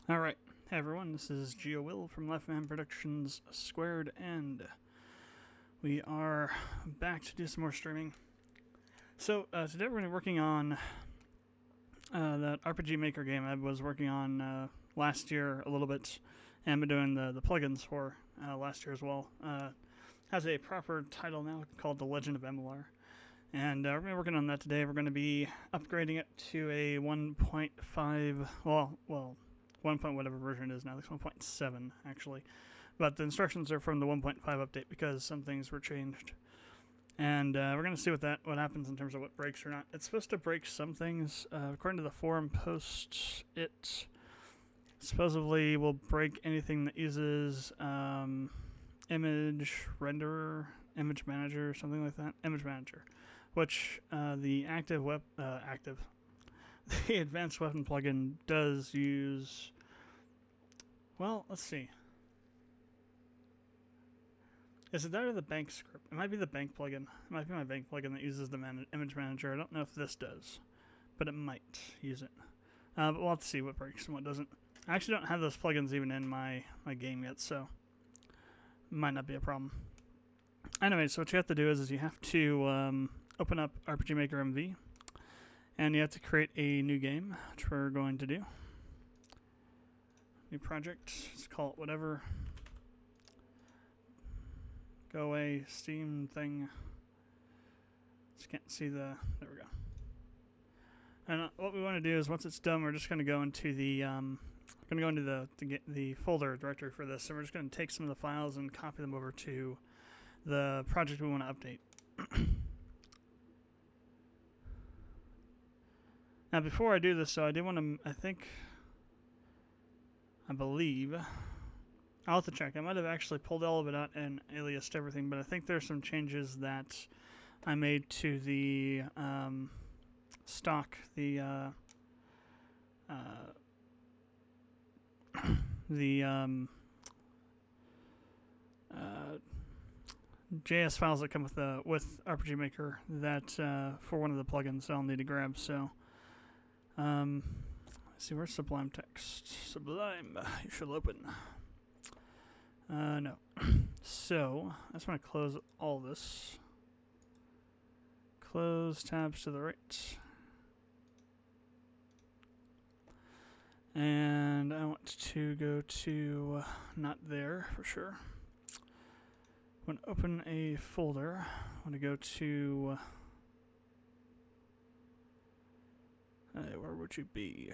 Alright, hey everyone, this is GeoWill from Productions², and we are back to do some more streaming. So, today we're going to be working on that RPG Maker game I was working on last year a little bit, and been doing the plugins for last year as well. Has a proper title now called The Legend of Emilar. And we're going to be working on that today. We're going to be upgrading it to a 1.5, well, 1. Whatever version it is now. It's 1.7 actually, but the instructions are from the 1.5 update because some things were changed, and we're gonna see what happens in terms of what breaks or not. It's supposed to break some things. According to the forum posts, it supposedly will break anything that uses image renderer, image manager, something like that. Image manager, which the the advanced weapon plugin does use. Well, let's see. Is it that or the bank script? It might be the bank plugin. It might be my bank plugin that uses the image manager. I don't know if this does, but it might use it. But we'll have to see what breaks and what doesn't. I actually don't have those plugins even in my game yet, so might not be a problem. Anyway, so what you have to do is you have to open up RPG Maker MV, and you have to create a new game, which we're going to do. New project, let's call it whatever. Go away, Steam thing. Just can't see there we go. And what we want to do is once it's done, we're just going to go into the folder directory for this, and we're just going to take some of the files and copy them over to the project we want to update. Now, before I do this, so I do want to, I believe, I'll have to check. I might have actually pulled all of it out and aliased everything, but I think there's some changes that I made to the stock, the JS files that come with RPG Maker that for one of the plugins I'll need to grab. So, let's see, where's Sublime Text? Sublime, you shall open. No. So, I just want to close all this. Close tabs to the right. And I want to go to, not there for sure. I want to open a folder. I want to go to, where would you be?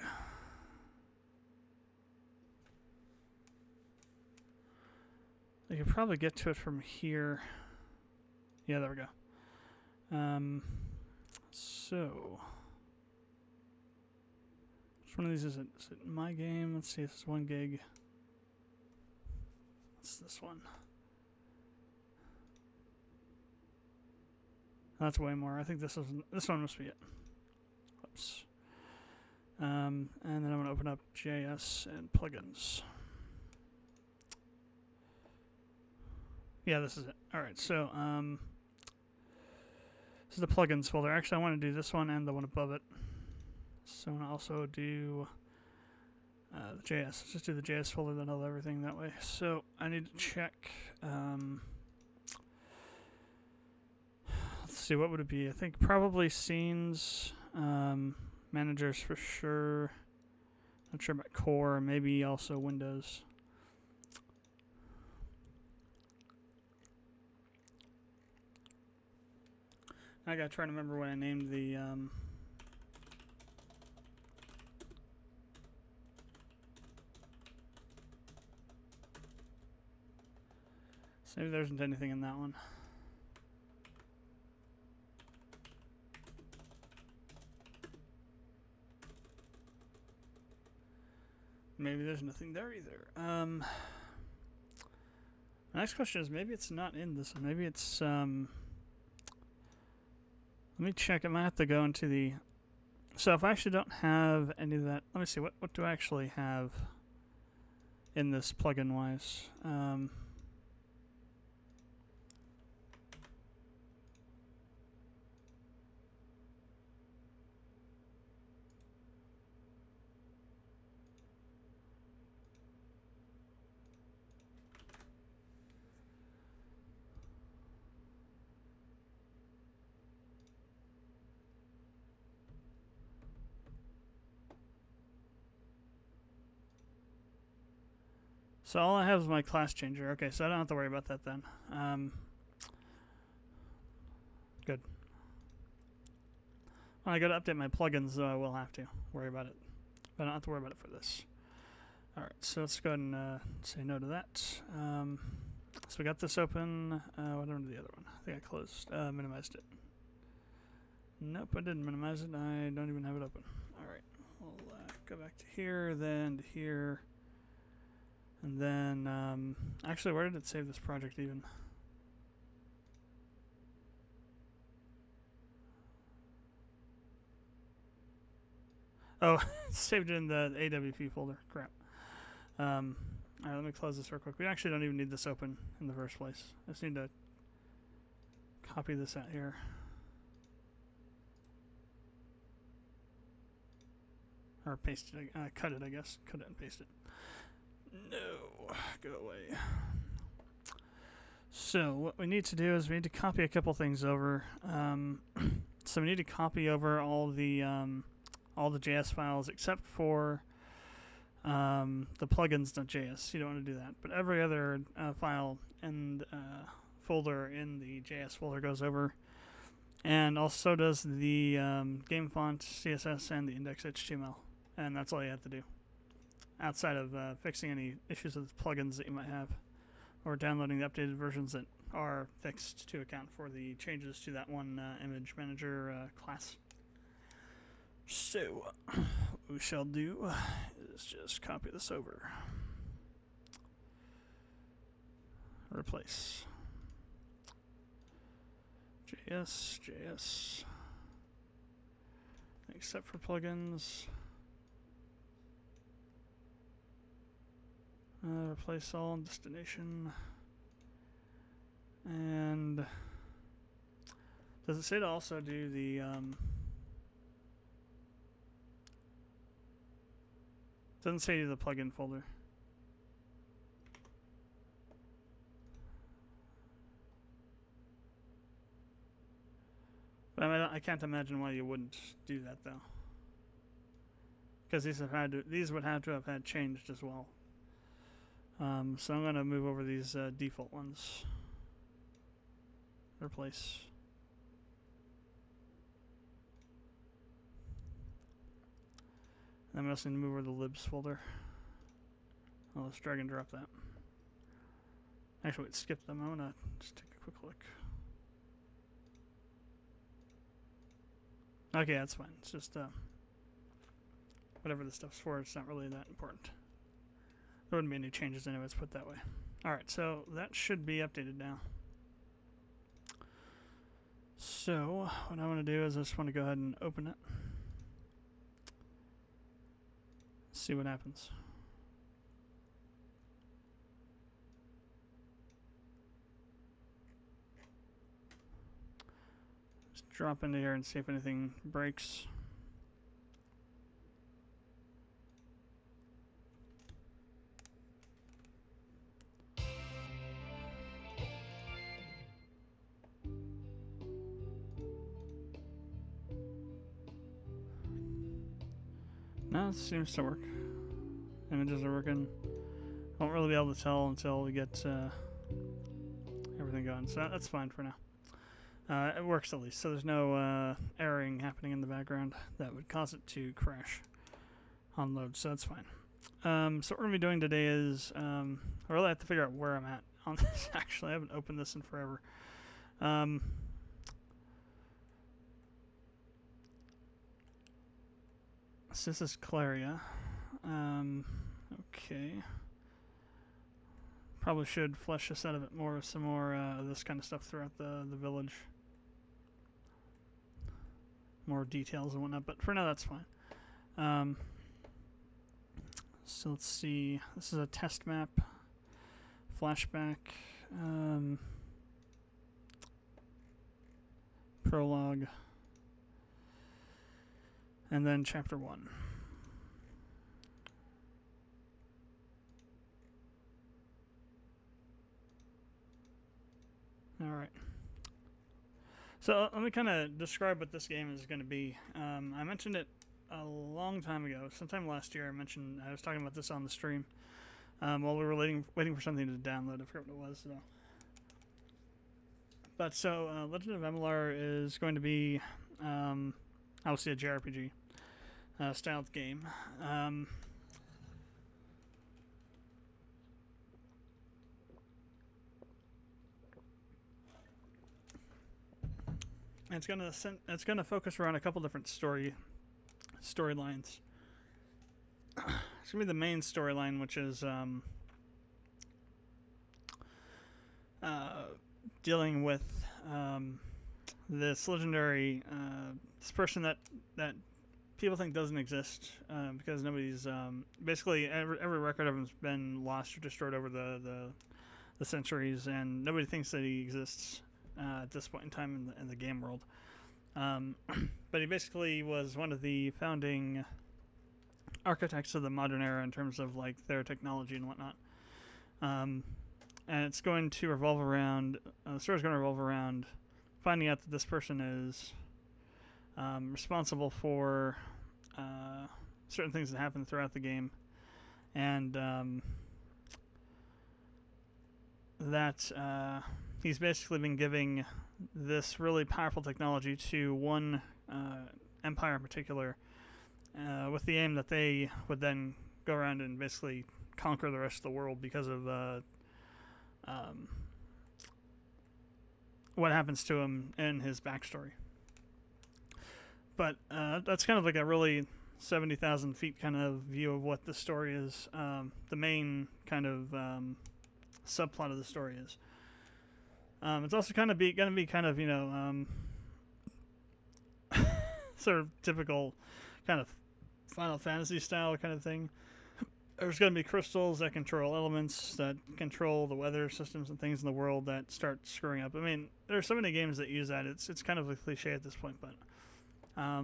I could probably get to it from here. Yeah, there we go. So, which one of these is it? Is it my game? Let's see, this is 1 gig. What's this one? That's way more. I think this one must be it. Whoops. And then I'm going to open up JS and plugins. Yeah, this is it. Alright, so this is the plugins folder. Actually, I want to do this one and the one above it. So I'm going to also do the JS. Let's just do the JS folder, then I'll do everything that way. So I need to check. Let's see, what would it be? I think probably scenes, managers for sure. Not sure about core, maybe also Windows. I gotta try to remember what I named the so maybe there isn't anything in that one. Maybe there's nothing there either. My next question is maybe it's not in this one. Maybe it's let me check. I might have to go into the. So if I actually don't have any of that, let me see. What do I actually have in this plugin wise? So all I have is my class changer. Okay, so I don't have to worry about that then. Good. When I go to update my plugins, though, I will have to worry about it. But I don't have to worry about it for this. Alright, so let's go ahead and say no to that. So we got this open. What happened to the other one? I think I closed, minimized it. Nope, I didn't minimize it. I don't even have it open. Alright, we'll go back to here, then to here. And then, actually, where did it save this project even? Oh, saved it in the AWP folder. Crap. Alright, let me close this real quick. We actually don't even need this open in the first place. I just need to copy this out here. Or paste it, cut it, I guess. Cut it and paste it. No, go away. So what we need to do is we need to copy a couple things over. So we need to copy over all the JS files except for the plugins.js. You don't want to do that, but every other file and folder in the JS folder goes over, and also does the game font, CSS, and the index.html. And that's all you have to do, outside of fixing any issues with plugins that you might have, or downloading the updated versions that are fixed to account for the changes to that one image manager class. So, what we shall do is just copy this over. Replace. JS. Except for plugins. Replace all in destination. And does it say to also do the doesn't say the plugin folder. But I mean, I can't imagine why you wouldn't do that though, because these would have to have had changed as well. So I'm gonna move over these default ones. Replace. I'm also going to move over the libs folder. I'll just drag and drop that. Actually, wait, skip them. I want to just take a quick look. Okay, that's fine. It's just whatever the stuff's for, it's not really that important. There wouldn't be any changes anyways, put it that way. Alright, so that should be updated now. So, what I want to do is I just want to go ahead and open it. See what happens. Just drop into here and see if anything breaks. No, it seems to work. Images are working. Won't really be able to tell until we get everything going, so that's fine for now. It works at least, so there's no erroring happening in the background that would cause it to crash on load, so that's fine. So what we're going to be doing today is, I really have to figure out where I'm at on this, actually. I haven't opened this in forever. So this is Claria. Okay. Probably should flesh this out a bit more with some more of this kind of stuff throughout the village. More details and whatnot, but for now that's fine. So let's see. This is a test map. Flashback. Prologue. And then chapter 1. Alright. So let me kind of describe what this game is going to be. I mentioned it a long time ago. Sometime last year I was talking about this on the stream. while we were waiting for something to download. I forgot what it was, though. But so, Legend of Emilar is going to be, obviously a JRPG styled game. It's gonna focus around a couple different storylines. It's gonna be the main storyline, which is dealing with this legendary this person that people think doesn't exist because nobody's basically every record of him's been lost or destroyed over the centuries, and nobody thinks that he exists at this point in time in the game world. But he basically was one of the founding architects of the modern era in terms of like their technology and whatnot. And it's going to revolve around the story's going to revolve around finding out that this person is responsible for certain things that happen throughout the game, and that he's basically been giving this really powerful technology to one empire in particular, with the aim that they would then go around and basically conquer the rest of the world because of what happens to him in his backstory. But that's kind of like a really 70,000 feet kind of view of what the story is. The main kind of subplot of the story is. It's also kind of going to be kind of, you know, sort of typical kind of Final Fantasy style kind of thing. There's going to be crystals that control elements, that control the weather systems and things in the world that start screwing up. I mean, there's so many games that use that. It's kind of a cliche at this point, but I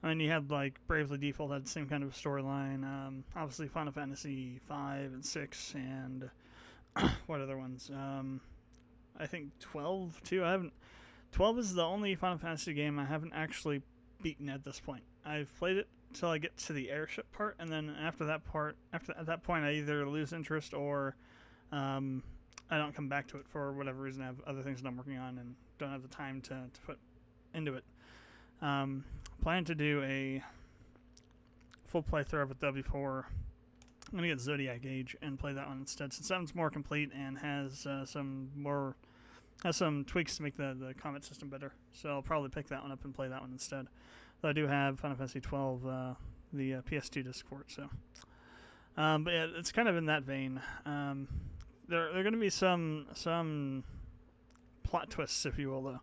mean, you had like Bravely Default had the same kind of storyline. Obviously, Final Fantasy 5 and 6, and what other ones? I think 12 too. 12 is the only Final Fantasy game I haven't actually beaten at this point. I've played it till I get to the airship part, and then at that point, I either lose interest or I don't come back to it for whatever reason. I have other things that I'm working on and don't have the time to put into it. Plan to do a full playthrough of it though before I'm gonna get Zodiac Age and play that one instead, since that one's more complete and has some tweaks to make the combat system better. So I'll probably pick that one up and play that one instead. Though I do have Final Fantasy 12, the PS2 disc for it. So, but yeah, it's kind of in that vein. There are going to be some plot twists, if you will, though.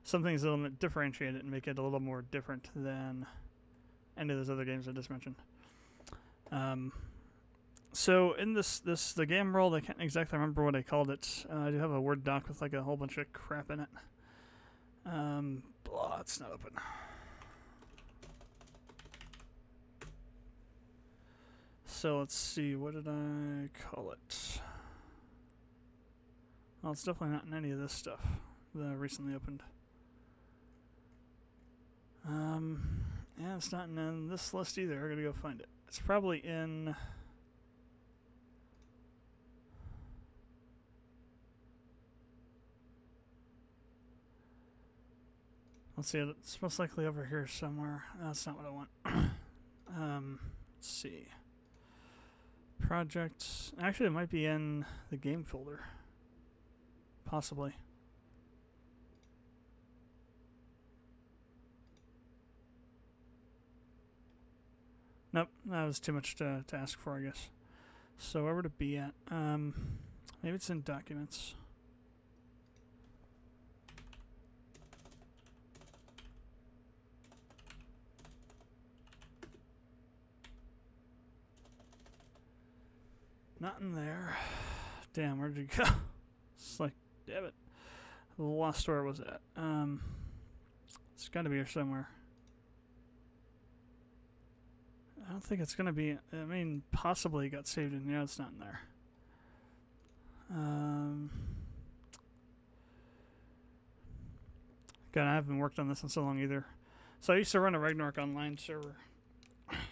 Some things that'll differentiate it and make it a little more different than any of those other games I just mentioned. So in the game world, I can't exactly remember what I called it. I do have a Word doc with like a whole bunch of crap in it. It's not open. So let's see, what did I call it? Well, it's definitely not in any of this stuff that I recently opened. Yeah, it's not in this list either. I gotta go find it. It's probably in... Let's see, it's most likely over here somewhere. That's not what I want. Let's see. Projects. Actually, it might be in the game folder. Possibly. Nope, that was too much to ask for, I guess. So where would it be at? Maybe it's in documents. Not in there. Damn, where'd you go? It's like, damn it. I lost where it was at. It's got to be here somewhere. I don't think it's going to be... I mean, possibly it got saved in... Yeah, it's not in there. God, I haven't worked on this in so long either. So I used to run a Ragnarok Online server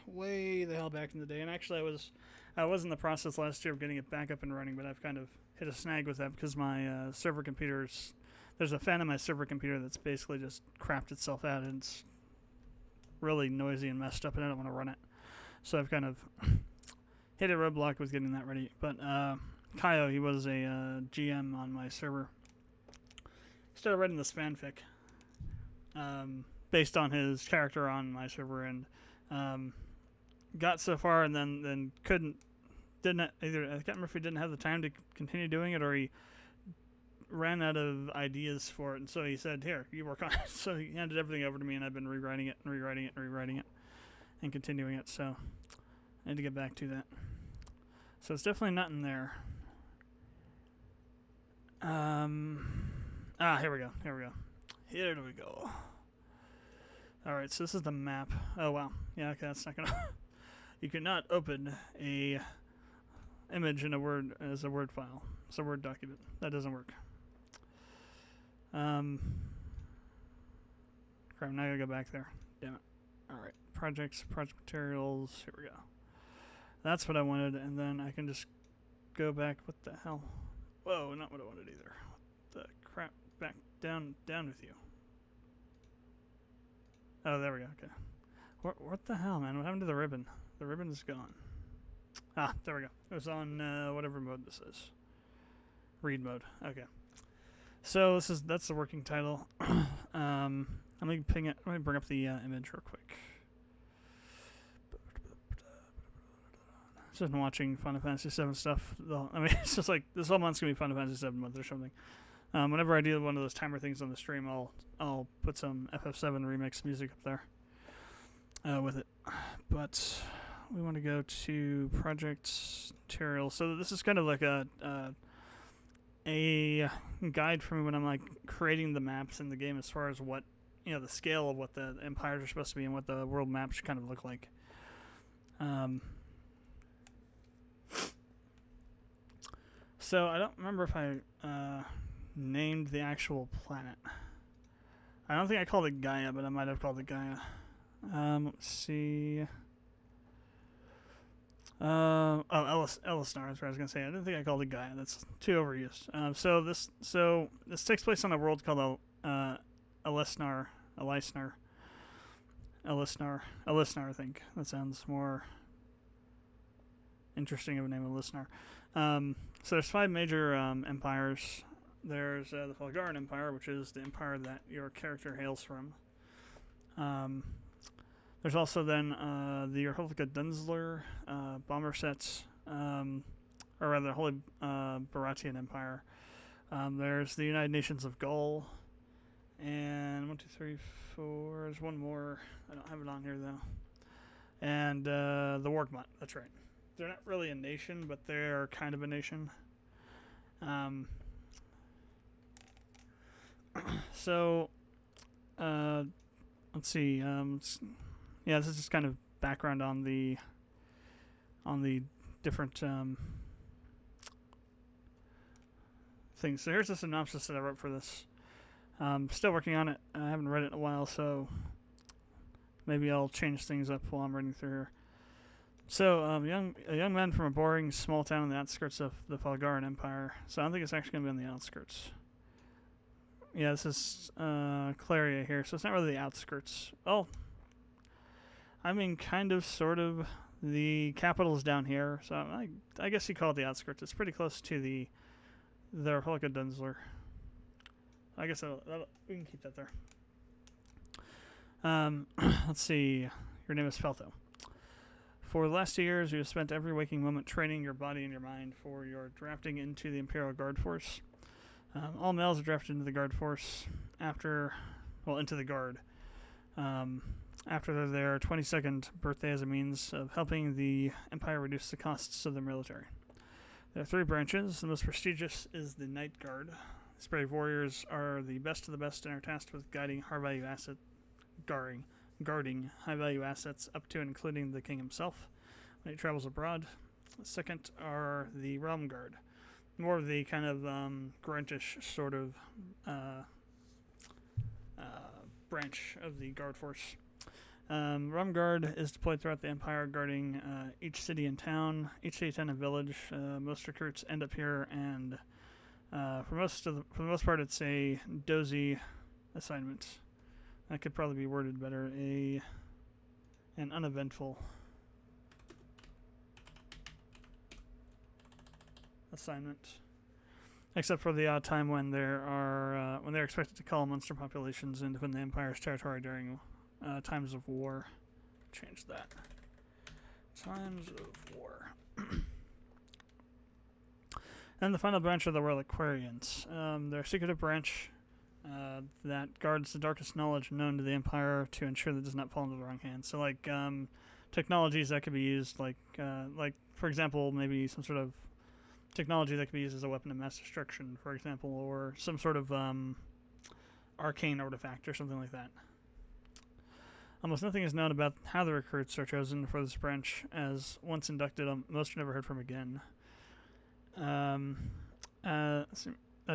way the hell back in the day. And actually, I was in the process last year of getting it back up and running, but I've kind of hit a snag with that because my server computers, there's a fan on my server computer that's basically just crapped itself out, and it's really noisy and messed up, and I don't want to run it. So I've kind of hit a roadblock with getting that ready. But Kaio, he was a GM on my server. Started writing this fanfic based on his character on my server, and got so far, and then didn't either. I can't remember if he didn't have the time to continue doing it, or he ran out of ideas for it, and so he said, "Here, you work on it." So he handed everything over to me, and I've been rewriting it and continuing it. So I need to get back to that. So it's definitely not in there. Here we go. Alright, so this is the map. Oh, wow. Yeah, okay, that's not gonna... You cannot open a image in as a Word file. It's a Word document. That doesn't work. Crap, now I gotta go back there. Damn it. Alright, projects, project materials, here we go. That's what I wanted, and then I can just go back. What the hell? Whoa, not what I wanted either. What the crap? Back down with you. Oh, there we go. Okay. What the hell, man? What happened to the ribbon? The ribbon is gone. Ah, there we go. It was on whatever mode this is. Read mode. Okay. So that's the working title. Let me ping it. Let me bring up the image real quick. Just been watching Final Fantasy VII stuff. It's just like this whole month's gonna be Final Fantasy VII month or something. Whenever I do one of those timer things on the stream, I'll put some FF7 remix music up there with it. But we want to go to project material. So this is kind of like a guide for me when I'm like creating the maps in the game, as far as what, you know, the scale of what the empires are supposed to be and what the world map should kind of look like. So I don't remember if I named the actual planet. I don't think I called it Gaia, but I might have called it Gaia. Let's see. Elisnar is what I was gonna say. I didn't think I called it Gaia. That's too overused. So this takes place on a world called Elisnar. I think that sounds more interesting of a name, Elisnar. So there's 5 major empires. There's the Falgaran Empire, which is the empire that your character hails from. There's also then the Republic of Dunsler, bomber sets, or rather, Holy Baratian Empire. There's the United Nations of Gaul, and 1, 2, 3, 4. There's one more. I don't have it on here though. And the Wargmont. That's right. They're not really a nation, but they're kind of a nation. So, let's see. Yeah, this is just kind of background on the different things. So here's the synopsis that I wrote for this. Still working on it. I haven't read it in a while, so maybe I'll change things up while I'm reading through here. So, a young man from a boring small town on the outskirts of the Falgaran Empire. So I don't think it's actually going to be on the outskirts. Yeah, this is Claria here, so it's not really the outskirts. Oh, I mean, kind of, sort of. The capital's down here, so I guess you call it the outskirts. It's pretty close to the Republic of Dunsler. I guess we can keep that there. Let's see. Your name is Felto. For the last 2 years, you have spent every waking moment training your body and your mind for your drafting into the Imperial Guard Force. All males are drafted into the Guard Force into the Guard. After their 22nd birthday as a means of helping the Empire reduce the costs of their military. There are 3 branches. The most prestigious is the Night Guard. These brave warriors are the best of the best and are tasked with guarding high-value assets up to and including the king himself when he travels abroad. The second are the Realm Guard, more of the kind of gruntish sort of branch of the guard force. Rum Guard is deployed throughout the Empire, guarding each city and town, and village. Most recruits end up here, and for the most part, it's a dozy assignment. That could probably be worded better. An uneventful assignment, except for the odd time when when they're expected to call monster populations into the Empire's territory during times of war. Change that. Times of war. And the final branch are the Reliquarians. They're a secretive branch that guards the darkest knowledge known to the Empire to ensure that it does not fall into the wrong hands. So, like technologies that could be used, like for example, maybe some sort of technology that could be used as a weapon of mass destruction, for example, or some sort of arcane artifact or something like that. Almost nothing is known about how the recruits are chosen for this branch, as once inducted, most are never heard from again. That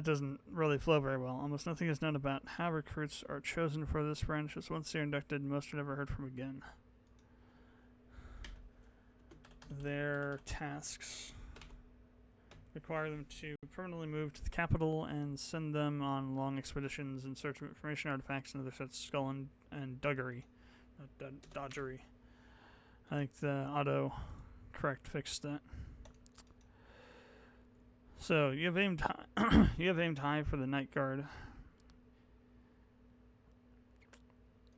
doesn't really flow very well. Almost nothing is known about how recruits are chosen for this branch, as once they're inducted, most are never heard from again. Their tasks require them to permanently move to the capital and send them on long expeditions in search of information, artifacts, and other such skull and duggery. Not dodgery. I think the auto correct fixed that. So you have aimed high for the Night Guard.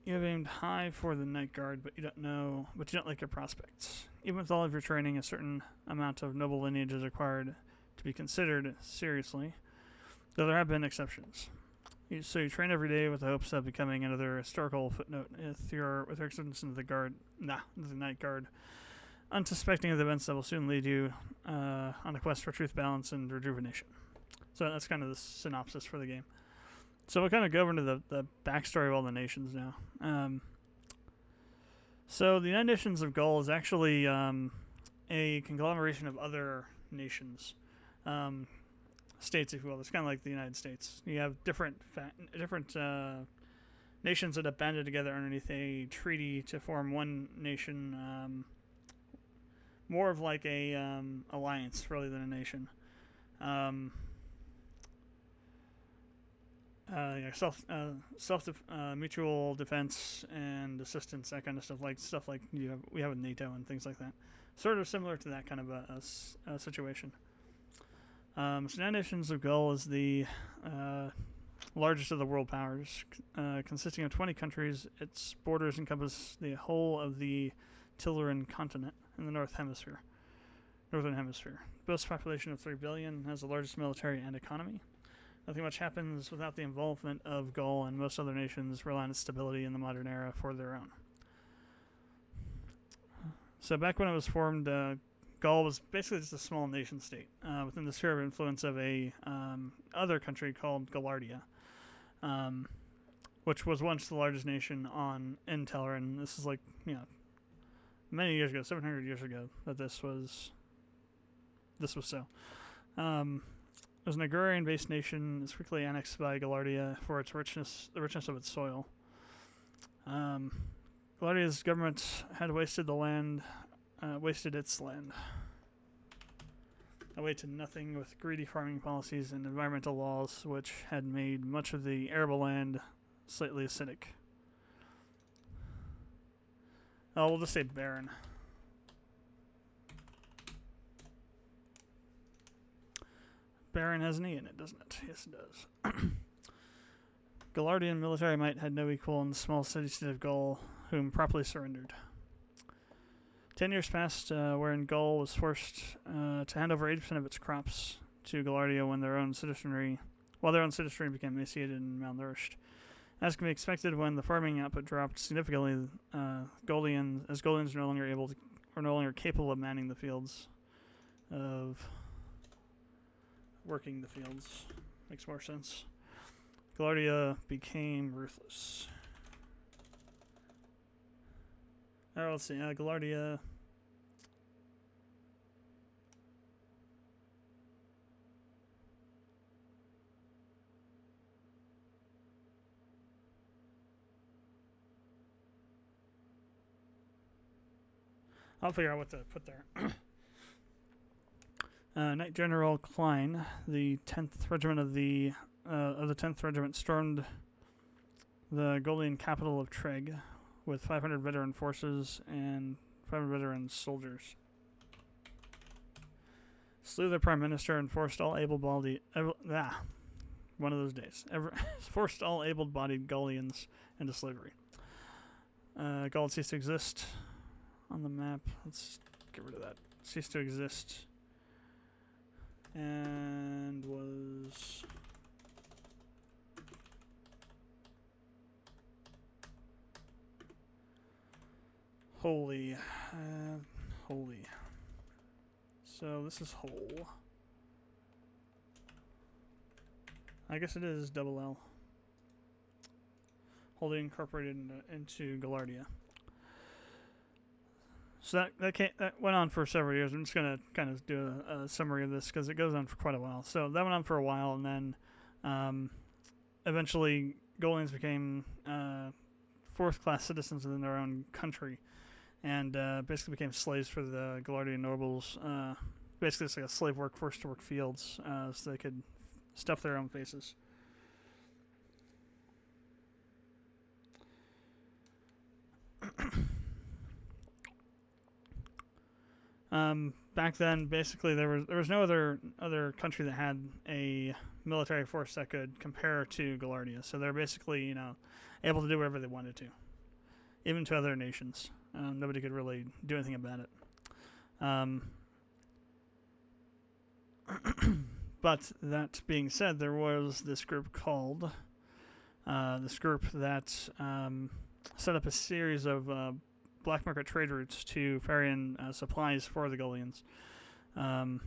You have aimed high for the Night Guard, but you don't like your prospects. Even with all of your training, a certain amount of noble lineage is required to be considered seriously, though there have been exceptions. So you train every day with the hopes of becoming another historical footnote with your acceptance into the Night Guard, unsuspecting of the events that will soon lead you on a quest for truth, balance, and rejuvenation. So that's kind of the synopsis for the game. So we'll kind of go over into the backstory of all the nations now. So the United Nations of Gaul is actually a conglomeration of other nations. States, if you will. It's kind of like the United States. You have different nations that have banded together underneath a treaty to form one nation, more of like a alliance, really, than a nation. Mutual defense and assistance, that kind of stuff, like we have with NATO and things like that. Sort of similar to that kind of a situation. So United Nations of Gaul is the largest of the world powers, consisting of 20 countries. Its borders encompass the whole of the Tilleran continent in the northern hemisphere. Boasts a population of 3 billion, has the largest military and economy. Nothing much happens without the involvement of Gaul, and most other nations rely on its stability in the modern era for their own. So back when it was formed, Gaul was basically just a small nation state within the sphere of influence of a other country called Gallardia, which was once the largest nation in Tilleran. This is many years ago, 700 years ago, that this was so. It was an agrarian-based nation. It's quickly annexed by Gallardia for the richness of its soil. Gallardia's government had wasted its land away to nothing with greedy farming policies and environmental laws, which had made much of the arable land slightly acidic. We'll just say barren. Barren has an E in it, doesn't it? Yes, it does. Gallardian military might had no equal in the small city-state of Gaul, whom promptly surrendered. 10 years passed, wherein Gaul was forced to hand over 80% of its crops to Gallardia while their own citizenry became emaciated and malnourished. As can be expected, when the farming output dropped significantly, Gaulians were no longer capable of manning the fields, of working the fields. Makes more sense. Gallardia became ruthless. Let's see. Gallardia. I'll figure out what to put there. Knight General Klein, the 10th Regiment of the 10th Regiment, stormed the Golian capital of Treg with 500 veteran forces and 500 veteran soldiers. Slew the Prime Minister and forced all able-bodied... one of those days. Forced all able-bodied Gaulians into slavery. Gaul ceased to exist on the map. Let's get rid of that. Ceased to exist. And was... holy. So this is whole. I guess it is double L. Wholly incorporated into Galardia. So that went on for several years. I'm just going to kind of do a summary of this because it goes on for quite a while. So that went on for a while, and then eventually Golians became fourth-class citizens within their own country, and basically became slaves for the Galardian nobles. Basically, it's like a slave workforce to work fields, so they could stuff their own faces. Back then, basically, there was no other country that had a military force that could compare to Galardia. So they're basically, able to do whatever they wanted to, even to other nations. Nobody could really do anything about it. But that being said, there was this group called that set up a series of black market trade routes to ferry in supplies for the Golians. And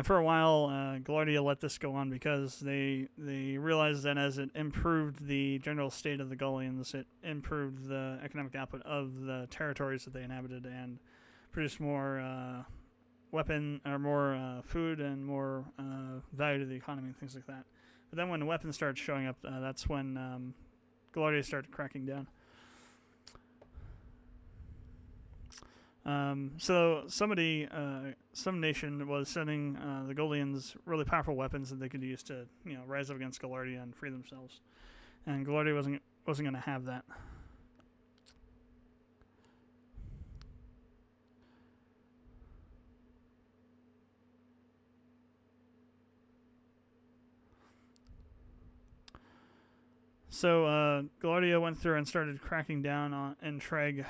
for a while, Galardia let this go on because they realized that as it improved the general state of the Golians, it improved the economic output of the territories that they inhabited and produced more more food and more value to the economy and things like that. But then when the weapons started showing up, that's when Galardia started cracking down. So some nation was sending the Golians really powerful weapons that they could use to, rise up against Galardia and free themselves. And Galardia wasn't going to have that. So Galardia went through and started cracking down in Treg.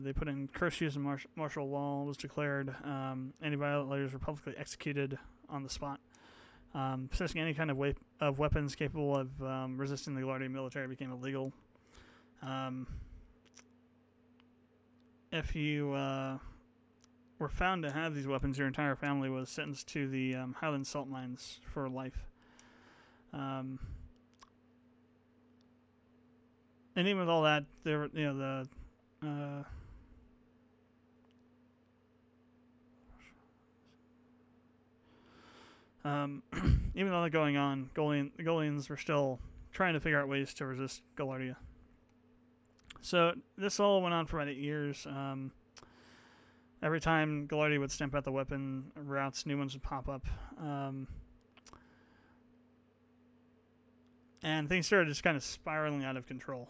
They put in curfews and martial law was declared. Any violators were publicly executed on the spot. Possessing any kind of weapons capable of resisting the Galardian military became illegal. If you were found to have these weapons, your entire family was sentenced to the Highland salt mines for life. And even with all that, there, even though that going on, the Golians were still trying to figure out ways to resist Galardia. So this all went on for about 8 years. Every time Galardia would stamp out the weapon routes, new ones would pop up. And things started just kind of spiraling out of control.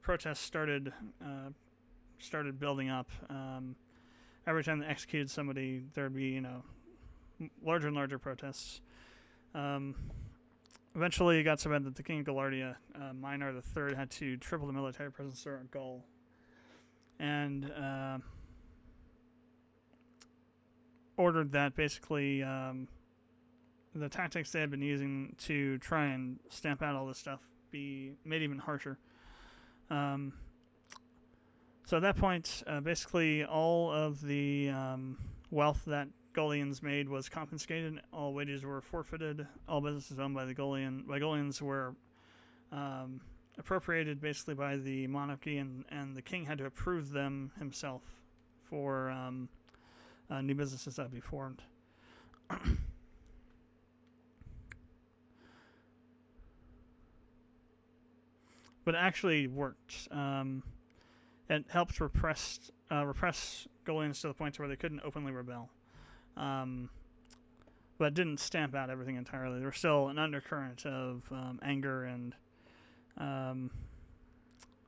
Protests started building up. Every time they executed somebody, there'd be larger and larger protests. Eventually, it got so bad that the King of Galardia, Emilar III, had to triple the military presence throughout Gaul, and ordered that basically the tactics they had been using to try and stamp out all this stuff be made even harsher. So at that point, basically all of the wealth that Golians made was confiscated. All wages were forfeited. All businesses owned by Golians were appropriated basically by the monarchy, and the king had to approve them himself for new businesses that would be formed. But it actually worked. it helped repress Golians to the point where they couldn't openly rebel. But didn't stamp out everything entirely. There was still an undercurrent of anger and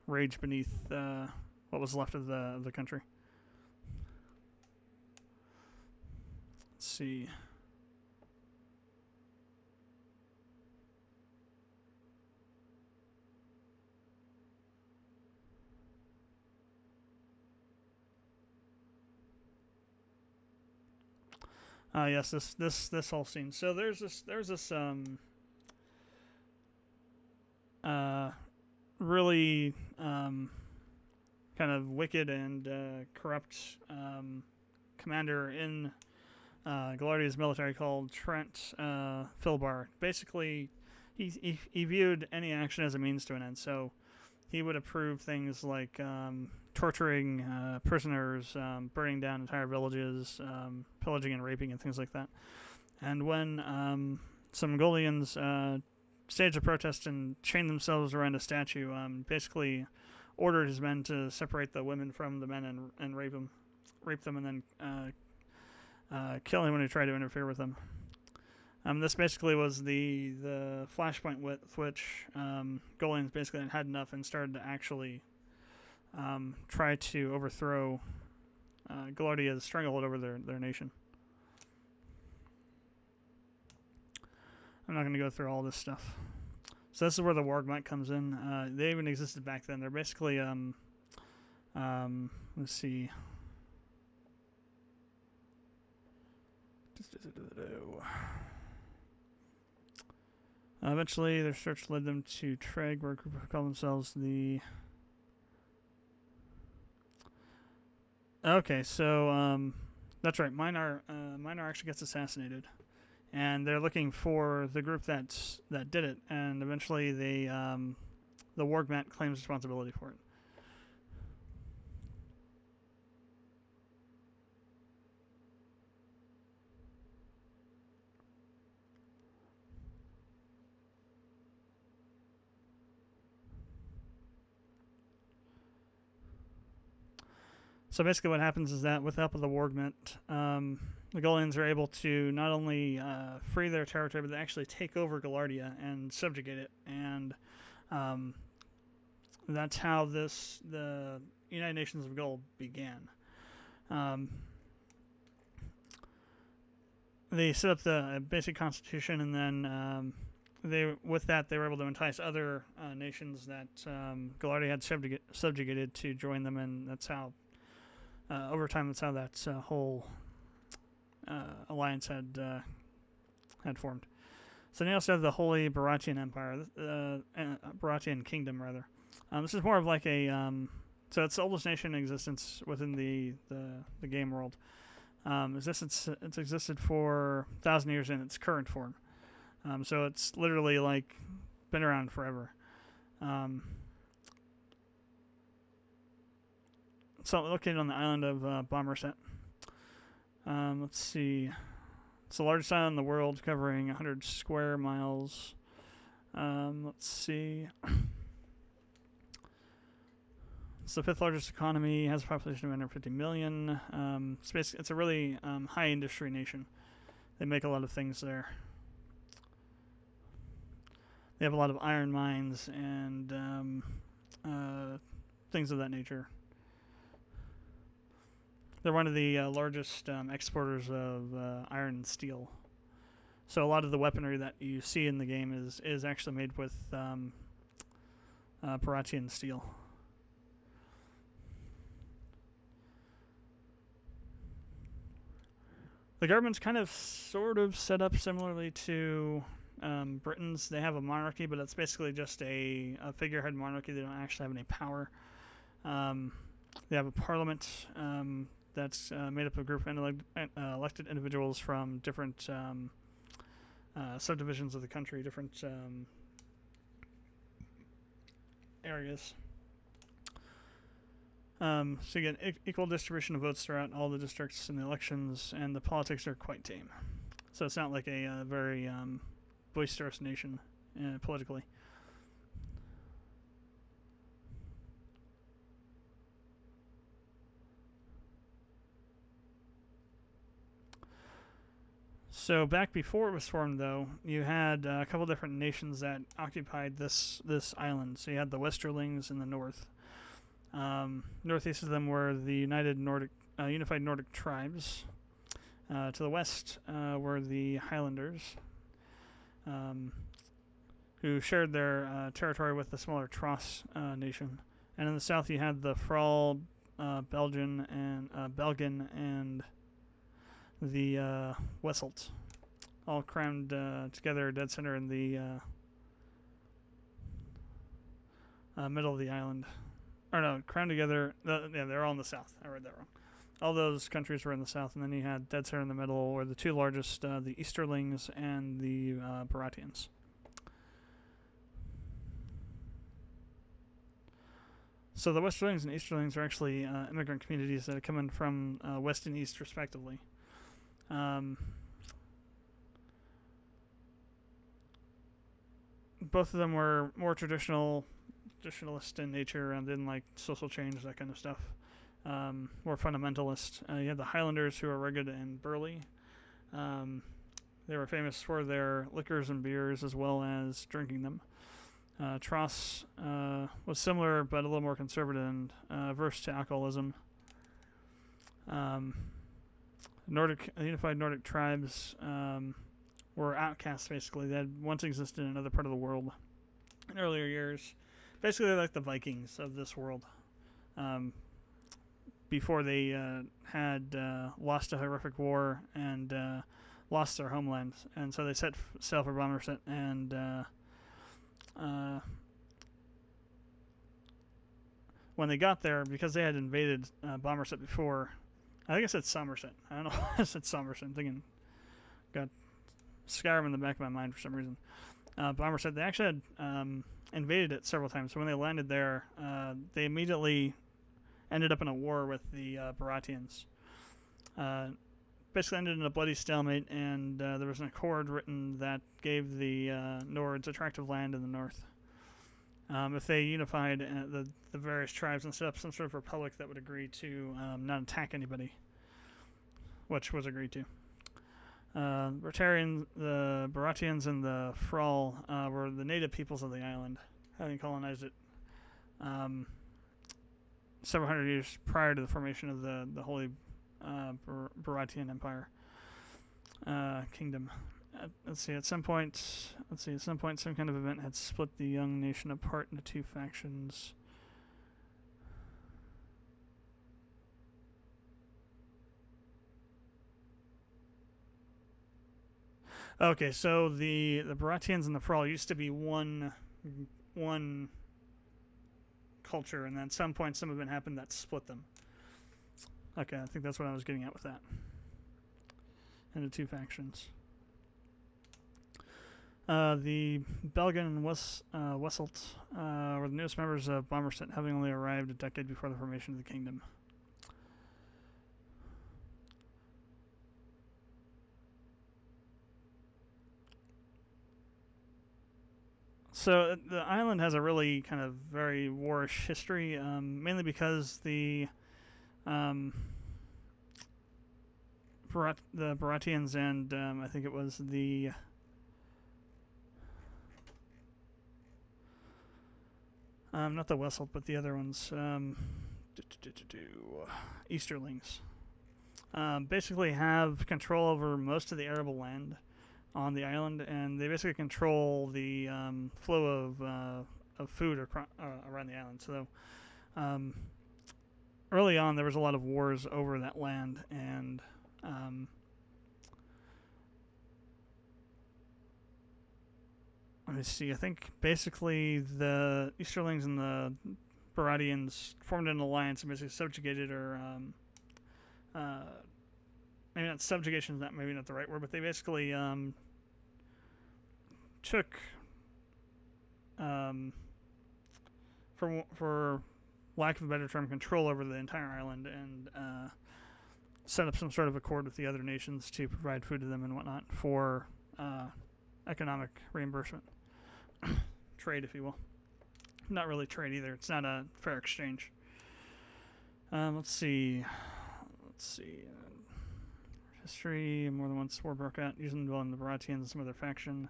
rage beneath what was left of the country. Let's see. Yes, this whole scene. So there's this really kind of wicked and corrupt commander in Galardia's military called Trent Filbar. Basically, he viewed any action as a means to an end. So he would approve things like torturing prisoners, burning down entire villages, pillaging and raping and things like that. And when some Golians staged a protest and chained themselves around a statue, basically ordered his men to separate the women from the men and rape them, and then kill anyone who tried to interfere with them. This basically was the flashpoint with which Golians basically had enough and started to actually try to overthrow Galardia's stranglehold over their nation. I'm not going to go through all this stuff. So this is where the Wargmite comes in. They even existed back then. They're basically, let's see. Eventually, their search led them to Treg, where a group who call themselves the... Okay, so that's right. Minar actually gets assassinated, and they're looking for the group that did it. And eventually, the Wargmat claims responsibility for it. So basically what happens is that with the help of the Wargment, the Golians are able to not only free their territory, but they actually take over Galardia and subjugate it. And that's how the United Nations of Gold began. They set up the basic constitution, and then they were able to entice other nations that Galardia had subjugated to join them, and that's how over time, that's how that whole alliance had formed. So they also have the Holy Baratian Empire, Baratian Kingdom, rather. This is more of like a so it's the oldest nation in existence within the game world. It's existed for 1,000 years in its current form. So it's literally like been around forever. So located on the island of Bomberset. Let's see. It's the largest island in the world, covering 100 square miles. Let's see. It's the 5th largest economy. Has a population of 150 million. It's a really high industry nation. They make a lot of things there. They have a lot of iron mines and things of that nature. They're one of the largest exporters of iron and steel. So a lot of the weaponry that you see in the game is actually made with Paratian steel. The government's kind of sort of set up similarly to Britain's. They have a monarchy, but it's basically just a figurehead monarchy. They don't actually have any power. They have a parliament that's made up of a group of elected individuals from different subdivisions of the country, different areas. So you get equal distribution of votes throughout all the districts in the elections, and the politics are quite tame. So it's not like a very boisterous nation politically. So back before it was formed, though, you had a couple different nations that occupied this island. So you had the Westerlings in the north. Northeast of them were the Unified Nordic Tribes. To the west were the Highlanders, who shared their territory with the smaller Tross nation. And in the south, you had the Frall, Belgian, and the Wesselt, all crammed together, dead center in the middle of the island. Or no, crammed together. Yeah, they're all in the south. I read that wrong. All those countries were in the south, and then you had dead center in the middle, were the two largest, the Easterlings and the Baratians. So the Westerlings and Easterlings are actually immigrant communities that come in from west and east, respectively. Both of them were more traditionalist in nature and didn't like social change, that kind of stuff. More fundamentalist. You had the Highlanders, who were rugged and burly. They were famous for their liquors and beers as well as drinking them. Tross was similar but a little more conservative and averse to alcoholism. Unified Nordic tribes were outcasts, basically. They had once existed in another part of the world in earlier years. Basically, they're like the Vikings of this world. Before they had lost a horrific war and lost their homeland. And so they set sail for Bommerset, and when they got there, because they had invaded Bommerset before, I think I said Somerset. I don't know why I said Somerset. I'm thinking, got Skyrim in the back of my mind for some reason. Bommerset, they actually had invaded it several times. So when they landed there, they immediately ended up in a war with the Baratians. Basically ended in a bloody stalemate, and there was an accord written that gave the Nords a tract of land in the north. If they unified the various tribes and set up some sort of republic that would agree to not attack anybody, which was agreed to. The Baratians and the Frall were the native peoples of the island, having colonized it several hundred years prior to the formation of the Holy Baratian Empire Kingdom. Let's see. At some point, some kind of event had split the young nation apart into two factions. Okay, so the Baratians and the Frall used to be one culture, and then at some point some event happened that split them. Okay, I think that's what I was getting at with that. Into two factions. The Belgian and Wesselt were the newest members of Bommerset, having only arrived a decade before the formation of the kingdom. So the island has a really kind of very warish history, mainly because the Baratians and I think it was the not the Wesselt, but the other ones, Easterlings, basically have control over most of the arable land on the island, and they basically control the flow of food around the island. So early on, there was a lot of wars over that land, and let me see. I think basically the Easterlings and the Baratians formed an alliance and basically subjugated, or maybe not subjugation, is maybe not the right word, but they basically took, for lack of a better term, control over the entire island, and set up some sort of accord with the other nations to provide food to them and whatnot for economic reimbursement. Trade, if you will. Not really trade either. It's not a fair exchange. Let's see. history. More than once war broke out, usually involving the Baratheons and some other faction.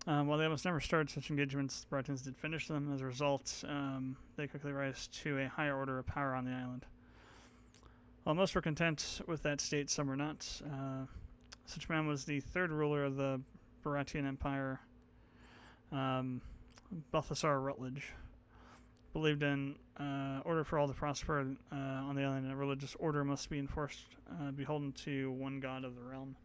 While they almost never started such engagements, the Baratheons did finish them. As a result, they quickly rise to a higher order of power on the island. While most were content with that state, some were not. Such man was the third ruler of the Baratheon Empire, Balthasar Rutledge. Believed in order for all to prosper on the island, a religious order must be enforced, beholden to one god of the realm.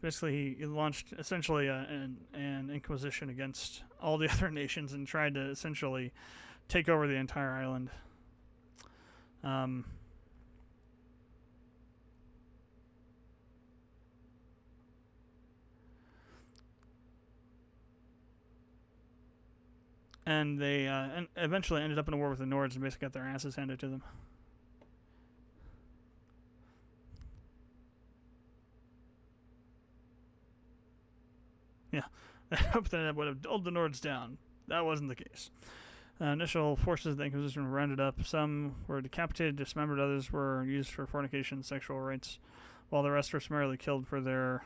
Basically, he launched essentially an inquisition against all the other nations and tried to essentially take over the entire island. And they eventually ended up in a war with the Nords and basically got their asses handed to them. Yeah, I hope that would have dulled the Nords down. That wasn't the case. Initial forces of the Inquisition were rounded up. Some were decapitated, dismembered. Others were used for fornication and sexual rites, while the rest were summarily killed for their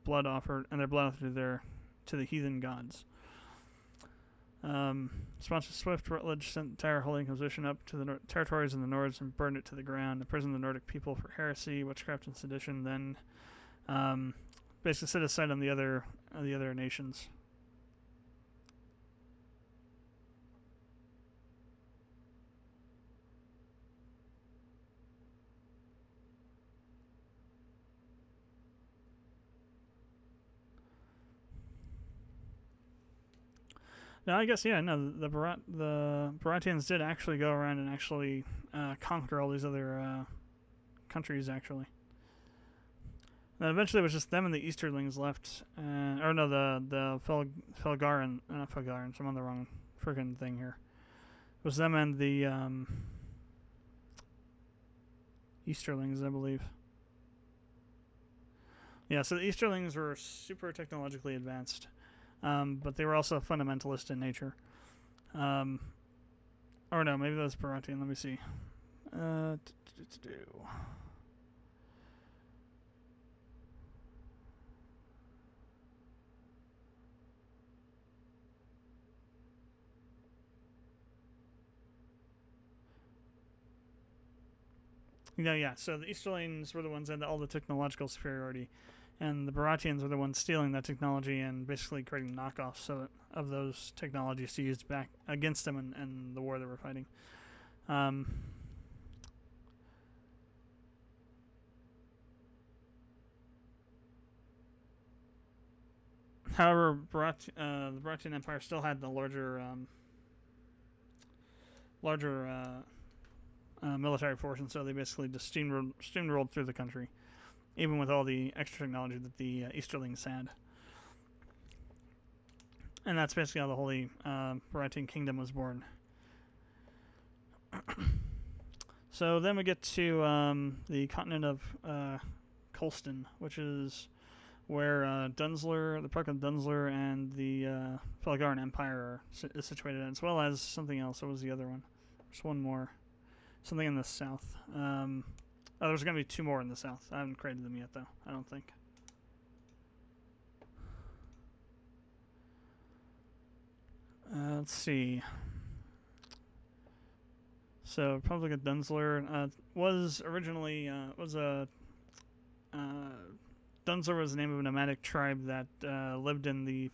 blood offered to the heathen gods. Sponsor Swift, Rutledge sent the entire Holy Inquisition up to the territories of the Nords and burned it to the ground, imprisoned the Nordic people for heresy, witchcraft, and sedition. Then, basically set aside on the other nations. No, I guess, yeah, no, the Baratheons did actually go around and actually conquer all these other countries, actually. And eventually it was just them and the Easterlings left. The Felgaran, not Felgaran, I'm on the wrong friggin' thing here. It was them and the Easterlings, I believe. Yeah, so the Easterlings were super technologically advanced. But they were also fundamentalist in nature. Or no, maybe that was Baratheon. Let me see. Yeah. So the Easterlings were the ones that had all the technological superiority, and the Baratheons were the ones stealing that technology and basically creating knockoffs of those technologies to use back against them in the war they were fighting. However, the Baratheon Empire still had the larger military force, and so they basically just steamrolled through the country, even with all the extra technology that the Easterlings had. And that's basically how the Holy Baratheon Kingdom was born. So then we get to the continent of Colston, which is where the Park of Dunsler and the Felgaran Empire is situated, as well as something else. What was the other one? There's one more. Something in the south. There's going to be two more in the south. I haven't created them yet, though. I don't think. Let's see. So, Republic of Dunsler was originally Dunsler was the name of a nomadic tribe that lived in the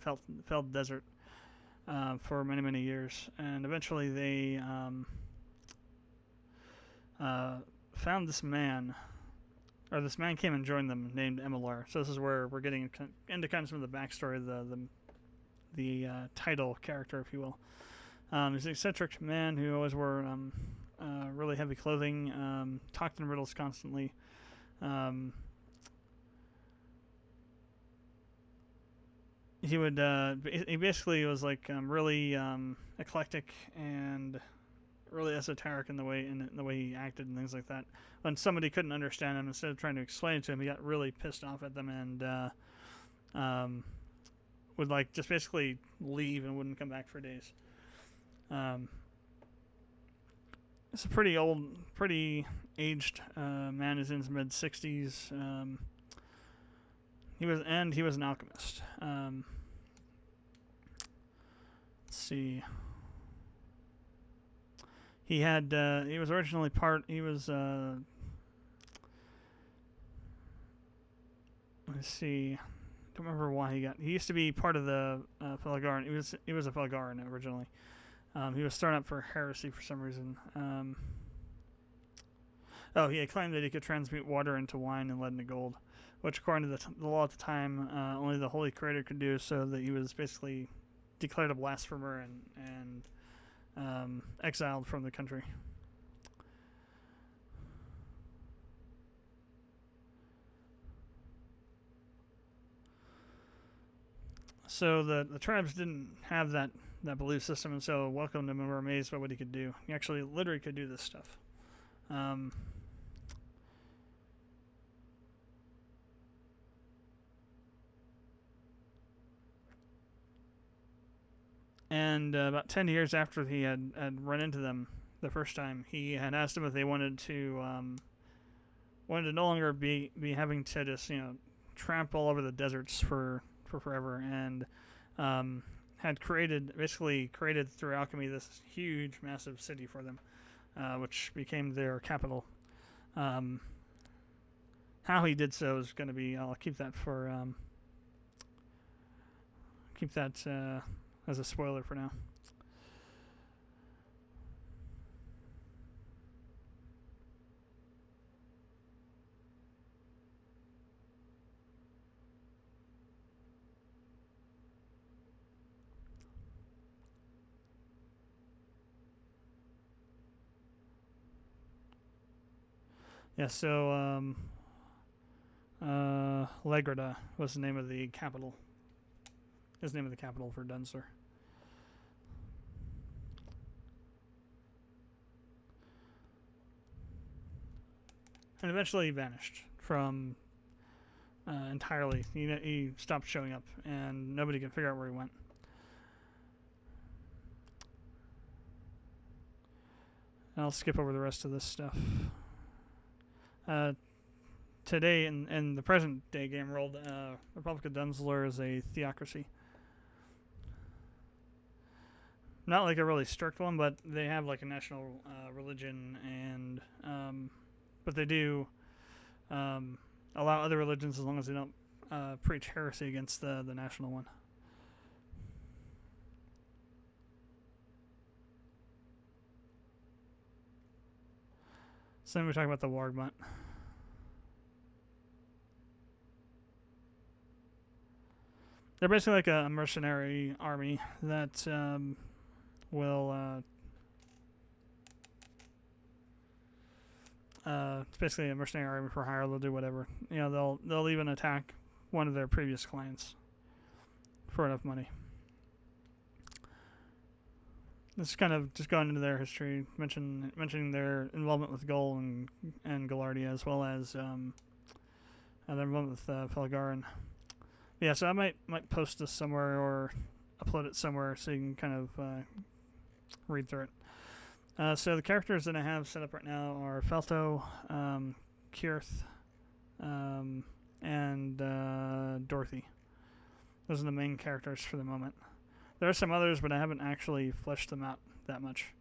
Feld Desert for many, many years, and eventually they found this man, or this man came and joined them, named Emilar. So this is where we're getting into kind of some of the backstory of the title character, if you will. He's an eccentric man who always wore really heavy clothing, talked in riddles constantly. He basically was like really eclectic and really esoteric in the way he acted and things like that. When somebody couldn't understand him, instead of trying to explain it to him, he got really pissed off at them and would like just basically leave and wouldn't come back for days. It's a pretty old, pretty aged man. He's in his mid-60s. He was an alchemist. Let's see. He had he was originally part. He was let's see. Don't remember why he got. He used to be part of the Felgaran. He was a Felgaran originally. He was thrown up for heresy for some reason. He had claimed that he could transmute water into wine and lead into gold, which according to the law at the time, only the Holy Creator could do. So that he was basically declared a blasphemer and exiled from the country. So the tribes didn't have that belief system, and so welcomed him and were amazed by what he could do. He actually literally could do this stuff. And about 10 years after he had run into them the first time, he had asked them if they wanted to no longer be having to just tramp all over the deserts for forever, and had created through alchemy this huge, massive city for them, which became their capital. How he did so is going to be, I'll keep that as a spoiler for now. Yeah, so Legrada was the name of the capital. Is the name of the capital for Dunster. And eventually he vanished from entirely. He stopped showing up, and nobody could figure out where he went. And I'll skip over the rest of this stuff. Today, in the present day game world, Republic of Dunsler is a theocracy. Not like a really strict one, but they have like a national religion, and but they do allow other religions as long as they don't preach heresy against the national one. So then we talk about the Wargmunt. They're basically like a mercenary army that will it's basically a mercenary army for hire. They'll do whatever. They'll even attack one of their previous clients for enough money. This is kind of just going into their history, mentioning their involvement with Gull and Galardia, as well as their involvement with Felgaran. Yeah, so I might post this somewhere or upload it somewhere so you can kind of read through it. So the characters that I have set up right now are Felto, Kyrth, and Dorothy. Those are the main characters for the moment. There are some others, but I haven't actually fleshed them out that much.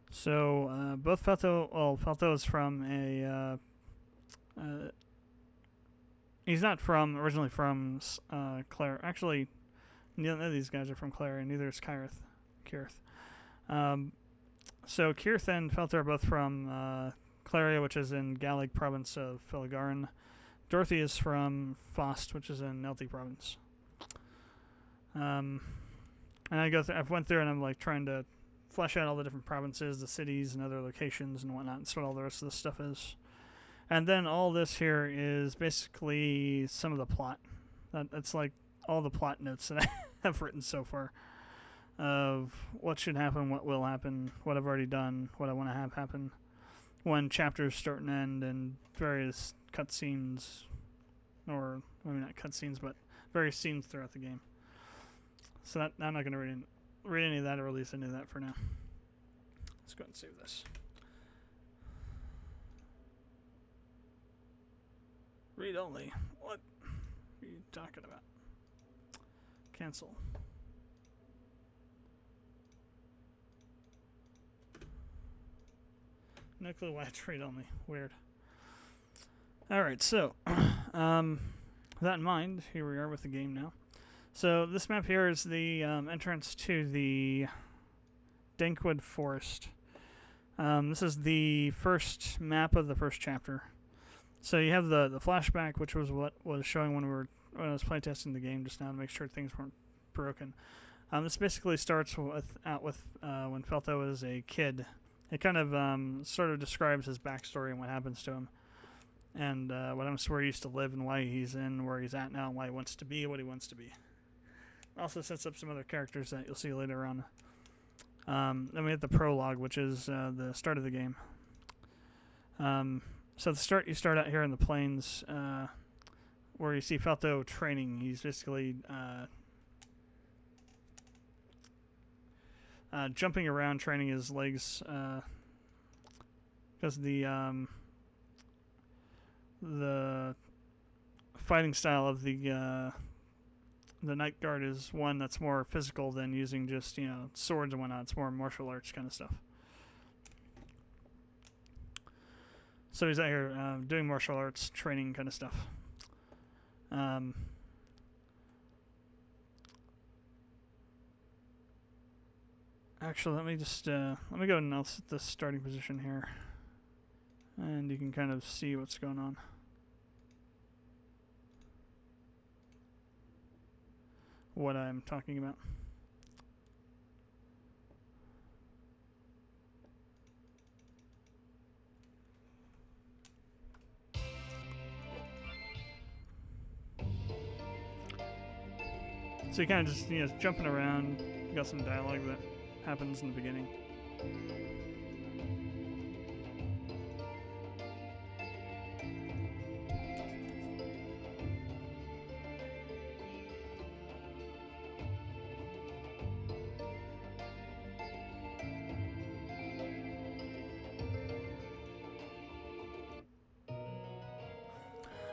So both Felto is from a... he's not originally from Clare. Actually, none of these guys are from Clare, and neither is Kyrth. So Kyrth and Felto are both from Claria, which is in Galig province of Felgaran. Dorothy is from Fost, which is in Nelti province. And I've went through and I'm like trying to flesh out all the different provinces, the cities, and other locations and whatnot. That's what all the rest of this stuff is. And then all this here is basically some of the plot. That's like all the plot notes that I have written so far of what should happen, what will happen, what I've already done, what I want to have happen, when chapters start and end, and various cutscenes, or maybe not cutscenes, but various scenes throughout the game. So I'm not going to read any of that or release any of that for now. Let's go ahead and save this. Read only. What are you talking about? Cancel. No clue why it's read only. Weird. Alright, so with that in mind, here we are with the game now. So this map here is the entrance to the Dankwood Forest. This is the first map of the first chapter. So you have the flashback, which was what was showing when I was playtesting the game just now to make sure things weren't broken. This basically starts with when Felto was a kid. It kind of sort of describes his backstory and what happens to him, and what happens to where he used to live and why he's in where he's at now and why he wants to be what he wants to be. Also sets up some other characters that you'll see later on. Then we have the prologue, which is the start of the game. So at the start, you start out here in the plains, where you see Felto training. He's basically jumping around, training his legs, because the fighting style of the Night Guard is one that's more physical than using just, swords and whatnot. It's more martial arts kind of stuff. So he's out here doing martial arts training kind of stuff. Actually, let me go and I'll set the starting position here, and you can kind of see what's going on. What I'm talking about. So you kind of just, jumping around. You got some dialogue that happens in the beginning.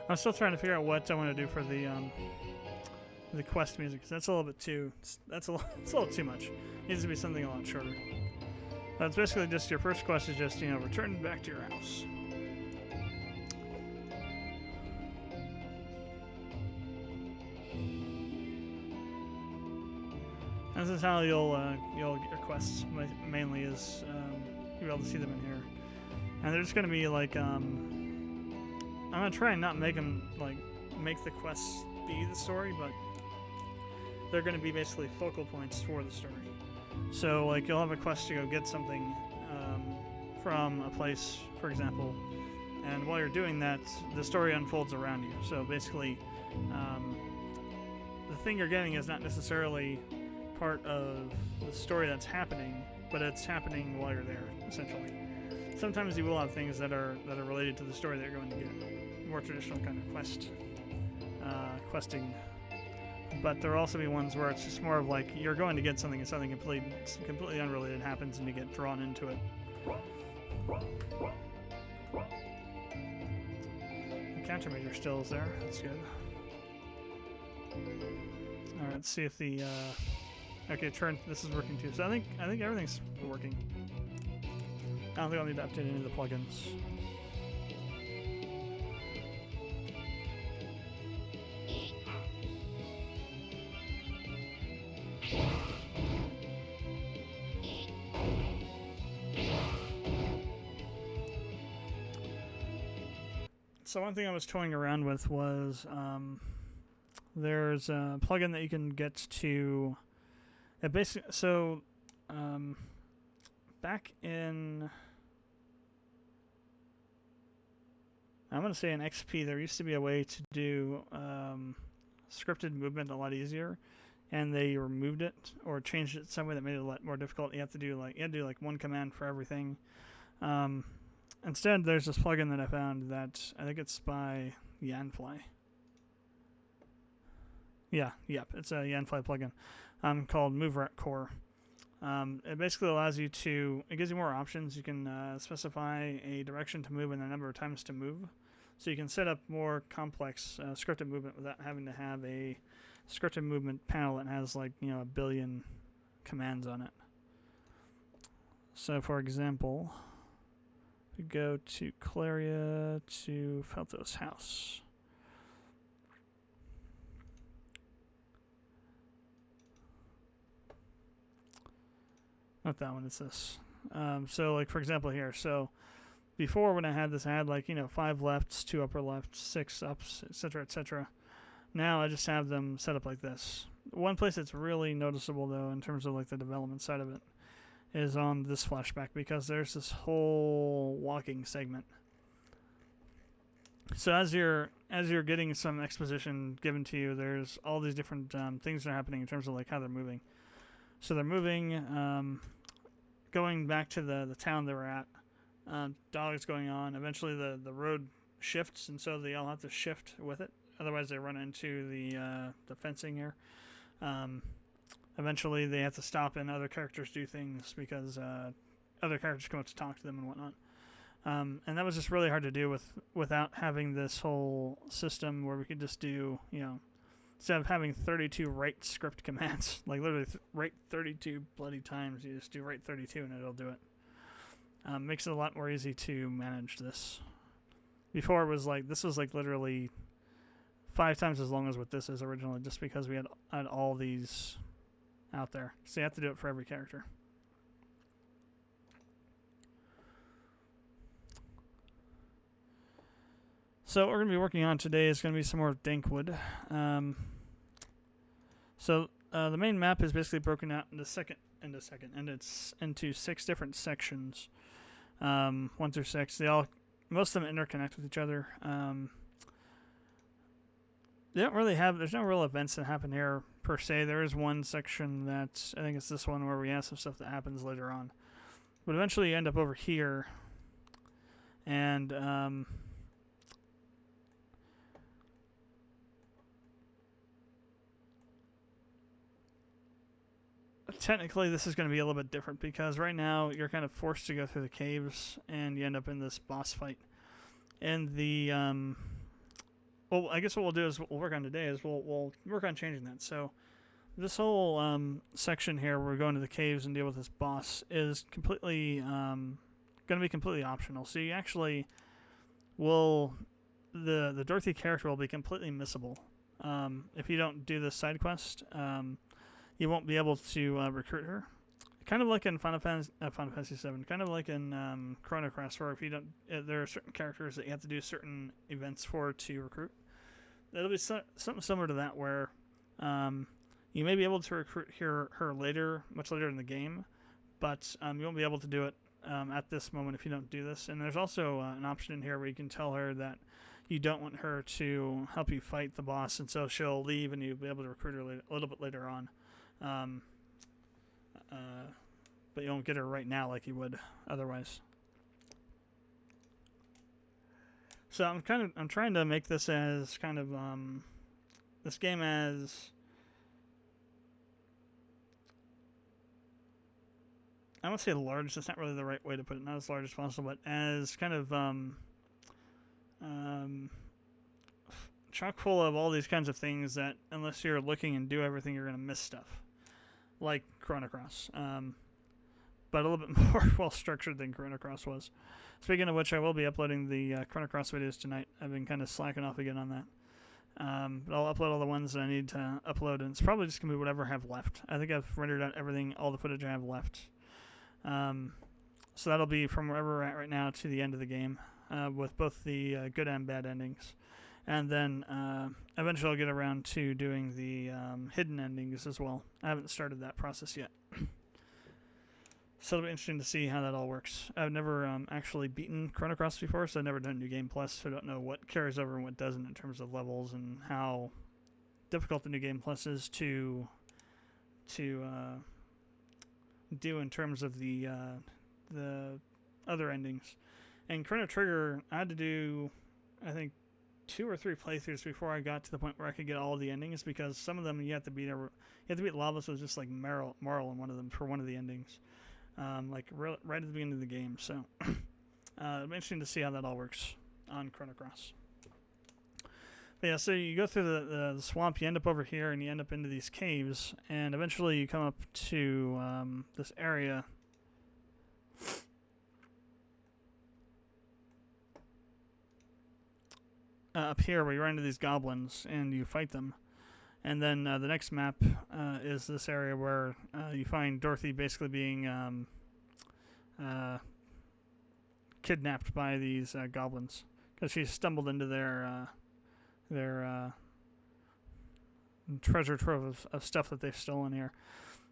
I'm still trying to figure out what I want to do for the quest music, because that's a little bit too. It's a little too much. It needs to be something a lot shorter. But it's basically just your first quest is just return back to your house. And this is how you'll get your quests mainly is you'll be able to see them in here, and they're just going to be like I'm gonna try and not make them make the quests be the story, but they're gonna be basically focal points for the story. So you'll have a quest to go get something from a place, for example, and while you're doing that, the story unfolds around you. So basically, the thing you're getting is not necessarily part of the story that's happening, but it's happening while you're there, essentially. Sometimes you will have things that are related to the story that you're going to get. More traditional kind of questing, but there will also be ones where it's just more of you're going to get something and something completely unrelated happens and you get drawn into it. The countermeasure still is there. That's good. All right, let's see if the okay, turn. This is working too. So I think everything's working. I don't think I'll need to update any of the plugins. So one thing I was toying around with was there's a plugin that you can get to. It basically back in, I'm going to say in XP, there used to be a way to do scripted movement a lot easier, and they removed it or changed it some way that made it a lot more difficult. You have to do one command for everything. Instead, there's this plugin that I found that I think it's by Yanfly. Yep, it's a Yanfly plugin called Move Rat Core. It basically allows you to, it gives you more options. You can specify a direction to move and the number of times to move. So you can set up more complex scripted movement without having to have a scripted movement panel that has like, a billion commands on it. So for example, we go to Claria to Felthos House. Not that one, it's this. So like for example here, so before when I had this, I had like, 5 lefts, 2 upper lefts, 6 ups, etc., etc. Now I just have them set up like this. One place that's really noticeable though in terms of like the development side of it is on this flashback, because there's this whole walking segment. So as you're getting some exposition given to you, there's all these different things that are happening in terms of like how they're moving. So they're moving, going back to the town they were at. Dialogue's going on. Eventually the road shifts, and so they all have to shift with it. Otherwise they run into the fencing here. Eventually they have to stop and other characters do things because other characters come up to talk to them and whatnot. And that was just really hard to do without having this whole system where we could just do, instead of having 32 write script commands, like literally write 32 bloody times, you just do write 32 and it'll do it. Makes it a lot more easy to manage this. Before it was like, this was like literally 5 times as long as what this is originally, just because we had all these out there. So you have to do it for every character. So what we're going to be working on today is going to be some more Dankwood. So the main map is basically broken out into and it's into 6 different sections, 1 through 6. Most of them interconnect with each other. They don't really have, there's no real events that happen here per se. There is one section that, I think it's this one, where we have some stuff that happens later on. But eventually you end up over here, and technically this is going to be a little bit different, because right now you're kind of forced to go through the caves and you end up in this boss fight. And the well, I guess what we'll do is we'll work on today is we'll work on changing that. So this whole section here where we're going to the caves and deal with this boss is completely going to be completely optional. So you actually will, the Dorothy character will be completely missable if you don't do this side quest. You won't be able to recruit her. Kind of like in Final Fantasy VII, kind of like in Chrono Cross, where if you don't, there are certain characters that you have to do certain events for to recruit. It'll be something similar to that, where you may be able to recruit her later, much later in the game, but you won't be able to do it at this moment if you don't do this. And there's also an option in here where you can tell her that you don't want her to help you fight the boss, and so she'll leave and you'll be able to recruit her a little bit later on. But you won't get her right now like you would otherwise. So I'm trying to make this as kind of this game as, I won't say large, that's not really the right way to put it, not as large as possible, but as kind of chock full of all these kinds of things that unless you're looking and do everything, you're going to miss stuff. Like Chrono Cross. But a little bit more well-structured than Chrono Cross was. Speaking of which, I will be uploading the Chrono Cross videos tonight. I've been kind of slacking off again on that. But I'll upload all the ones that I need to upload, and it's probably just going to be whatever I have left. I think I've rendered out everything, all the footage I have left. So that'll be from wherever we're at right now to the end of the game, with both the good and bad endings. And then eventually I'll get around to doing the hidden endings as well. I haven't started that process yet. So it'll be interesting to see how that all works. I've never actually beaten Chrono Cross before, so I've never done New Game Plus, so I don't know what carries over and what doesn't in terms of levels and how difficult the New Game Plus is to do in terms of the other endings. And Chrono Trigger, I had to do, I think, 2 or 3 playthroughs before I got to the point where I could get all of the endings, because some of them you have to beat Lavos was just like moral in one of them for one of the endings, right at the beginning of the game. So it'll be interesting to see how that all works on Chrono Cross. But yeah, so you go through the swamp, you end up over here, and you end up into these caves, and eventually you come up to this area. Up here where you run into these goblins and you fight them. And then the next map is this area where you find Dorothy basically being kidnapped by these goblins because she stumbled into their treasure trove of stuff that they've stolen here.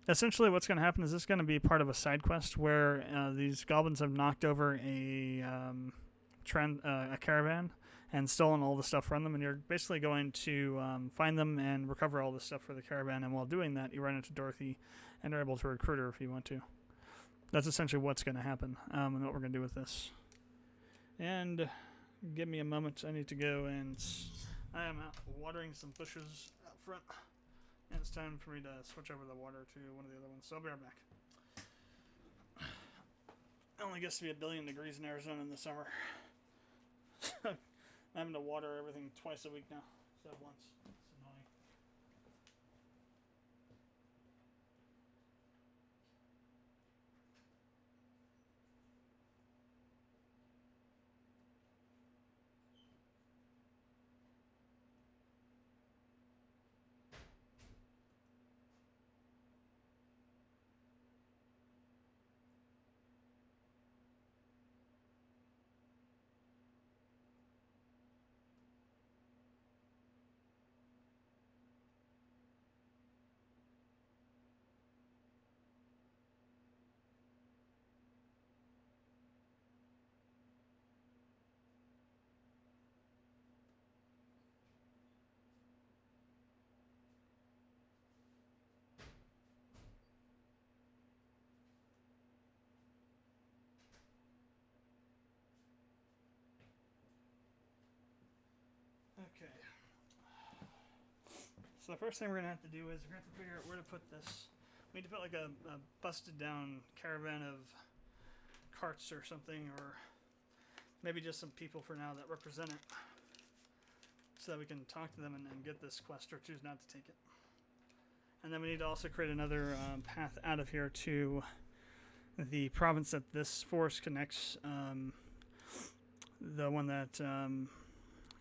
Essentially what's going to happen is this is going to be part of a side quest where these goblins have knocked over a caravan and stolen all the stuff from them, and you're basically going to find them and recover all the stuff for the caravan, and while doing that, you run into Dorothy and are able to recruit her if you want to. That's essentially what's going to happen, and what we're going to do with this. And give me a moment, I need to go, and I am out watering some bushes out front, and it's time for me to switch over the water to one of the other ones, so I'll be right back. It only gets to be 1 billion degrees in Arizona in the summer. I'm having to water everything twice a week now, instead of once. It's annoying. Okay. So the first thing we're going to have to do is we're going to have to figure out where to put this. We need to put like a busted down caravan of carts or something, or maybe just some people for now that represent it, so that we can talk to them and get this quest, or choose not to take it. And then we need to also create another path out of here to the province that this forest connects, the one that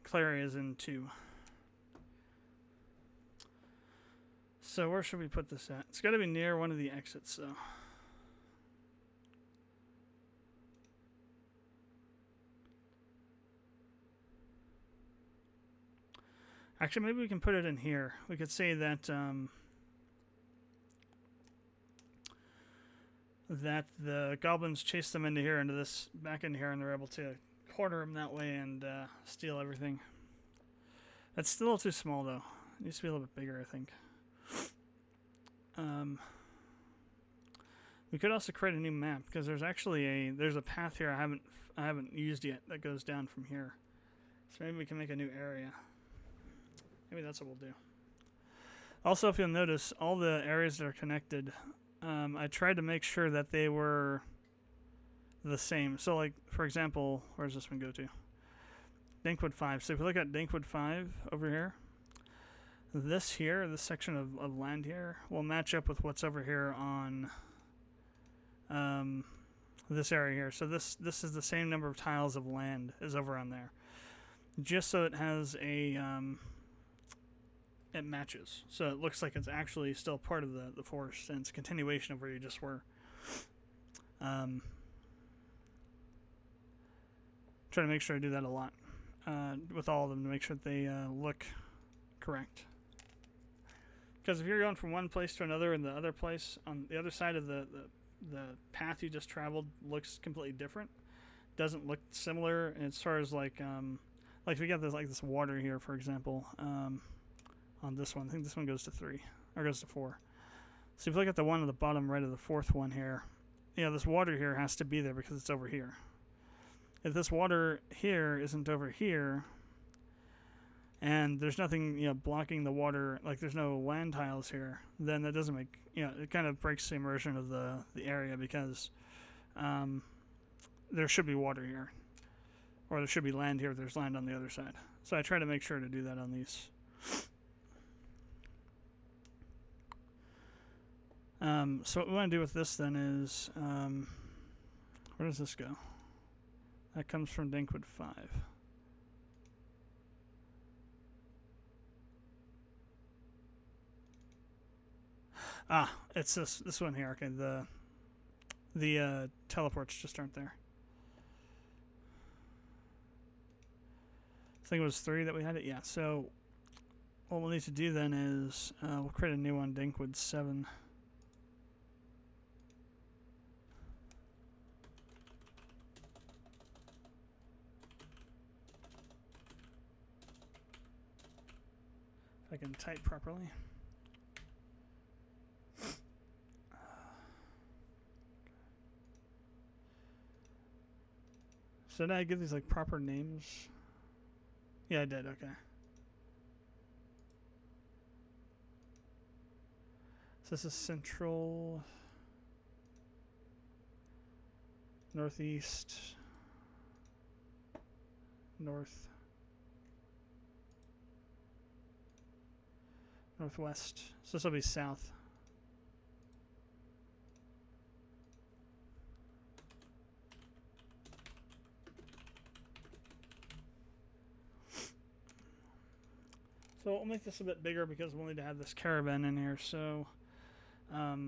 Clary is into. So where should we put this at? It's got to be near one of the exits, though. Actually, maybe we can put it in here. We could say that that the goblins chase them into here, back into here, and they're able to corner them that way and steal everything. That's still a little too small, though. It needs to be a little bit bigger, I think. We could also create a new map, because there's actually there's a path here I haven't used yet that goes down from here. So maybe we can make a new area. Maybe that's what we'll do. Also, if you'll notice, all the areas that are connected, I tried to make sure that they were the same. So, like, for example, where's this one go to? Dankwood 5. So if you look at Dankwood 5 over here, this section of land here, will match up with what's over here on this area here. So this is the same number of tiles of land as over on there. Just so it has a... it matches. So it looks like it's actually still part of the forest, and it's a continuation of where you just were. Try to make sure I do that a lot with all of them, to make sure that they look correct. Because if you're going from one place to another, and the other place on the other side of the path you just traveled looks completely different, doesn't look similar as far as like we got this water here, for example, on this one. I think this one goes to 3 or goes to 4. So if you look at the one at the bottom right of the 4th one here, this water here has to be there because it's over here. If this water here isn't over here, and there's nothing blocking the water, like there's no land tiles here, then that doesn't make it kind of breaks the immersion of the area because there should be water here, or there should be land here if there's land on the other side. So I try to make sure to do that on these. So what we want to do with this then is, where does this go? That comes from Dankwood 5. Ah, it's this one here. Okay, the teleports just aren't there. I think it was 3 that we had it. Yeah. So what we'll need to do then is we'll create a new one, Dankwood 7. If I can type properly. So did I give these like proper names? Yeah, I did. Okay. So this is central, northeast, north, northwest. So this will be south. So we'll make this a bit bigger because we'll need to have this caravan in here. So, let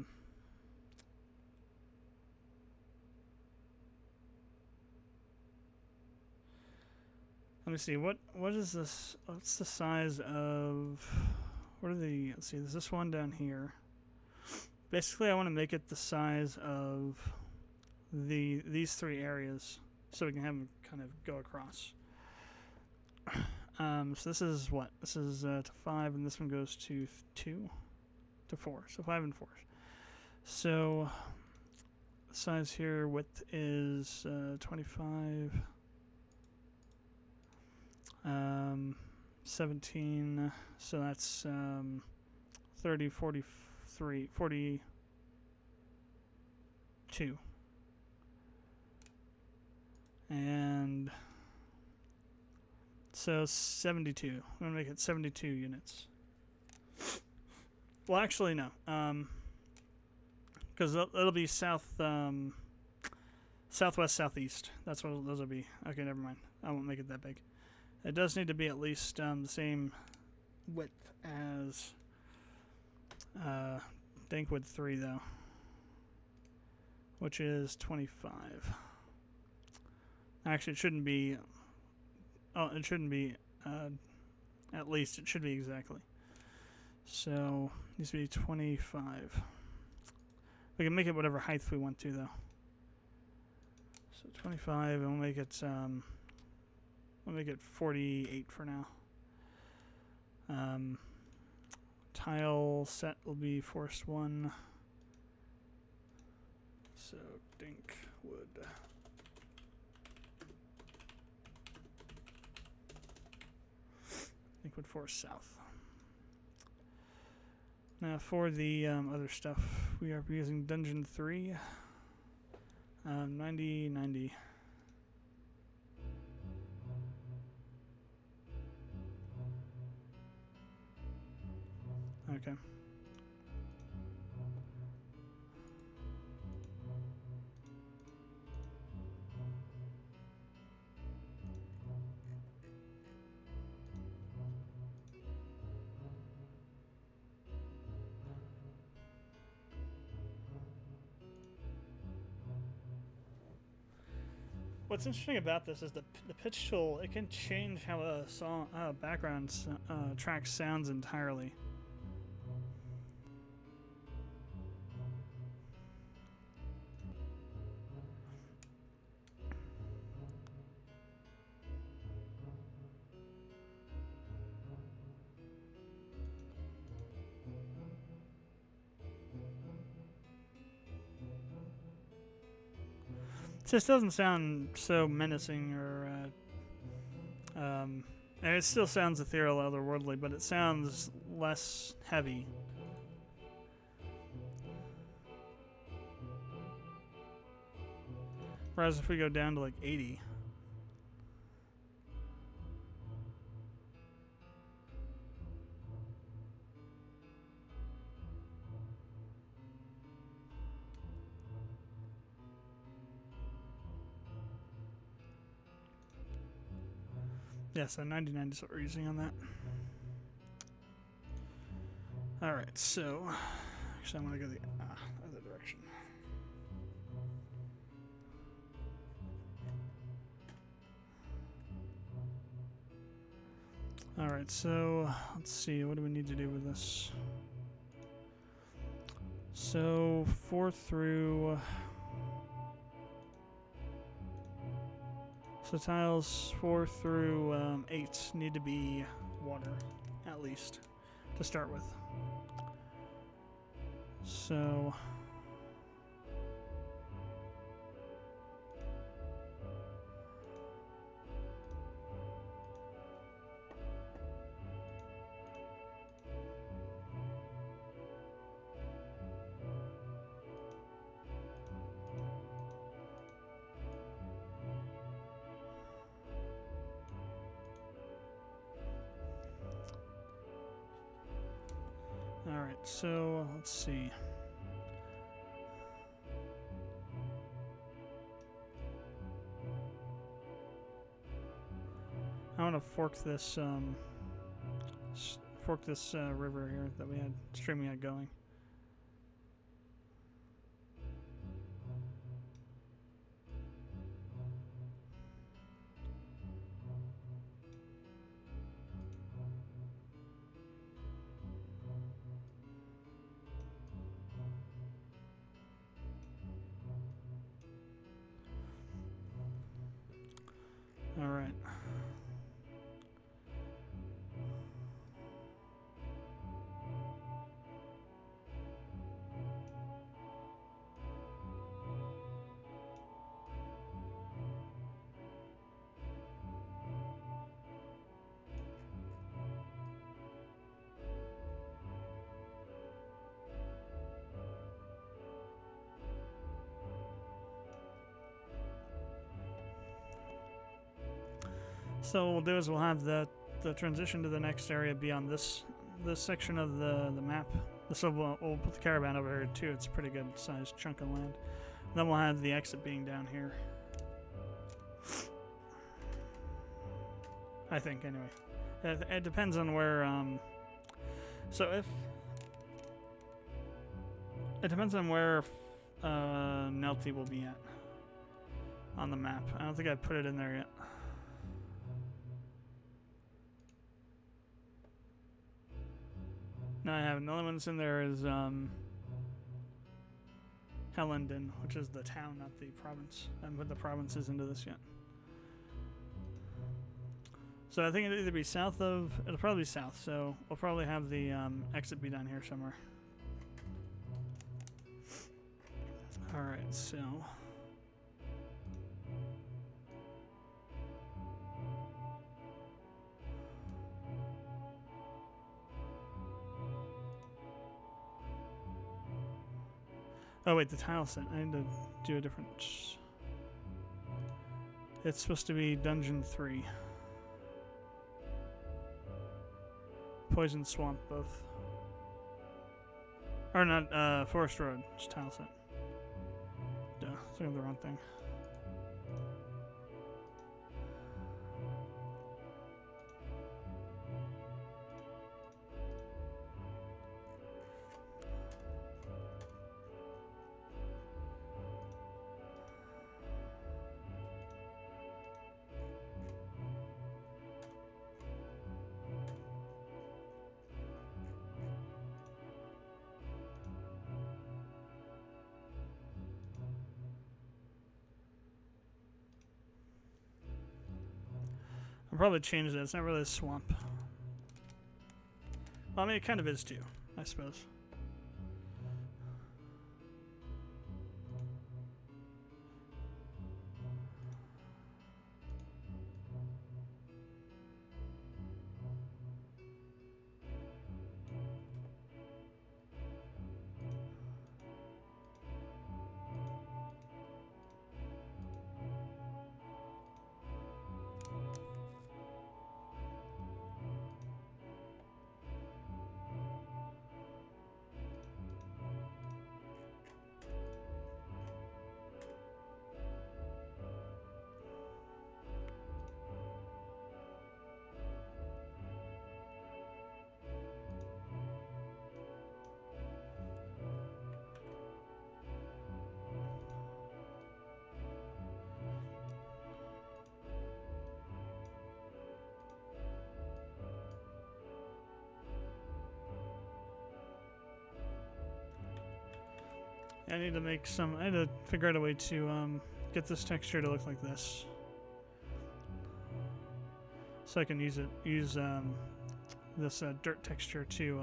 me see. What is this? What's the size of? What are the? Let's see. There's this one down here. Basically, I want to make it the size of these 3 areas, so we can have them kind of go across. So this is what? This is to 5, and this one goes to 2, to 4. So 5 and 4. So the size here, width is 25, 17. So that's 30, 43, 42, and so 72. I'm going to make it 72 units. Well, actually, no. Because it'll be southwest, southeast. That's what those will be. Okay, never mind. I won't make it that big. It does need to be at least the same width as Dankwood 3, though, which is 25. Actually, it shouldn't be... Oh, it shouldn't be at least. It should be exactly. So, it needs to be 25. We can make it whatever height we want to, though. So 25, and we'll make it 48 for now. Tile set will be forest 1. So Dankwood. Dankwood Forest South. Now for the other stuff, we are using Dungeon 3. 90, 90. Okay. What's interesting about this is the pitch tool. It can change how a song background track sounds entirely. It just doesn't sound so menacing or And it still sounds ethereal, otherworldly, but it sounds less heavy. Whereas if we go down to like 80. Yeah, so 99 is what we're using on that. Alright, so actually I'm going to go the other direction. Alright, so let's see, what do we need to do with this? So 4 through... So tiles 4 through 8 need to be water, at least, to start with. So... Alright, so let's see. I want to fork this river here that we had streaming had going. All right. So what we'll do is we'll have the transition to the next area be on this section of the map. So we'll put the caravan over here too. It's a pretty good sized chunk of land. Then we'll have the exit being down here. I think anyway. It depends on where. So if it depends on where Nelty will be at on the map. I don't think I put it in there yet. No, I haven't. The only one that's in there is Hellenden, which is the town, not the province. I haven't put the provinces into this yet. So I think it'll either be south of... It'll probably be south, so we'll probably have the exit be down here somewhere. Alright, so... Oh wait, the tile set. I need to do a different... It's supposed to be Dungeon 3. Poison Swamp, both. Or not, Forest Road. It's tile set. Duh, I think the wrong thing. I'll probably change that. It's not really a swamp. Well, I mean, it kind of is too, I suppose. I need to make some. I had to figure out a way to get this texture to look like this, so I can use this dirt texture to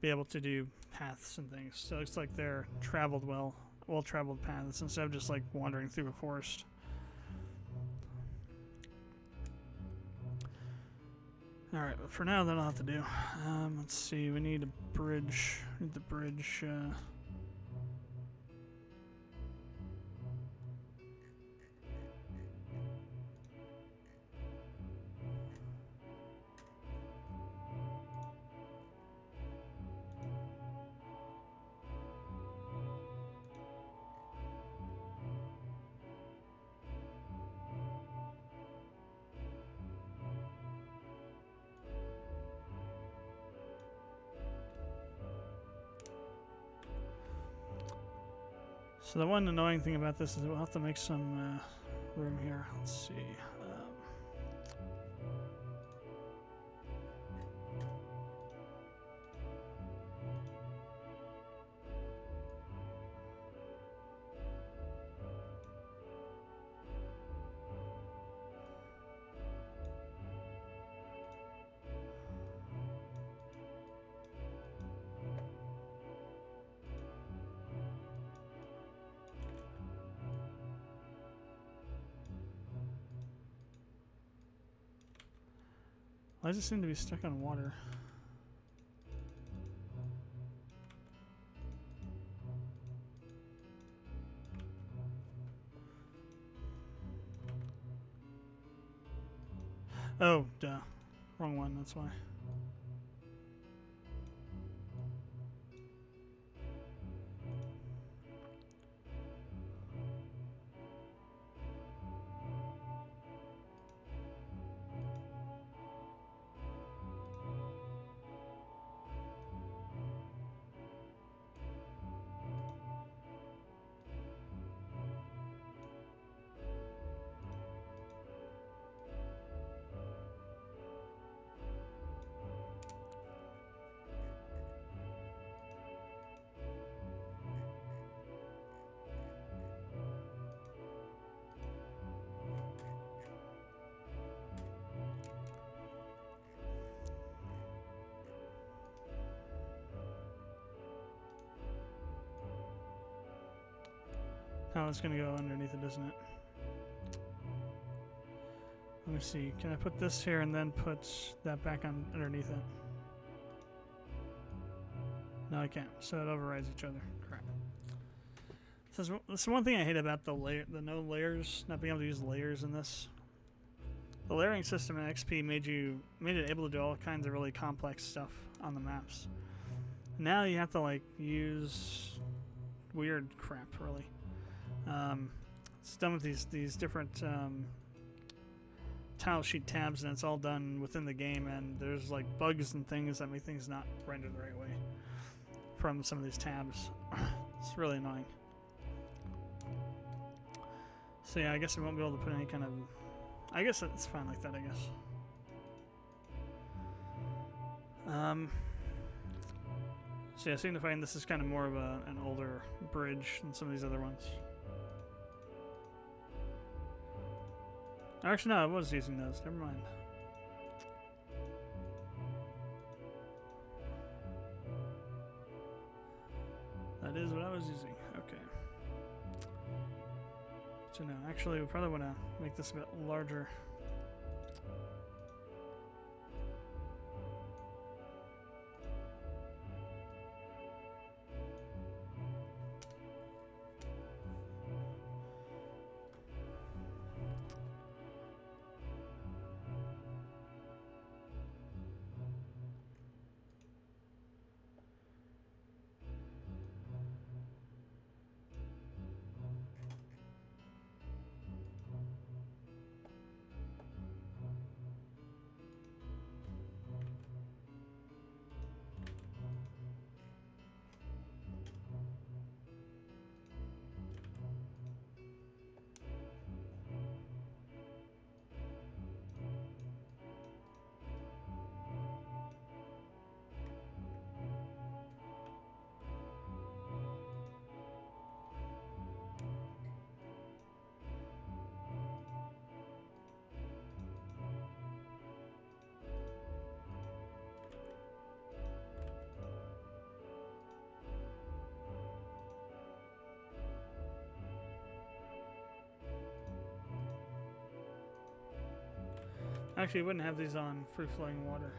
be able to do paths and things. So it looks like they're well-traveled paths instead of just like wandering through a forest. All right, but for now that'll have to do. Let's see. We need a bridge. We need the bridge. So the one annoying thing about this is we'll have to make some room here. Let's see. Why does it seem to be stuck on water? Oh, duh. Wrong one, that's why. Oh, it's gonna go underneath it, isn't it? Let me see. Can I put this here and then put that back on underneath it? No, I can't. So it overrides each other. Crap. This is one thing I hate about the no layers, not being able to use layers in this. The layering system in XP made it able to do all kinds of really complex stuff on the maps. Now you have to like use weird crap, really. It's done with these different tile sheet tabs, and it's all done within the game, and there's like bugs and things that make things not rendered the right way from some of these tabs. It's really annoying. So yeah, I guess I won't be able to put any kind of... I guess it's fine like that, I guess. So yeah, signifying this is kind of more of an older bridge than some of these other ones. Actually, no, I was using those. Never mind. That is what I was using. Okay. So now, actually, we probably want to make this a bit larger. Actually, wouldn't have these on free-flowing water.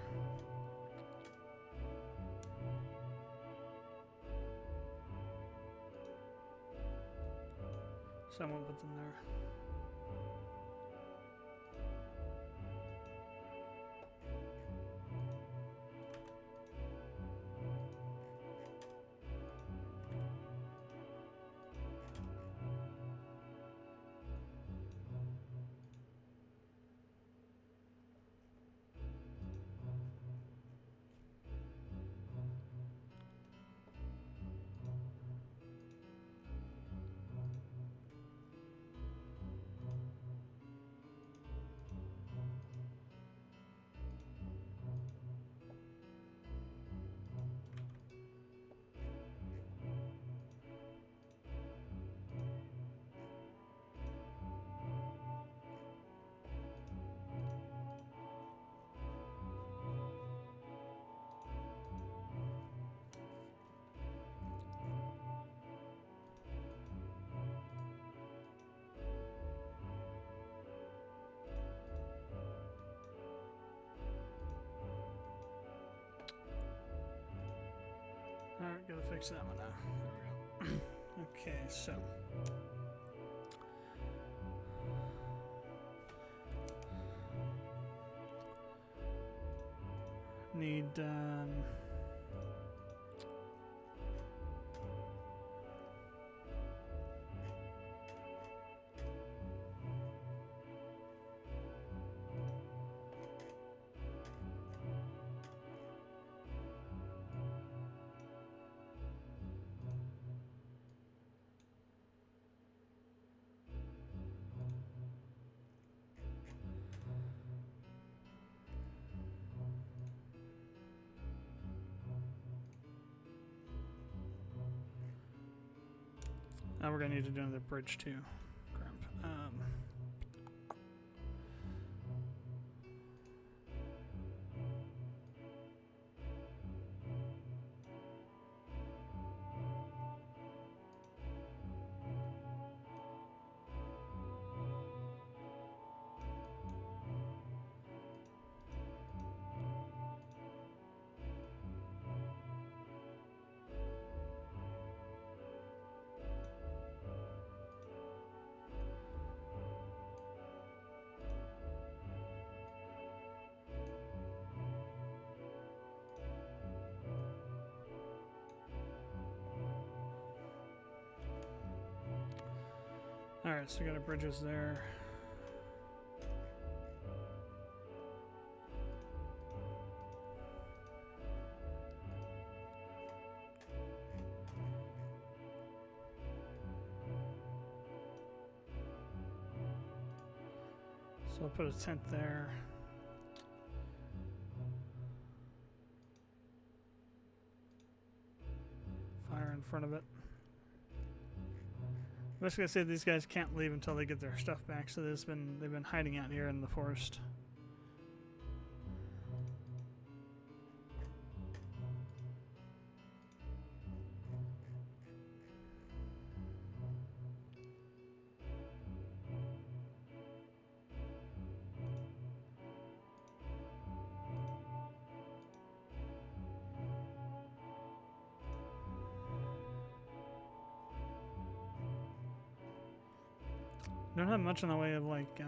So I won't put them there. Alright, gotta fix that one now. There we go. Okay, so. Need, we're gonna need to do another bridge too. Crap. Alright, so we got our bridges there. So I'll put a tent there. Fire in front of it. I'm just gonna say these guys can't leave until they get their stuff back, so they've been hiding out here in the forest. Don't have much in the way of like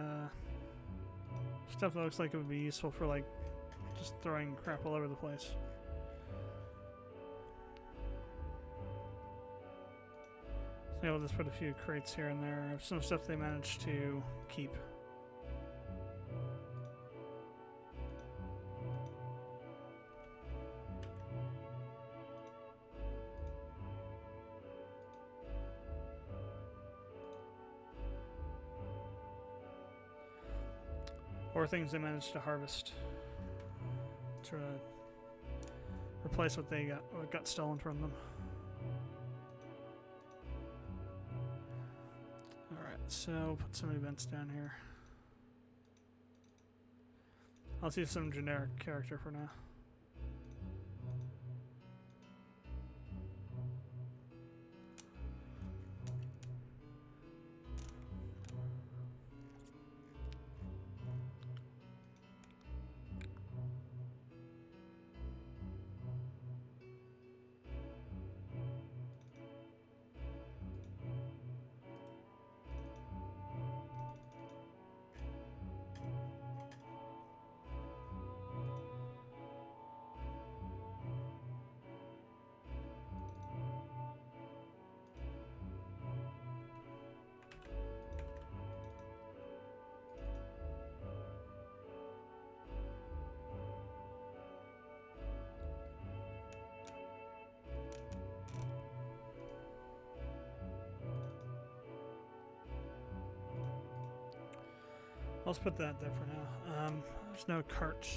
stuff that looks like it would be useful for like just throwing crap all over the place. So yeah, we'll just put a few crates here and there of some stuff they managed to keep. Or things they managed to harvest to replace what got stolen from them. Alright, so put some events down here. I'll see some generic character for now. Let's put that there for now. There's no cart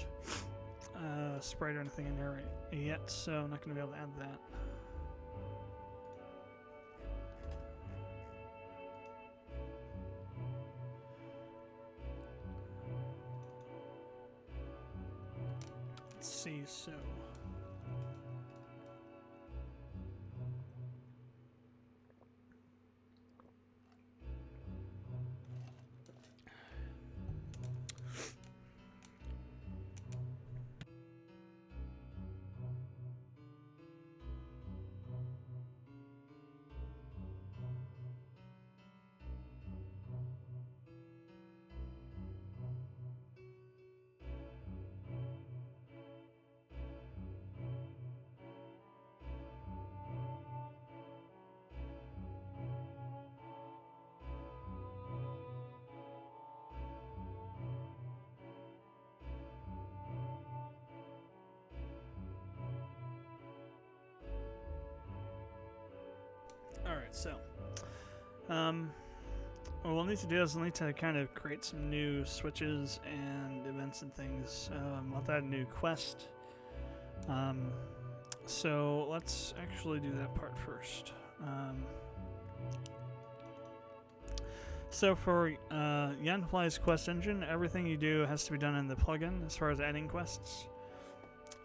sprite or anything in there right yet, so I'm not going to be able to add that. Let's see, so... Alright, so what we'll need to do is we'll need to kind of create some new switches and events and things. We'll have to add a new quest. So let's actually do that part first. So for Yanfly's quest engine, everything you do has to be done in the plugin as far as adding quests.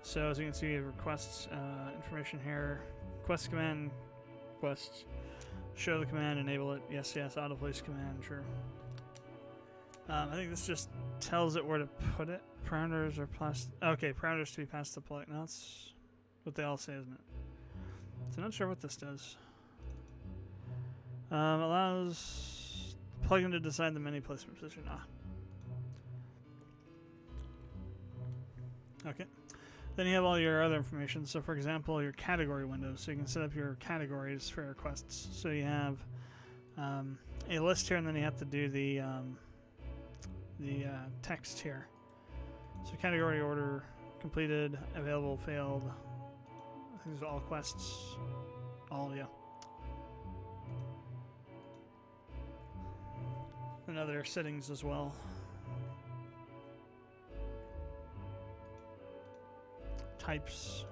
So as you can see, requests information here, quest command, quests, show the command, enable it, yes, autoplace command, sure. I think this just tells it where to put it. Parameters are passed. Okay, parameters to be passed to plug. No, that's what they all say, isn't it? So I'm not sure what this does. Allows plugin to decide the menu placement position. Okay. Then you have all your other information. So for example, your category windows. So you can set up your categories for your requests. So you have a list here, and then you have to do the text here. So category order, completed, available, failed. I think these are all quests. All, yeah. And other settings as well. Types.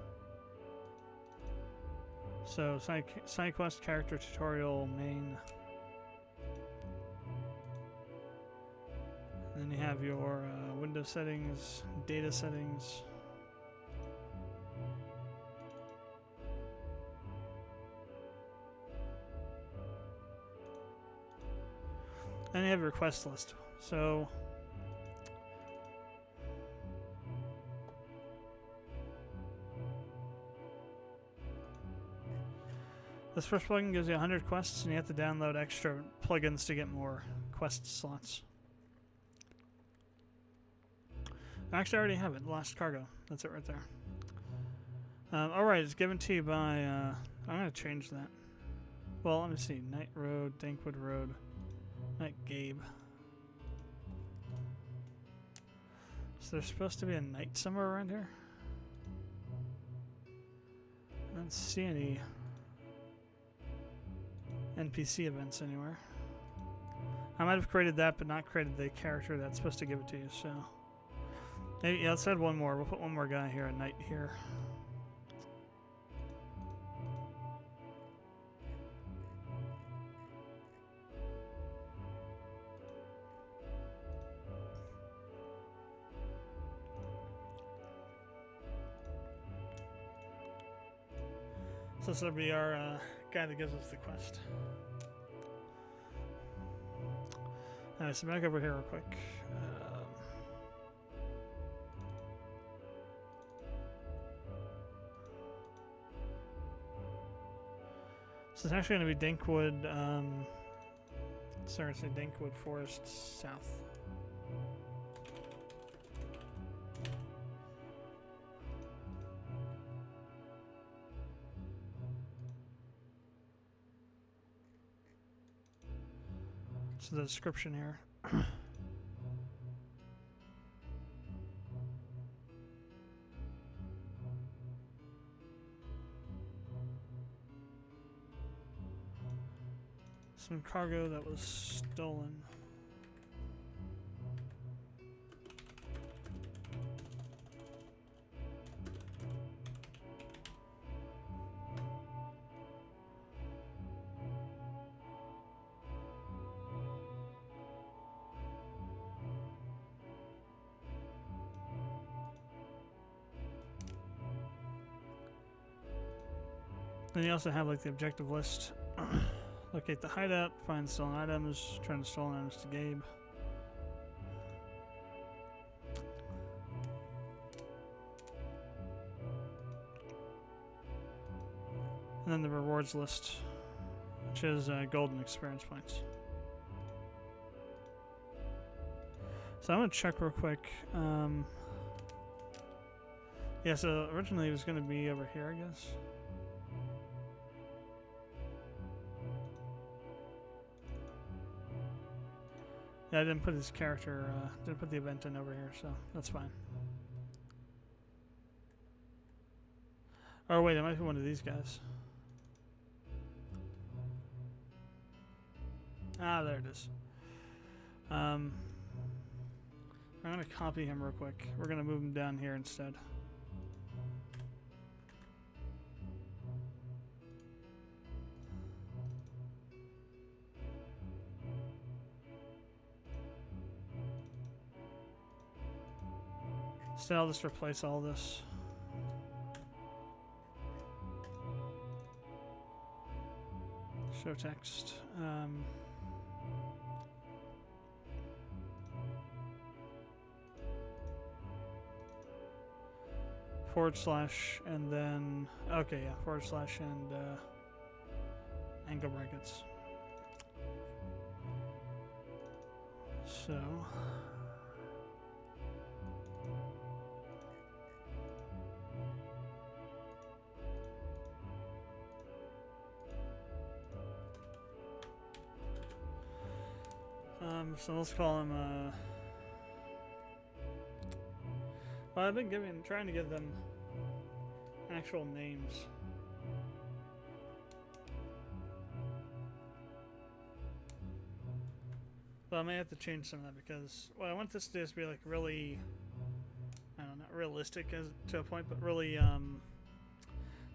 So side quest, character, tutorial, main. And then you have your window settings, data settings. And you have your quest list. So this first plugin gives you 100 quests, and you have to download extra plugins to get more quest slots. Actually, I already have it. Lost Cargo. That's it right there. Alright, it's given to you by... I'm going to change that. Well, let me see. Night Road, Dankwood Road, Night Gabe. So there's supposed to be a night somewhere around here? I don't see any NPC events anywhere. I might have created that, but not created the character that's supposed to give it to you, so... Maybe, yeah, let's add one more. We'll put one more guy here at night here. So this will be our guy that gives us the quest. Alright, so back over here real quick. So it's actually going to be Dankwood, sorry, say Dankwood Forest South. So the description here. Some cargo that was stolen. Then you also have like the objective list. Locate the hideout, find stolen items, turn the stolen items to Gabe. And then the rewards list, which is golden experience points. So I'm going to check real quick. Yeah, so originally it was going to be over here, I guess. Yeah, I didn't put his character, didn't put the event in over here, so that's fine. Oh wait, it might be one of these guys. Ah, there it is. I'm going to copy him real quick. We're going to move him down here instead. So I'll just replace all this. Show text. / and then okay, yeah, / and angle brackets. So so let's call him well, I've been trying to give them actual names. But I may have to change some of that because I want this to just be like really, I don't know, not realistic as to a point, but really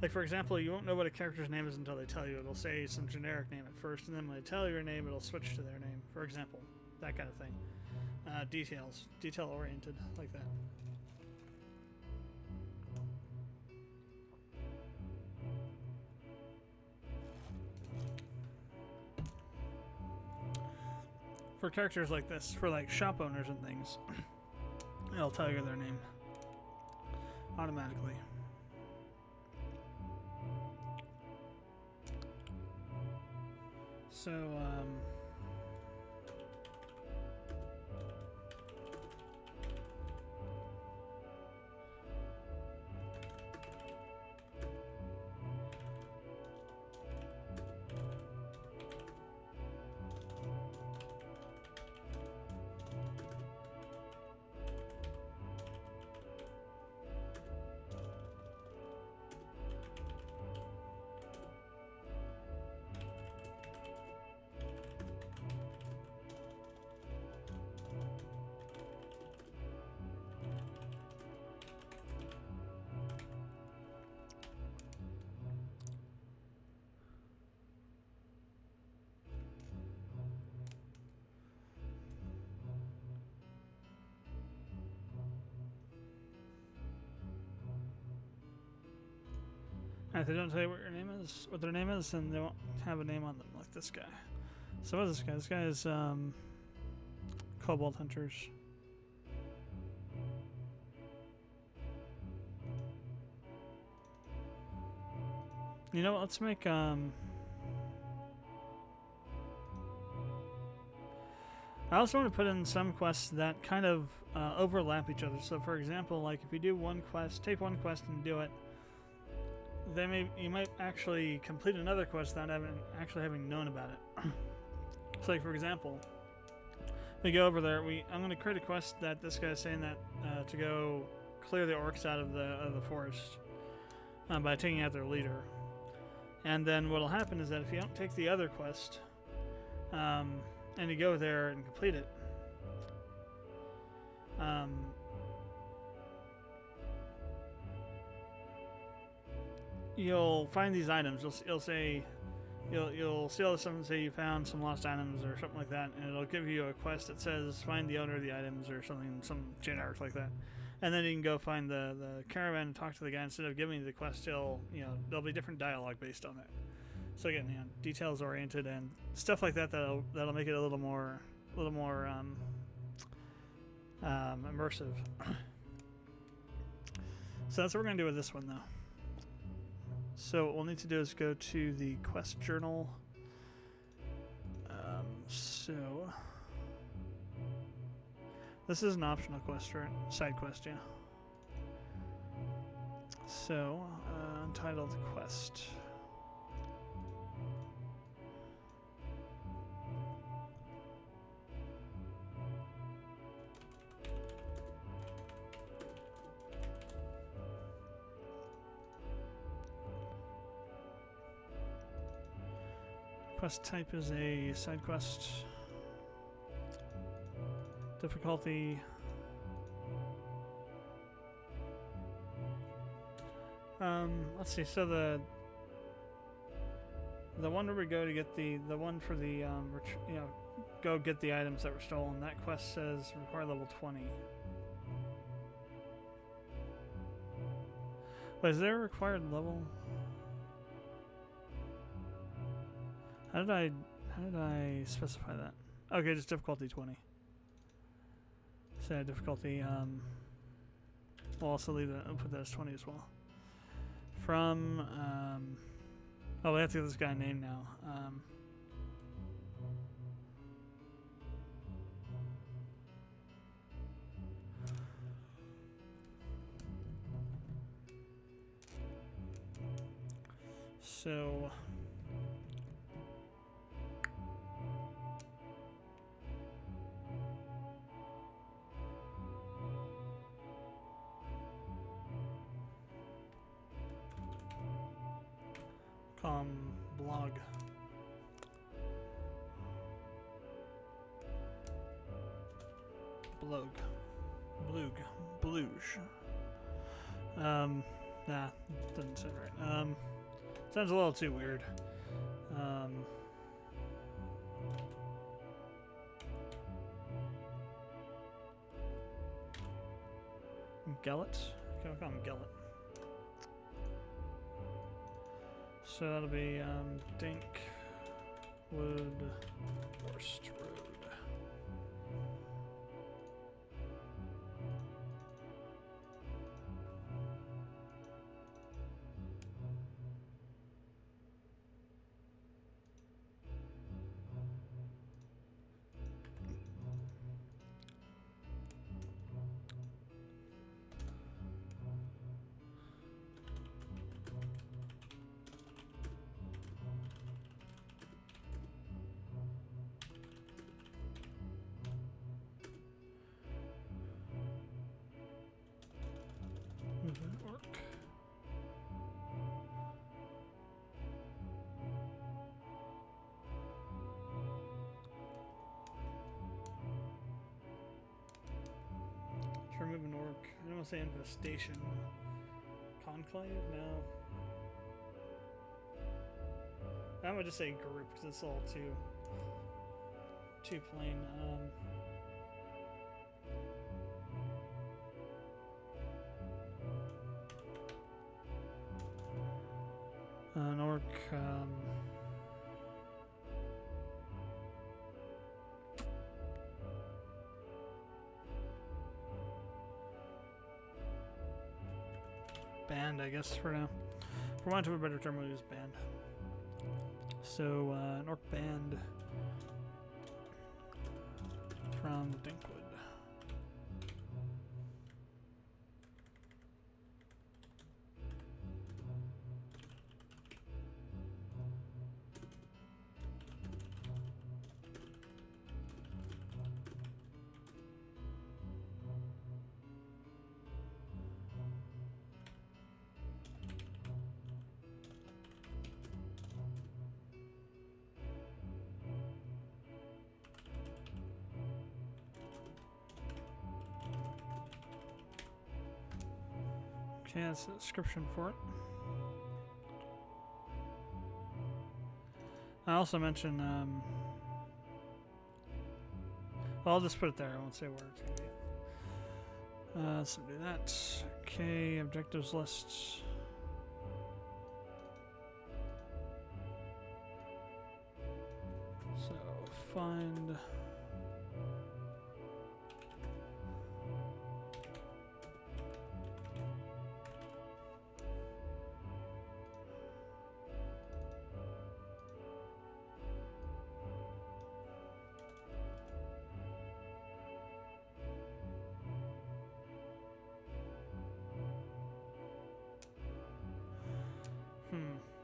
like for example, you won't know what a character's name is until they tell you. It'll say some generic name at first, and then when they tell you your name, it'll switch to their name. For example, that kind of thing. Detail oriented, like that. For characters like this, for like shop owners and things, it'll tell you their name automatically. So, if they don't tell you what their name is, then they won't have a name on them, like this guy. So what is this guy? This guy is Kobold Hunters. You know what? Let's make I also want to put in some quests that kind of overlap each other. So for example, like if you do one quest, take one quest and do it, then you might actually complete another quest without having known about it. So like for example, we go over there. I'm going to create a quest that this guy's saying that to go clear the orcs out of the forest by taking out their leader. And then what'll happen is that if you don't take the other quest and you go there and complete it, you'll find these items. You'll see all of a sudden say you found some lost items or something like that, and it'll give you a quest that says find the owner of the items or something, some generic like that. And then you can go find the caravan and talk to the guy. Instead of giving you the quest, there'll be different dialogue based on it. So again, details oriented and stuff like that. That'll make it a little more immersive. So that's what we're gonna do with this one, though. So what we'll need to do is go to the quest journal. So this is an optional quest, right? Side quest, yeah. So untitled quest. Quest type is a side quest. Difficulty. Let's see. So the one where we go to get the one for the go get the items that were stolen. That quest says require level 20. Wait, is there a required level? How did I specify that? Okay, just difficulty 20. So difficulty, we'll also leave that, I'll put that as 20 as well. From, we have to get this guy a name now. So blog. Blooge. Nah, doesn't sound right. Sounds a little too weird. Gellet? Okay, we'll call him Gellet. So that'll be Dink Wood Forest Road. Remove an orc. I don't want to say infestation. Conclave? No. I would just say group because it's all too plain. An orc. Band, I guess, for now. For want of a better term, we'll use band. So, an orc band from Dinkwood. Okay, that's the description for it. I also mentioned, well, I'll just put it there. I won't say where it's going to be. So do that. Okay, objectives lists. So find.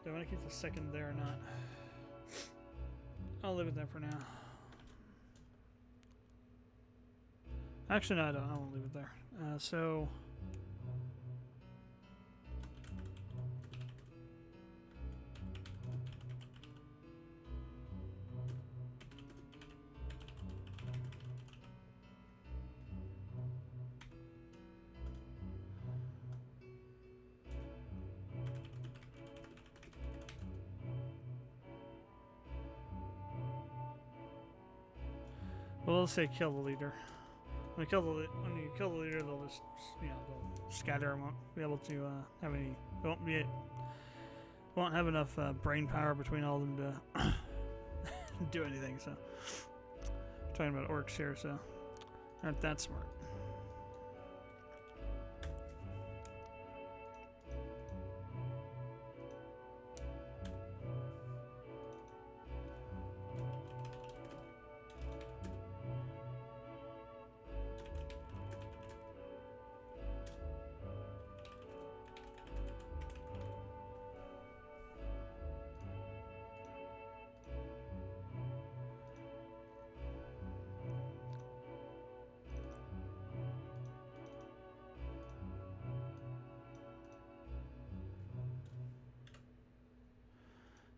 Do I want to keep the second there or not? I'll leave it there for now. Actually, no, I don't. I won't leave it there. So. Well, let's say kill the leader. When you kill the leader, they'll just, they'll scatter and won't be able to have any. Won't have enough brain power between all of them to do anything. So, talking about orcs here, so aren't that smart.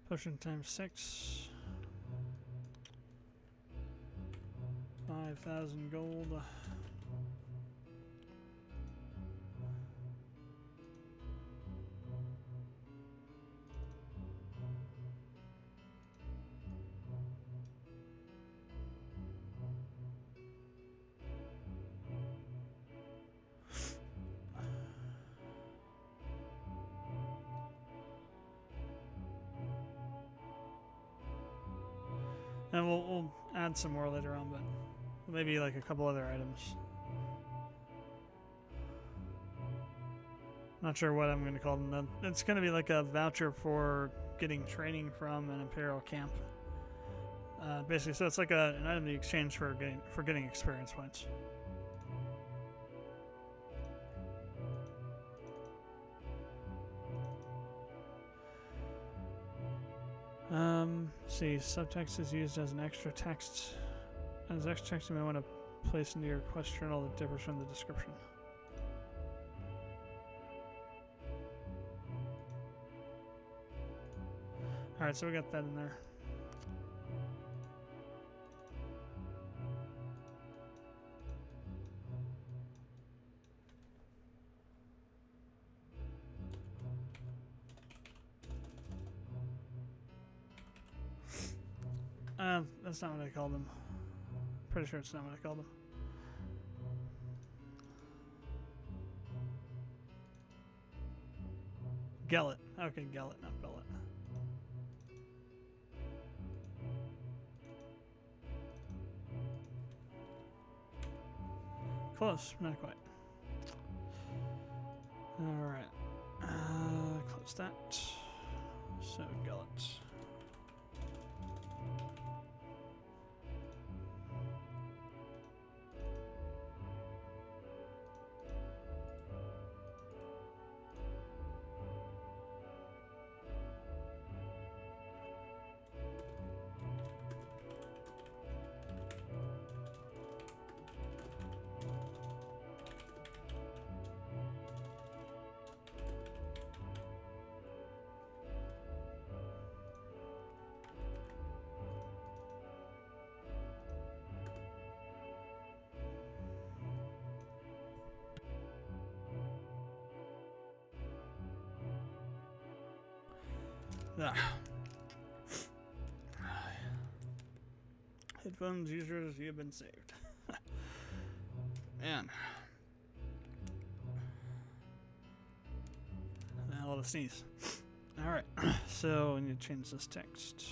Potion times 6. 5,000 gold. And we'll add some more later on, but maybe like a couple other items. Not sure what I'm going to call them. It's going to be like a voucher for getting training from an Imperial camp. Basically, so it's like an item you exchange for getting experience points. See, subtext is used as an extra text. As extra text, you may want to place into your quest journal that differs from the description. Alright, so we got that in there. That's not what I called them. Pretty sure it's not what I called them. Gellet. Okay, Gellet, not Bellet. Close, not quite. Alright. Close that. So, Gellet. Ah. Headphones users, you have been saved. Man. a little sneeze. Alright, so we need to change this text.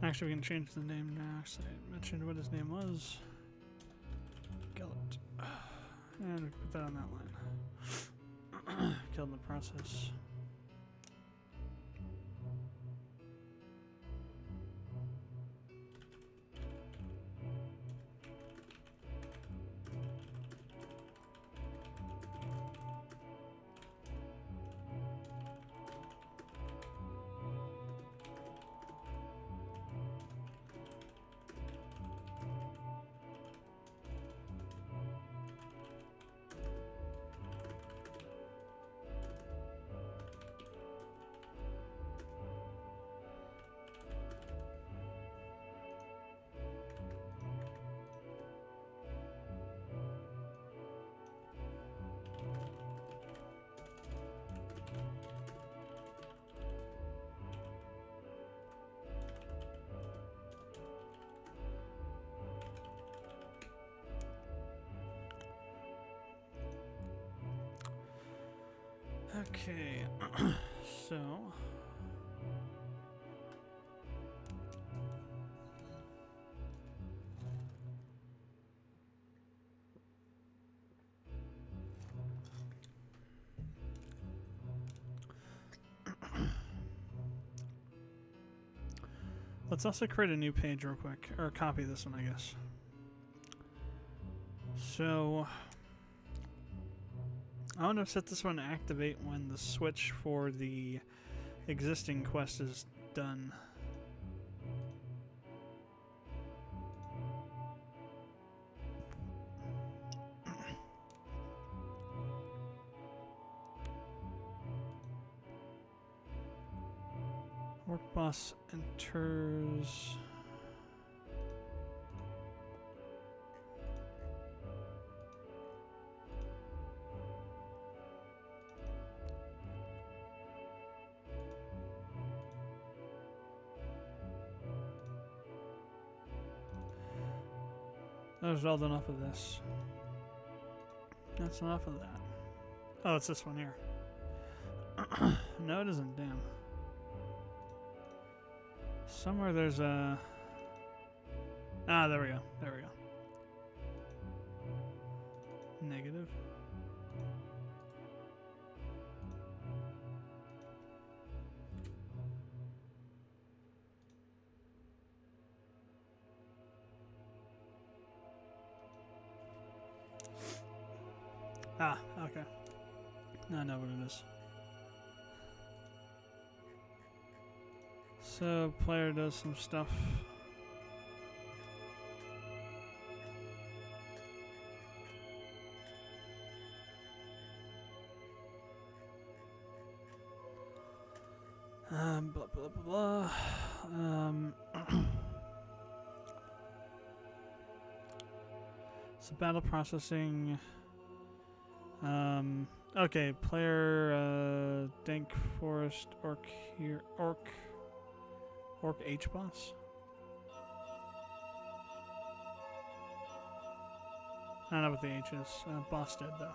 Actually, we can change the name now, because I mentioned what his name was. Gillett. And we put that on that line. Killed in the process. Okay, so let's also create a new page real quick, or copy this one, I guess. So I want to set this one to activate when the switch for the existing quest is done. Work boss enters. There's all enough of this. That's enough of that. Oh, it's this one here. No, it isn't. Damn. Somewhere there's a... Ah, there we go. There we go. Negative. Ah, okay. Now I know what it is. So, player does some stuff. Blah, blah, blah, blah. So, battle processing. Okay, player, Dank Forest, Orc here, Orc H boss. I don't know what the H is. Boss dead though.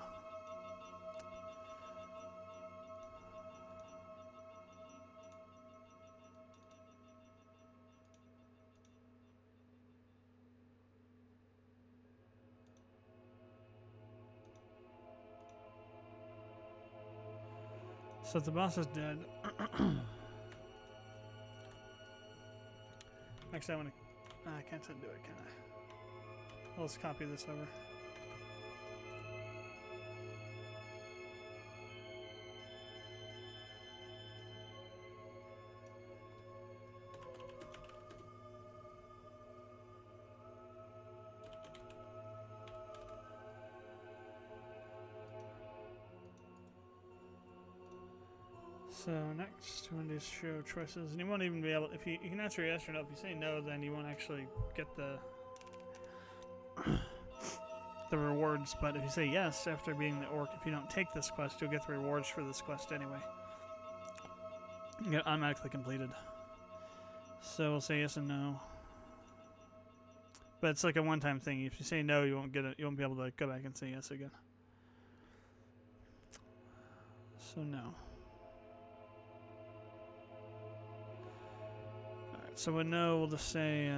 So the boss is dead. Actually, I want to. I can't do it, can I? Let's copy this over. So next, we want to do show choices, and you won't even be able. If you can answer yes or no. If you say no, then you won't actually get the the rewards. But if you say yes after being the orc, if you don't take this quest, you'll get the rewards for this quest anyway. You get automatically completed. So we'll say yes and no. But it's like a one-time thing. If you say no, you won't get it. You won't be able to go back and say yes again. So no. So with no, we'll just say,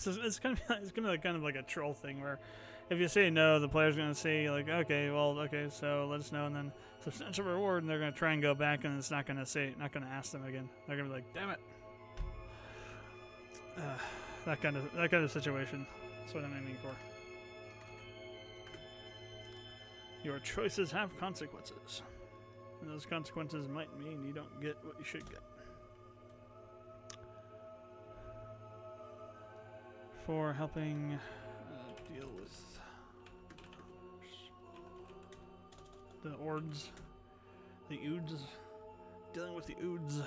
so it's gonna be like kind of like a troll thing where, if you say no, the player's gonna say like, okay, well, okay, so let us know, and then substantial reward, and they're gonna try and go back, and it's not gonna ask them again. They're gonna be like, damn it, that kind of situation. That's what I'm aiming for. Your choices have consequences, and those consequences might mean you don't get what you should get. For helping deal with the ords, the oods, dealing with the oods.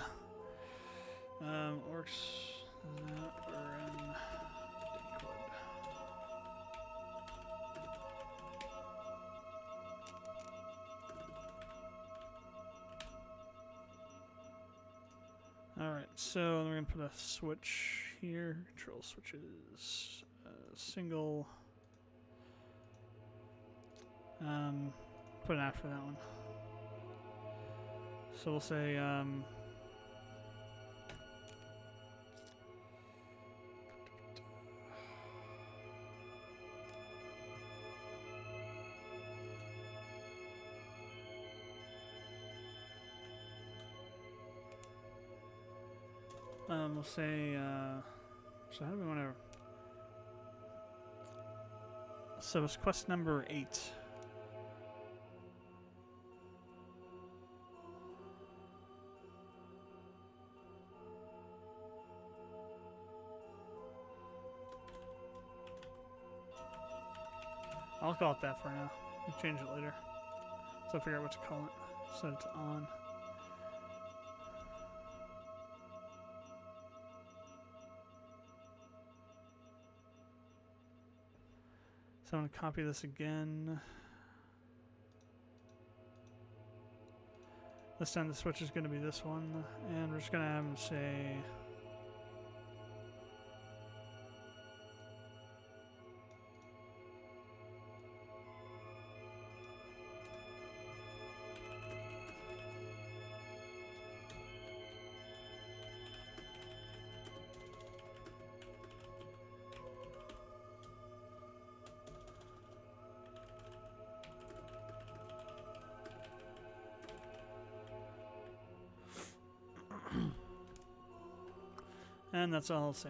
Orcs that were in Dankwood. Alright, so we're going to put a switch here. Control switches. Single. Put an after that one. So we'll say, we'll say, so how do we want to, so it's quest number 8. I'll call it that for now. We'll change it later. So I'll figure out what to call it. Set it to on. So I'm going to copy this again. This time the switch is going to be this one. And we're just going to have him say... And that's all I'll say.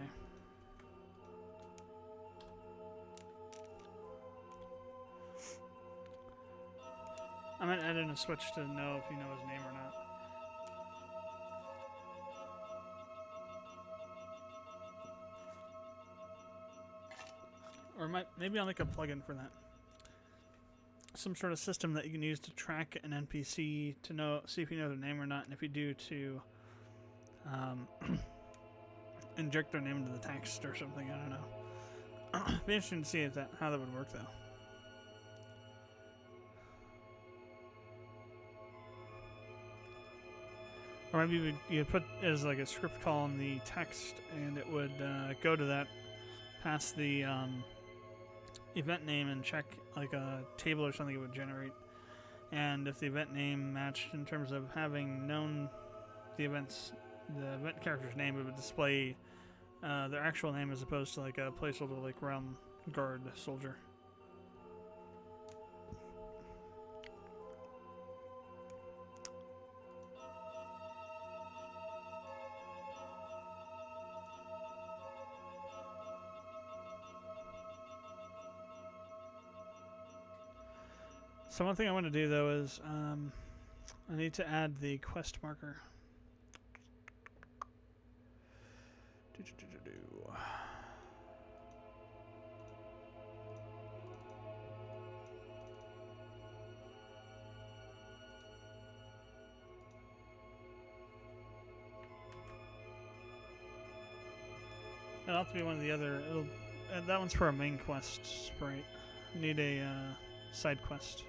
I might add in a switch to know if you know his name or not. or maybe I'll make a plugin for that. Some sort of system that you can use to track an NPC to see if you know their name or not, and if you do, to inject their name into the text or something. I don't know. It'd be interesting to see how that would work, though. Or maybe you'd put it as like a script call in the text, and it would go to that past the event name and check like a table or something it would generate. And if the event name matched in terms of having known the event character's name, it would display their actual name as opposed to like a placeholder like realm guard soldier. So one thing I want to do though is I need to add the quest marker. It'll have to be one of the other. That one's for a main quest sprite. Need a side quest.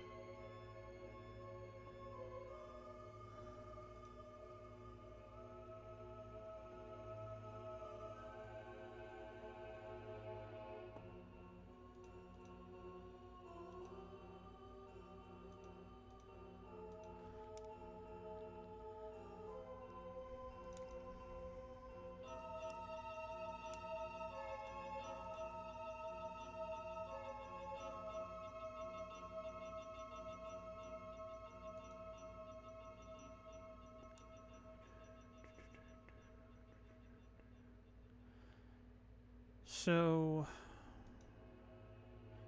So,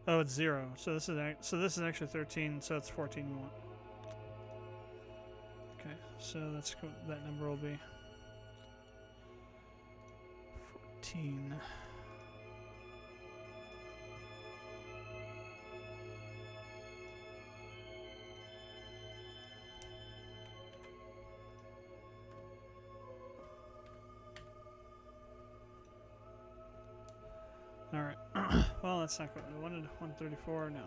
oh, it's 0. So this is actually 13. So it's 14 we want. Okay, so that's what that number will be. 14. Alright. Well, that's not good. I wanted 134. No.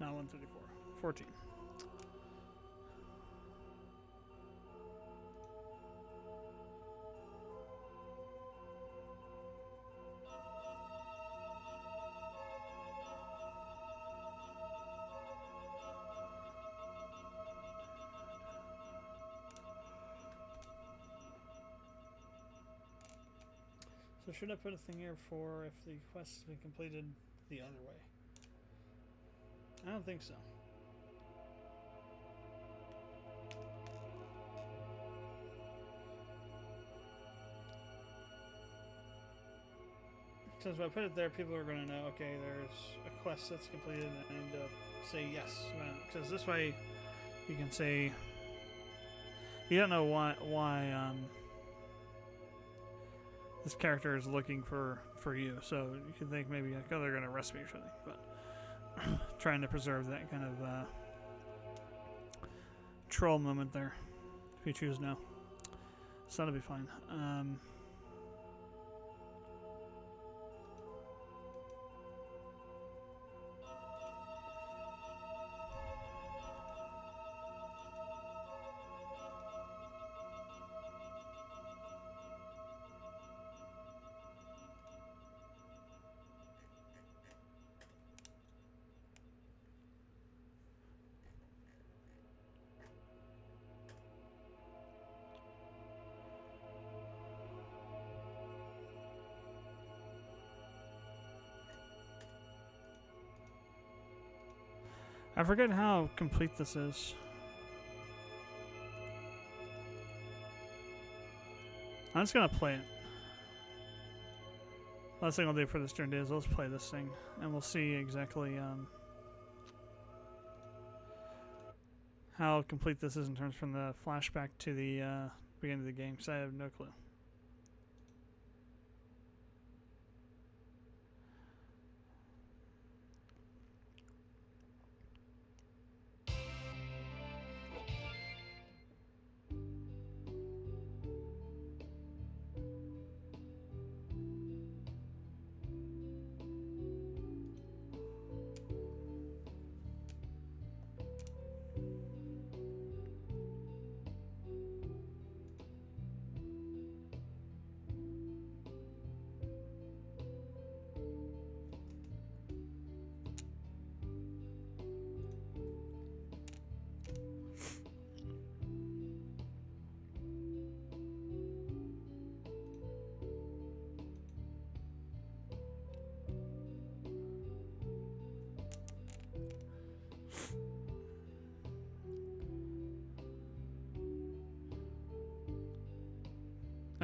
Not 134. 14. So should I put a thing here for if the quest has been completed the other way? I don't think so. Because if I put it there, people are going to know, okay, there's a quest that's completed, and I need to say yes. Because this way, you can say, you don't know why this character is looking for you, so you can think maybe like, oh, they're going to arrest me or something, but trying to preserve that kind of troll moment there, if you choose no. So that'll be fine. I forget how complete this is. I'm just gonna play it. Last thing I'll do for this turn is let's play this thing, and we'll see exactly how complete this is in terms from the flashback to the beginning of the game, because I have no clue.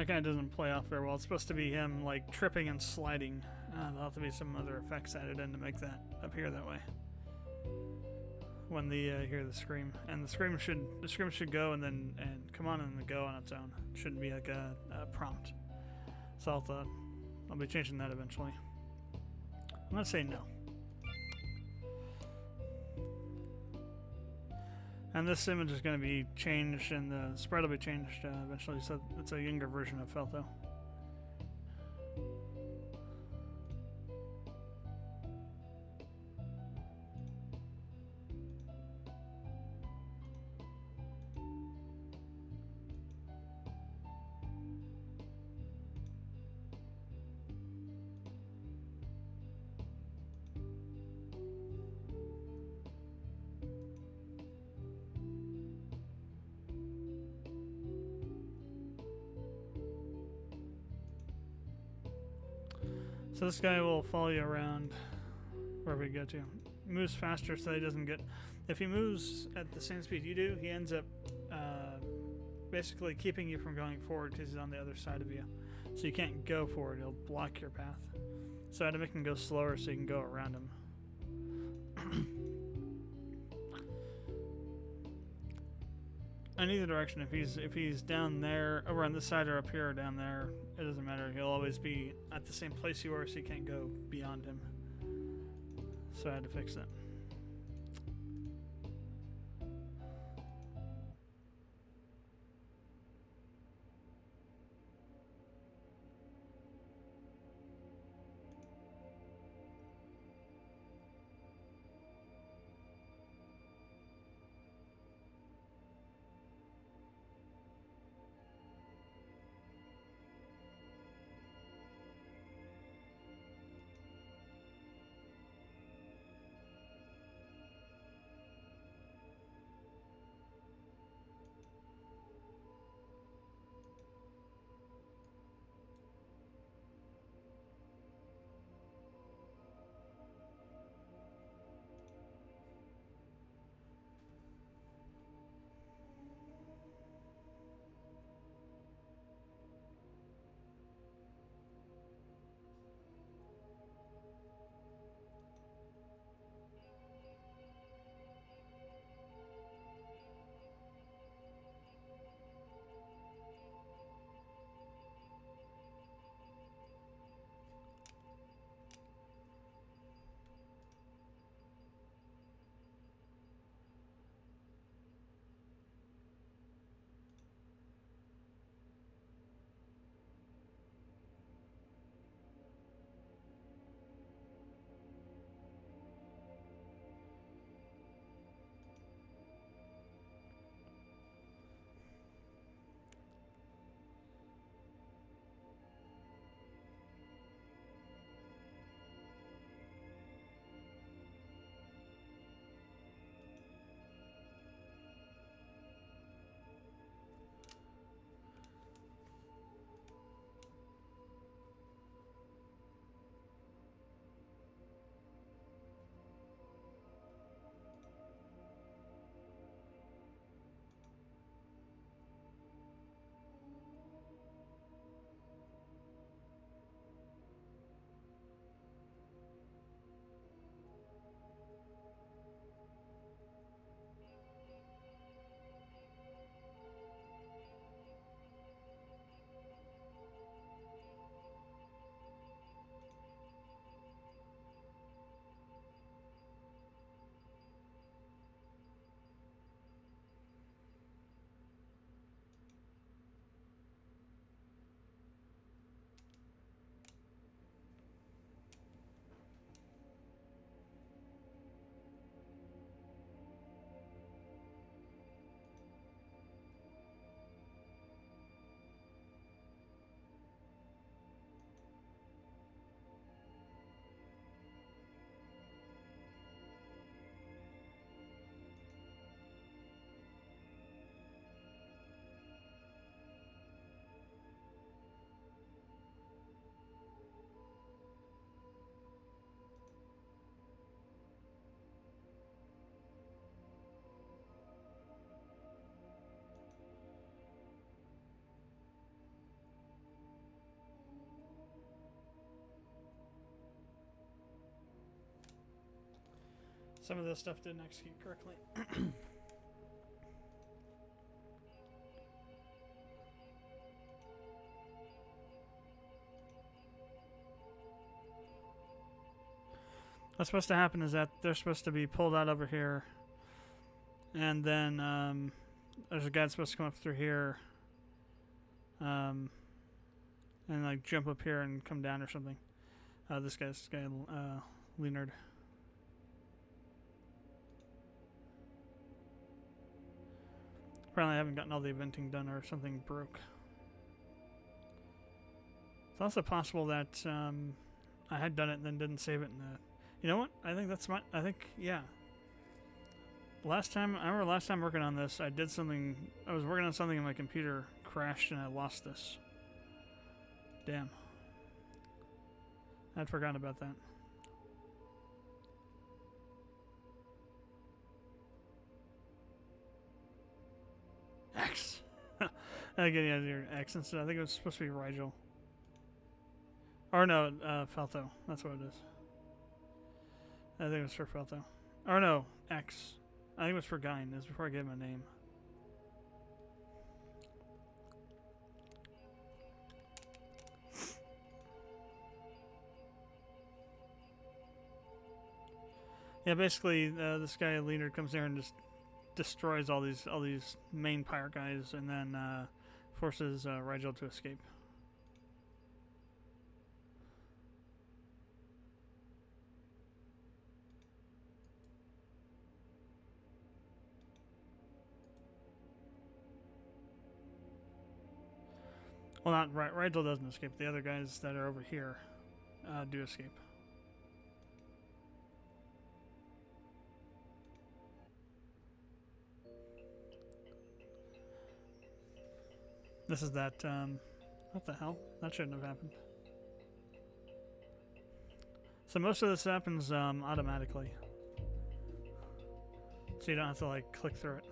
That kind of doesn't play off very well. It's supposed to be him like tripping and sliding. There'll have to be some other effects added in to make that appear that way. When the hear the scream, and the scream should go and come on and then go on its own. It shouldn't be like a prompt. So I'll be changing that eventually. I'm gonna say no. And this image is going to be changed, and the spread will be changed eventually, so it's a younger version of Feltho. So this guy will follow you around wherever you go to. He moves faster so he doesn't get... If he moves at the same speed you do, he ends up basically keeping you from going forward because he's on the other side of you. So you can't go forward, he'll block your path. So I had to make him go slower so you can go around him. In either direction, if he's down there, over on this side or up here or down there, it doesn't matter. He'll always be at the same place you are, so you can't go beyond him. So I had to fix that. some of this stuff didn't execute correctly. What's supposed to happen is that they're supposed to be pulled out over here, and then there's a guy that's supposed to come up through here, and like jump up here and come down or something. This guy, Leonard. Apparently I haven't gotten all the eventing done or something broke. It's also possible that I had done it and then didn't save it. You know what? I think that's yeah. I remember last time working on this, I did something. I was working on something and my computer crashed and I lost this. Damn. I'd forgotten about that. X. I get your X instead. I think it was supposed to be Rigel. Or no, Falto. That's what it is. I think it was for Falto. Or no, X. I think it was for Gyn. It was before I gave him a name. Yeah, basically, this guy Leonard comes there and just destroys all these main pirate guys, and then forces Rigel to escape. Well, not Rigel doesn't escape. The other guys that are over here do escape. This is that, what the hell? That shouldn't have happened. So most of this happens automatically. So you don't have to, like, click through it.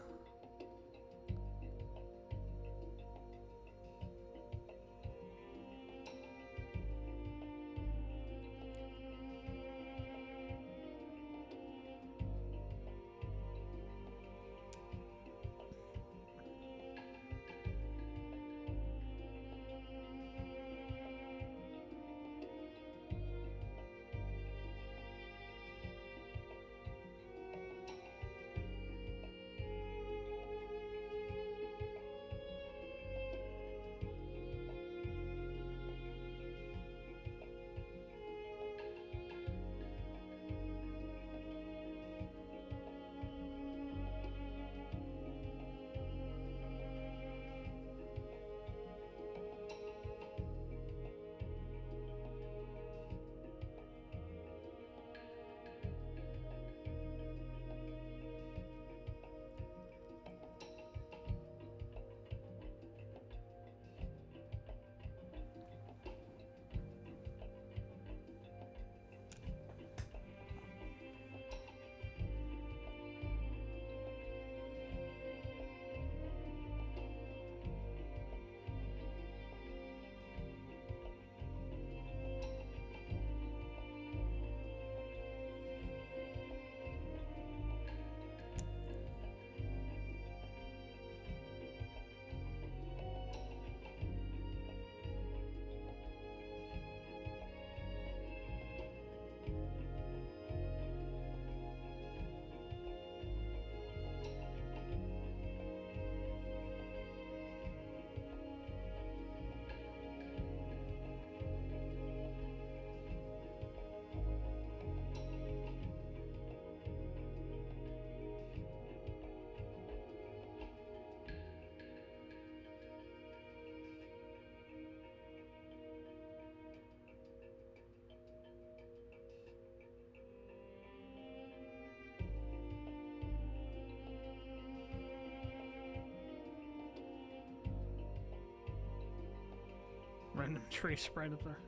Random tree sprite up there.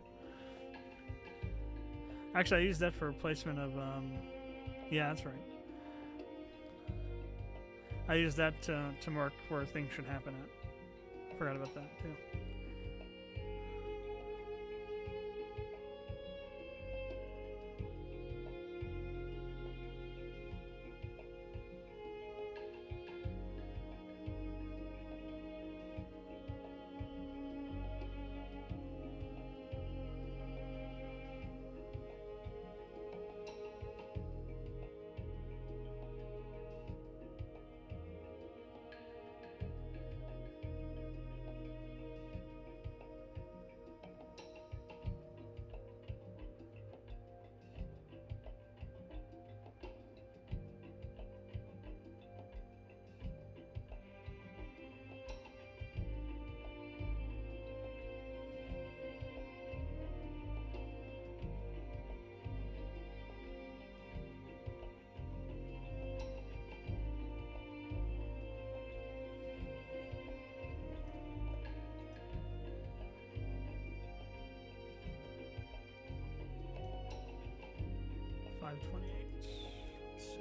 Actually, I used that for replacement of, yeah, that's right. I used that to mark where things should happen at. Forgot about that, too. 528. Let's see.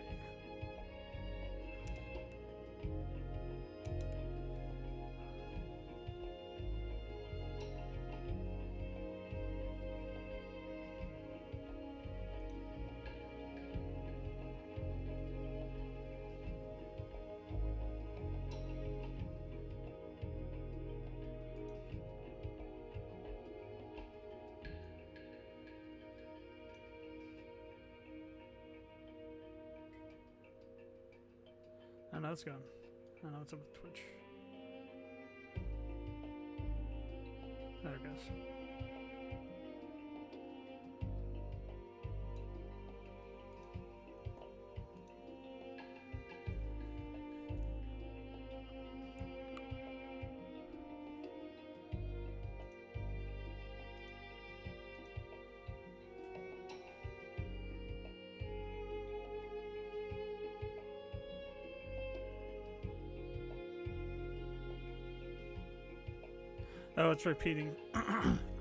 Oh no, it's gone. I know it's up with Twitch. There it goes. Oh, it's repeating.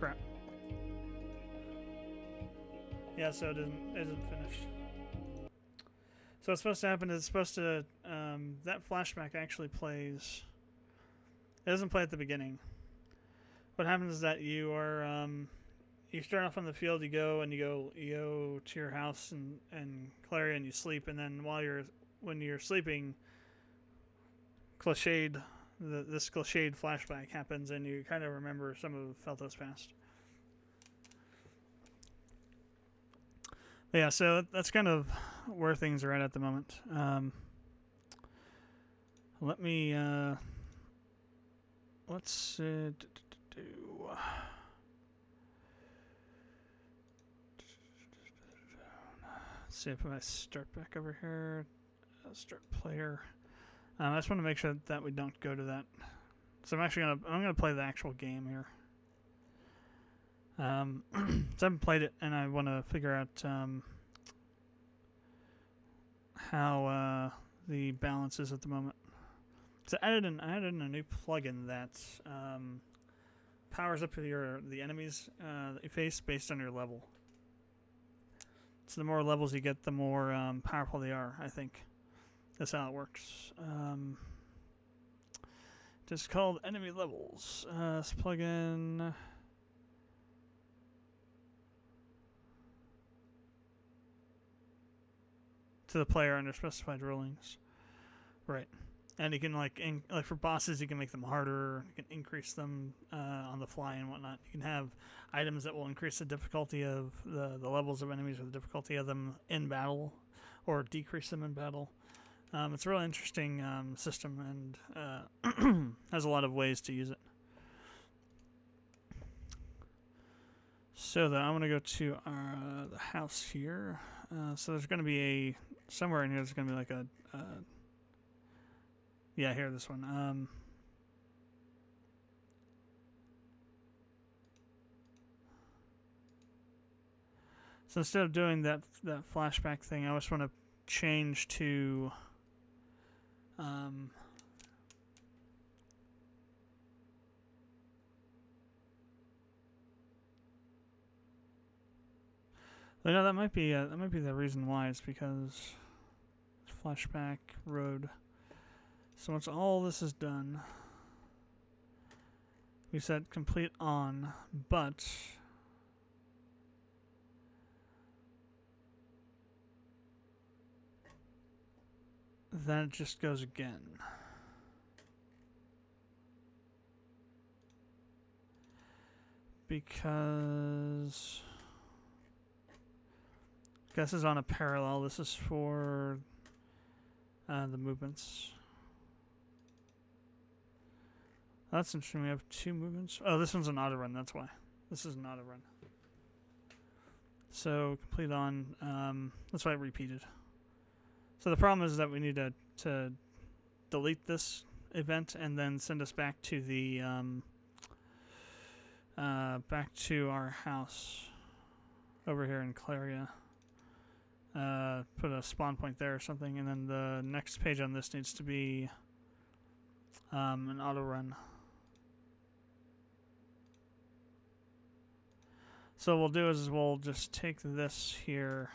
Crap. Yeah, so it isn't finished. So what's supposed to happen is it's supposed to that flashback actually plays. It doesn't play at the beginning. What happens is that you are you start off on the field. You go to your house and Claria, and you sleep. And then when you're sleeping, this cliched flashback happens, and you kind of remember some of Felto's past. But yeah, so that's kind of where things are at the moment. Let me let's do. Let's see if I start back over here. Start player. I just want to make sure that we don't go to that. So I'm gonna play the actual game here. So I haven't played it, and I want to figure out how the balance is at the moment. So I added in a new plugin that powers up the enemies that you face based on your level. So the more levels you get, the more powerful they are, I think. That's how it works. Just called enemy levels. This plugin. To the player under specified rulings. Right. And you can like for bosses, you can make them harder. You can increase them on the fly and whatnot. You can have items that will increase the difficulty of the levels of enemies or the difficulty of them in battle, or decrease them in battle. It's a really interesting system, and has a lot of ways to use it. So I'm going to go to the house here. So there's going to be somewhere in here there's going to be like a... yeah, here, this one. So instead of doing that flashback thing, I just want to change to... no, that might be the reason why. It's because flashback road. So once all this is done, we set complete on, but then it just goes again. Because this is on a parallel. This is for the movements. That's interesting. We have two movements. Oh, this one's an auto run. That's why. This is an auto run. So complete on. That's why it repeated. So the problem is that we need to delete this event and then send us back to the back to our house over here in Claria. Put a spawn point there or something, and then the next page on this needs to be an auto run. So what we'll do is we'll just take this here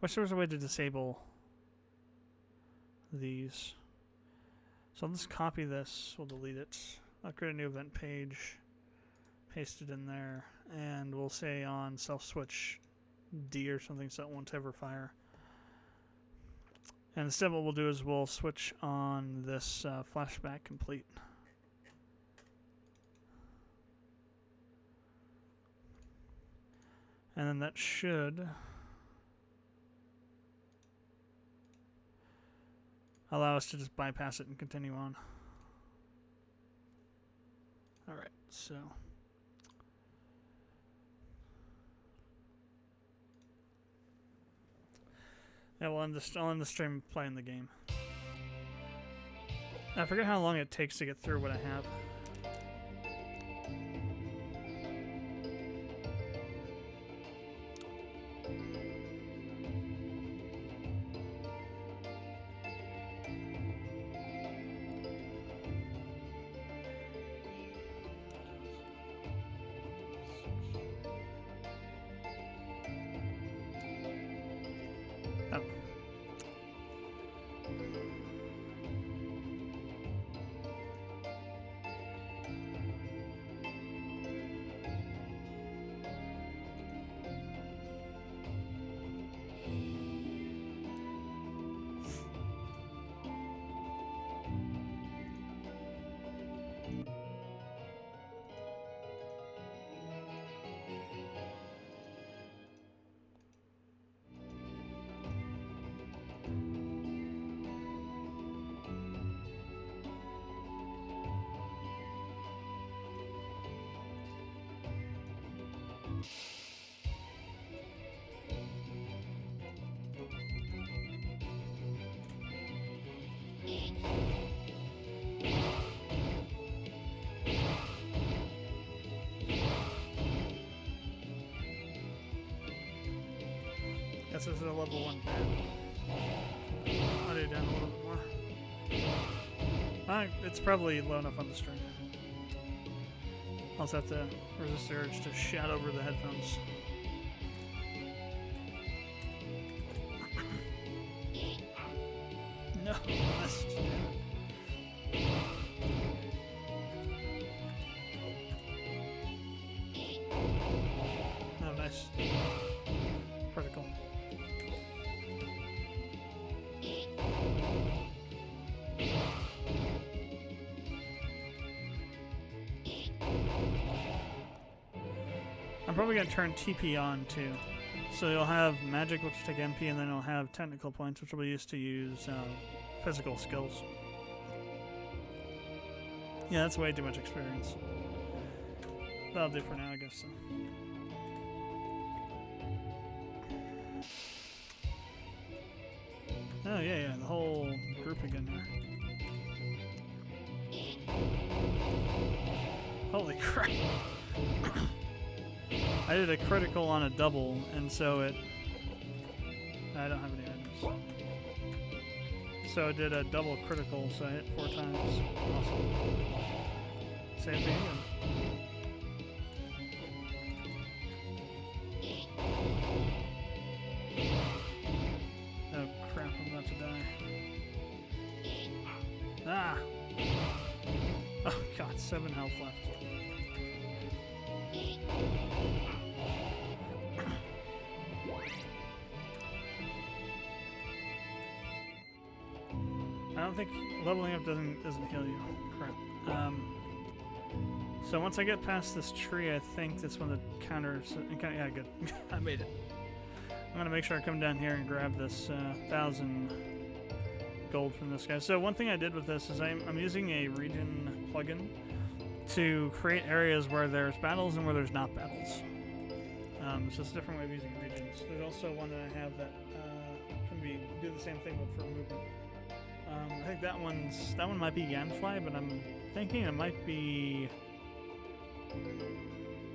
Wish there was a way to disable these. So I'll just copy this. We'll delete it. I'll create a new event page. Paste it in there. And we'll say on self-switch D or something so it won't ever fire. And instead what we'll do is we'll switch on this flashback complete. And then that should allow us to just bypass it and continue on. Alright, so yeah, I'll end the stream playing the game. I forget how long it takes to get through what I have. Guess this is a level 1 pad. Audio down a little bit more. It's probably low enough on the stream. I'll also have to resist the urge to shout over the headphones. No, that's oh, nice. Critical. I'm probably going to turn TP on too. So you'll have magic, which will take MP, and then you'll have technical points, which will be used to use physical skills. Yeah, that's way too much experience. That'll do for now, I guess so. Oh, yeah, the whole group again here. Holy crap. I did a critical on a double, and so it... I don't have any items. So I did a double critical, so I hit 4 times. Awesome. Same thing again. Oh crap, I'm about to die. Ah! Oh god, 7 health left. I don't think leveling up doesn't heal you. Crap. So once I get past this tree, I think that's when the counters... yeah, good. I made it. I'm going to make sure I come down here and grab this 1,000 gold from this guy. So one thing I did with this is I'm using a region plugin to create areas where there's battles and where there's not battles. It's just a different way of using regions. There's also one that I have that can do the same thing but for movement. I think that one might be Yanfly, but I'm thinking it might be...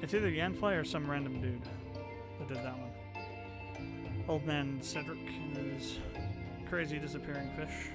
It's either Yanfly or some random dude that did that one. Old man Cedric and his crazy disappearing fish.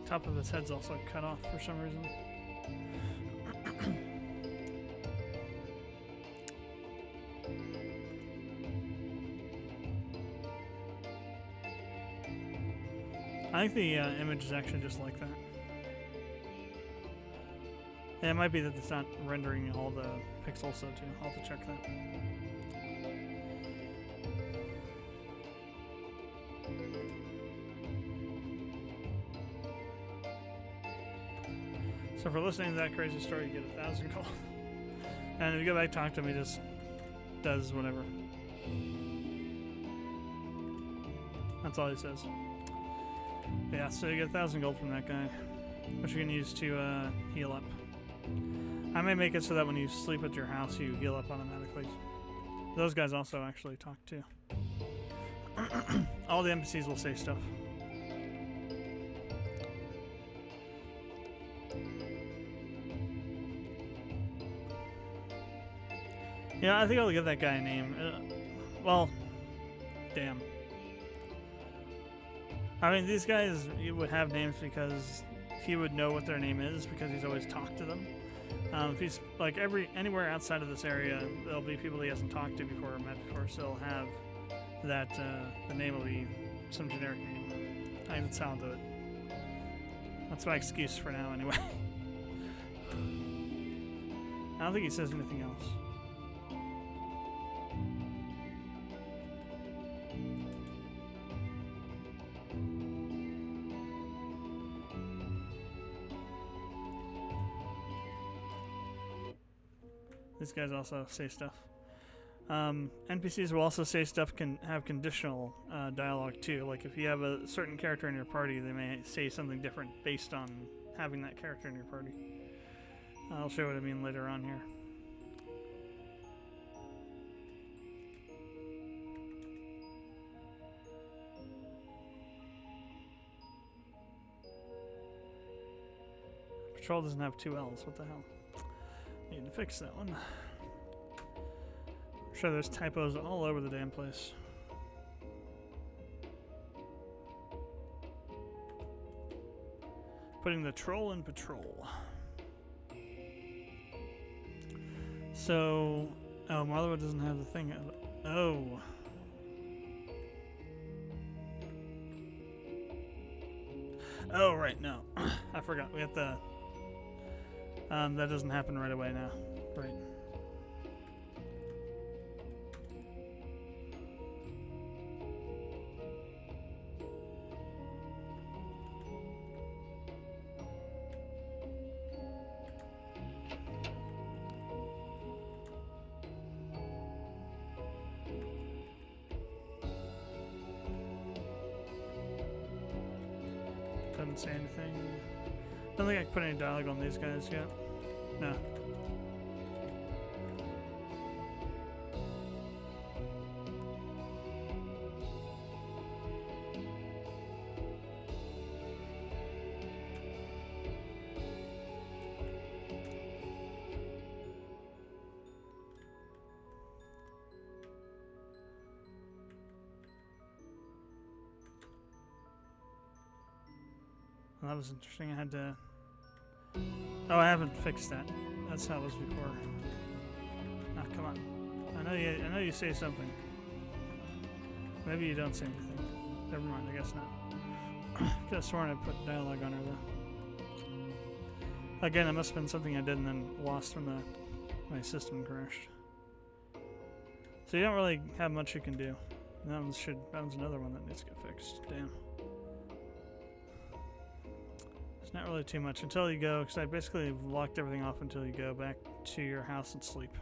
top of his head's also cut off for some reason. I think the image is actually just like that. Yeah, it might be that it's not rendering all the pixels, so too. I'll have to check that. So for listening to that crazy story, you get 1,000 gold. And if you go back talk to him, he just does whatever. That's all he says. Yeah, so you get 1,000 gold from that guy, which you can use to heal up. I may make it so that when you sleep at your house, you heal up automatically. Those guys also actually talk too. All the NPCs will say stuff. Yeah, I think I'll give that guy a name. Well, damn. I mean, these guys would have names because he would know what their name is because he's always talked to them. If he's like anywhere outside of this area, there'll be people he hasn't talked to before or met before, so he'll have that. The name will be some generic name. I think that's how I'll do it. That's my excuse for now, anyway. I don't think he says anything else. These guys also say stuff. NPCs will also say stuff, can have conditional dialogue too. Like if you have a certain character in your party, they may say something different based on having that character in your party. I'll show you what I mean later on here. Patrol doesn't have 2 L's, what the hell? Need to fix that one. I'm sure there's typos all over the damn place. Putting the troll in patrol. So, oh, Marlowood doesn't have the thing. Oh. Oh, right, no. I forgot. We have to... that doesn't happen right away now. Right. Doesn't say anything. I don't think I can put any dialogue on these guys yet. No. Well, that was interesting. I had to... Oh, I haven't fixed that. That's how it was before. Ah, come on. I know you say something. Maybe you don't say anything. Never mind, I guess not. Could have sworn I put dialogue on her though. Again, it must have been something I did and then lost when my system crashed. So you don't really have much you can do. That one's another one that needs to get fixed. Damn. It's not really too much until you go, because I basically locked everything off until you go back to your house and sleep.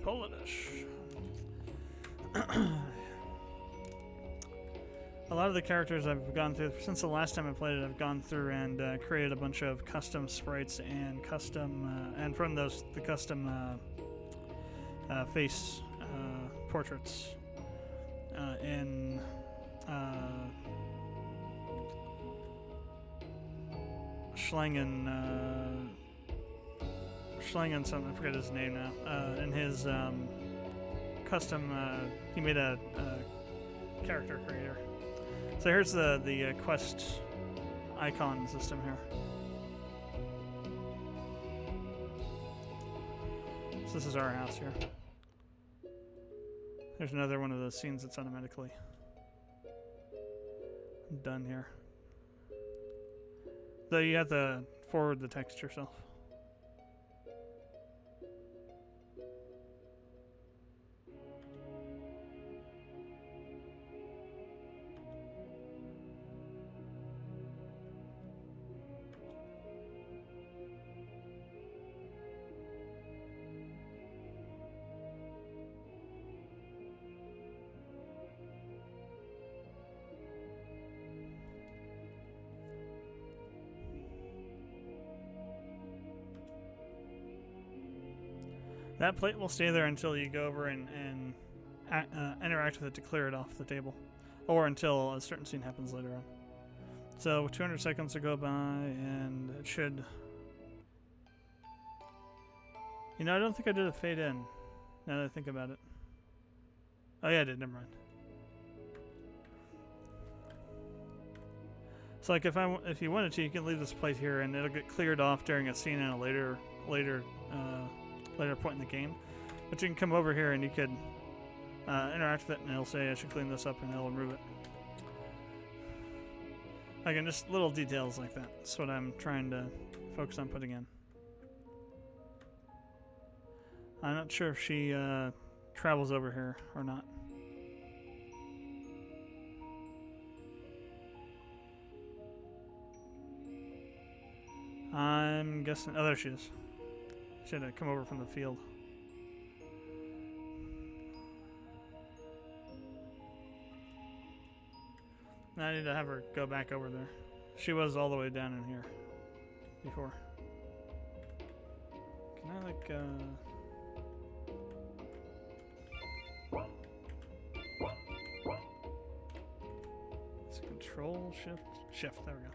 Polish. A lot of the characters I've gone through, since the last time I played it, I've gone through and created a bunch of custom sprites and custom, and from those, the custom face portraits in Schlang and something, I forget his name now, in his custom, he made a character creator. So here's the quest icon system here. So this is our house here. There's another one of those scenes that's automatically done here. Though you have to forward the text yourself. That plate will stay there until you go over and interact with it to clear it off the table. Or until a certain scene happens later on. So 200 seconds will go by and it should... You know, I don't think I did a fade in, now that I think about it. Oh yeah, I did, never mind. So like if you wanted to, you can leave this plate here and it'll get cleared off during a scene in a later point in the game. But you can come over here and you could interact with it and it'll say I should clean this up and it'll remove it. Again, just little details like that. That's what I'm trying to focus on putting in. I'm not sure if she travels over here or not. I'm guessing... Oh, there she is. She had to come over from the field. Now I need to have her go back over there. She was all the way down in here before. Can I like it's control shift, there we go.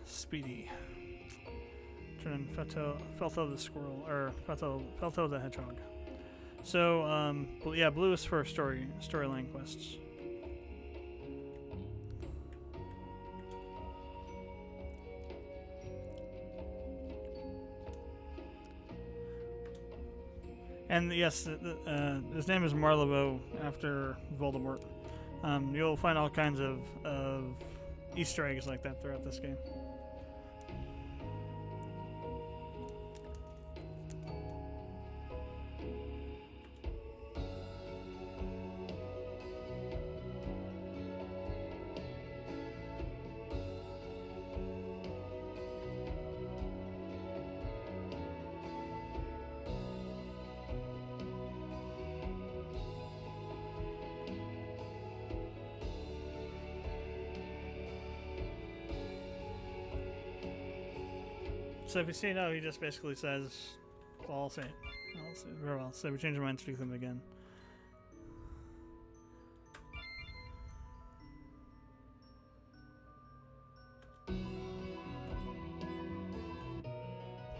Speedy. Turn in Felto the squirrel, or Felto the hedgehog. So yeah, blue is for storyline quests. And yes, his name is Marlebeau after Voldemort. You'll find all kinds of Easter eggs like that throughout this game. So if you say no, he just basically says, well, I'll say it. I'll say it very well. So we change our mind, speak them again.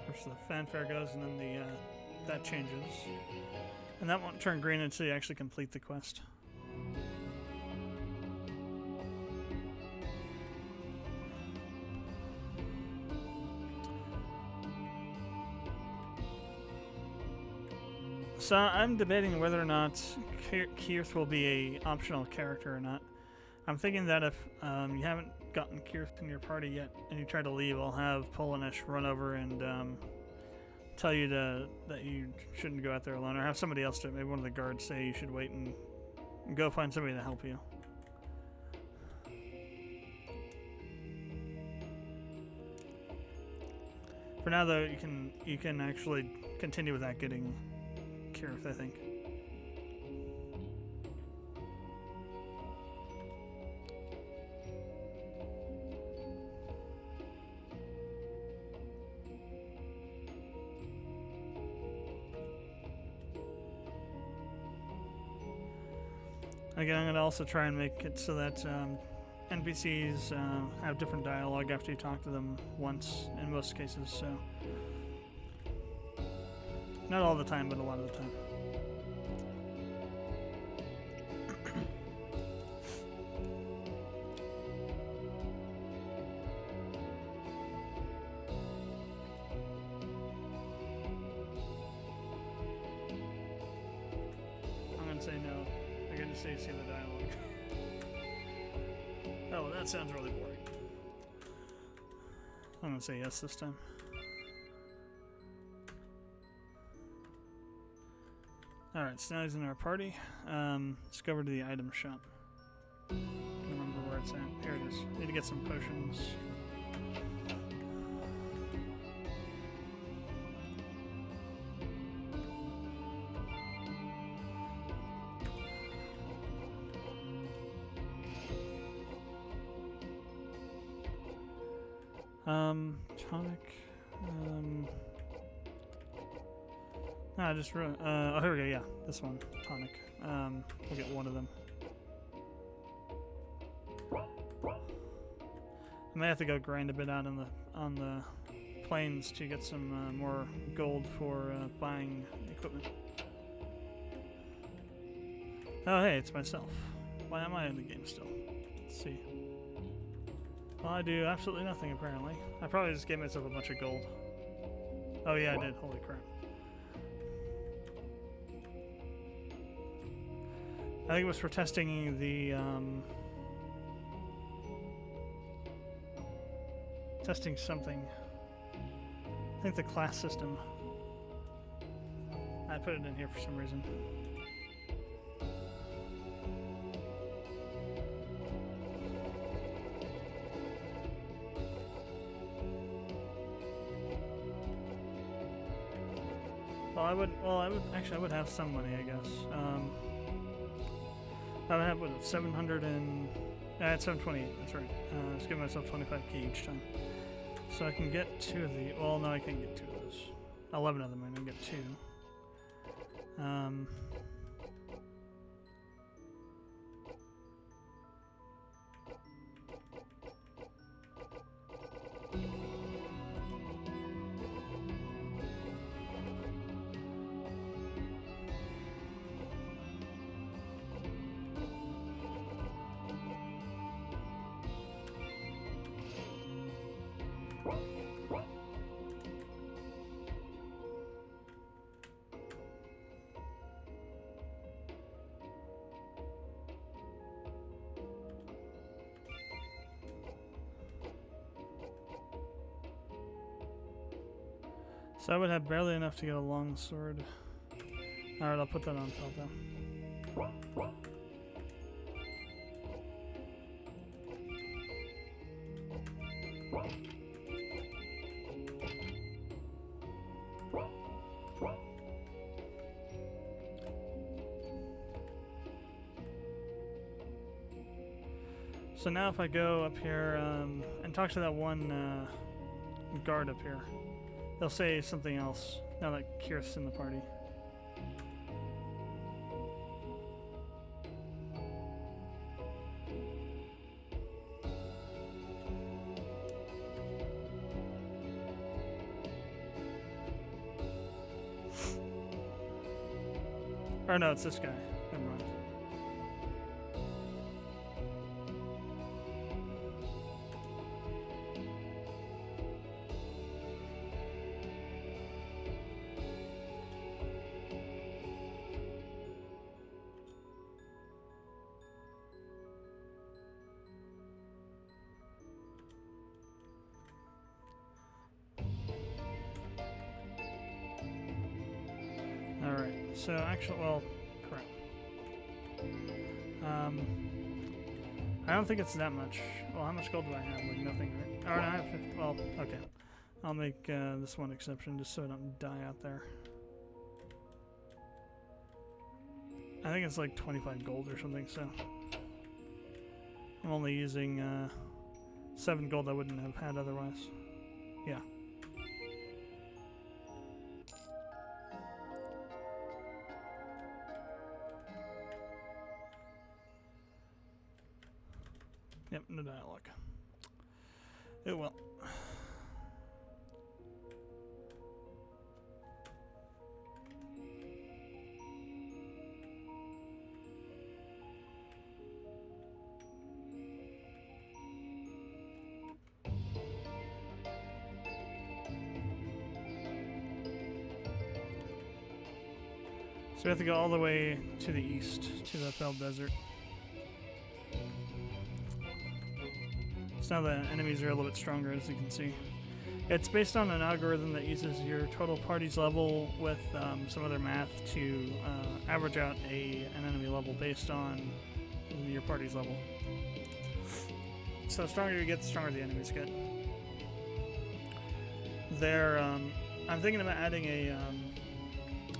First the fanfare goes, and then that changes. And that won't turn green until you actually complete the quest. So I'm debating whether or not Keith will be a optional character or not. I'm thinking that if you haven't gotten Keith in your party yet and you try to leave, I'll have Polonish run over and tell you that you shouldn't go out there alone, or have somebody else do it. Maybe one of the guards say you should wait and go find somebody to help you. For now, though, you can actually continue without getting Kirith, I think. Again, I'm going to also try and make it so that NPCs have different dialogue after you talk to them once, in most cases, so... Not all the time, but a lot of the time. I'm gonna say no. I gotta say see the dialogue. Oh, that sounds really boring. I'm gonna say yes this time. Alright, so now he's in our party. Let's go over to the item shop. I don't remember where it's at. Here it is. Need to get some potions. Tonic. I just ruined. Oh, here we go. Yeah, this one, tonic. We'll get one of them. I may have to go grind a bit out on the plains to get some more gold for buying equipment. Oh, hey, it's myself. Why am I in the game still? Let's see. Well, I do absolutely nothing, apparently. I probably just gave myself a bunch of gold. Oh yeah, I did. Holy crap. I think it was for testing the, testing something. I think the class system. I put it in here for some reason. I would have some money, I guess. I would have, what, 700 and... I had 728, that's right. Let's give myself 25k each time. So I can get 2 of the... Well, no, I can't get 2 of those. 11 of them, I can get 2. So I would have barely enough to get a long sword. Alright, I'll put that on Felta. So now if I go up here and talk to that one guard up here, they'll say something else now that Kirith's in the party. Or no, it's this guy. Never mind. Alright, so actually, well, crap. I don't think it's that much. Well, how much gold do I have? Like nothing, right? Alright, I have 50. Well, okay. I'll make this one exception just so I don't die out there. I think it's like 25 gold or something, so I'm only using 7 gold I wouldn't have had otherwise. Yeah. Yep, no dialogue. It will. So we have to go all the way to the east, to the Fell Desert. So now the enemies are a little bit stronger, as you can see. It's based on an algorithm that uses your total party's level with some other math to average out an enemy level based on your party's level. So the stronger you get, the stronger the enemies get. I'm thinking about adding a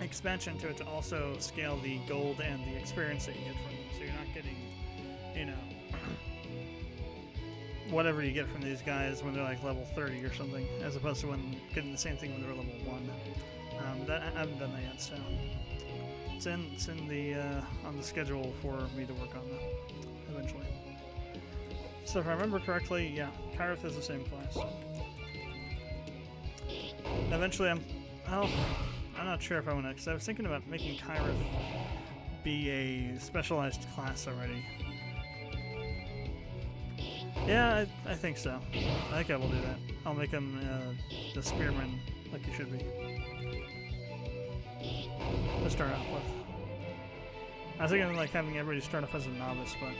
expansion to it to also scale the gold and the experience that you get from them. So you're not getting, you know, whatever you get from these guys when they're like level 30 or something, as opposed to when getting the same thing when they're level 1. I haven't done that yet, so it's in the on the schedule for me to work on that eventually. So if I remember correctly, yeah, Kyrith is the same class. Eventually, I'm not sure if I want to, because I was thinking about making Kyrith be a specialized class already. Yeah, I think so. I think I will do that. I'll make him the spearman, like he should be. To start off with. I was thinking like having everybody start off as a novice, but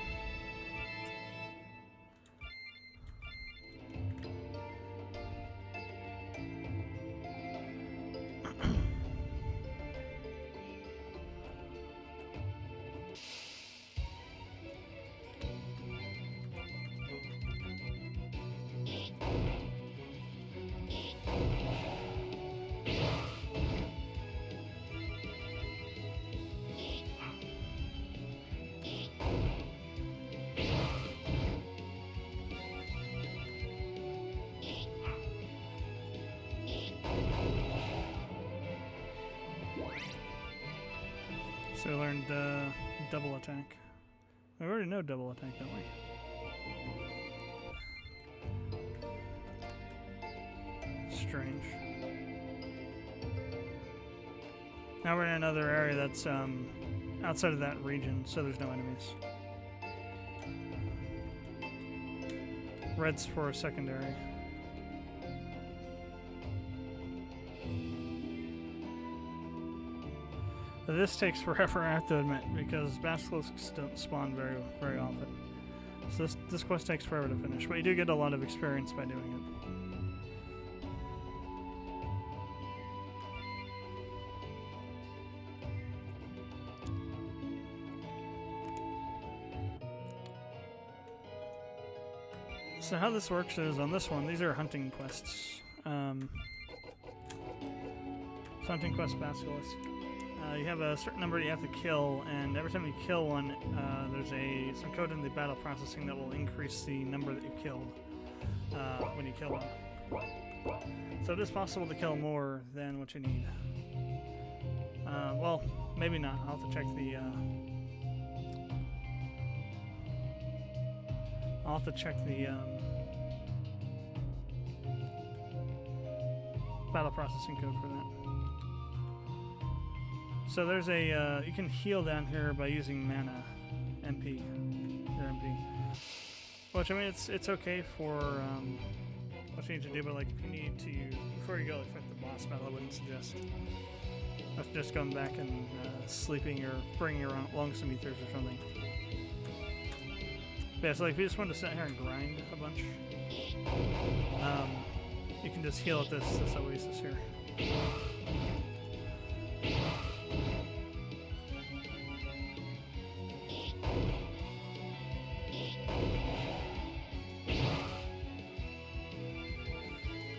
so we learned double attack. We already know double attack, don't we? Strange. Now we're in another area that's outside of that region, so there's no enemies. Red's for a secondary. But this takes forever, I have to admit, because basilisks don't spawn very often. So this quest takes forever to finish, but you do get a lot of experience by doing it. So how this works is, on this one, these are hunting quests. Hunting quest basilisk. You have a certain number you have to kill, and every time you kill one, there's some code in the battle processing that will increase the number that you killed when you kill one. So it is possible to kill more than what you need. Well, maybe not. I'll have to check the. I'll have to check the battle processing code for that. So there's a, you can heal down here by using mana, MP, or MP. Which, I mean, it's okay for what you need to do, but like if you need to, before you go like fight the boss battle, I wouldn't suggest just going back and sleeping or bringing your along some ethers or something. But yeah, so like if you just want to sit here and grind a bunch, you can just heal at this oasis here.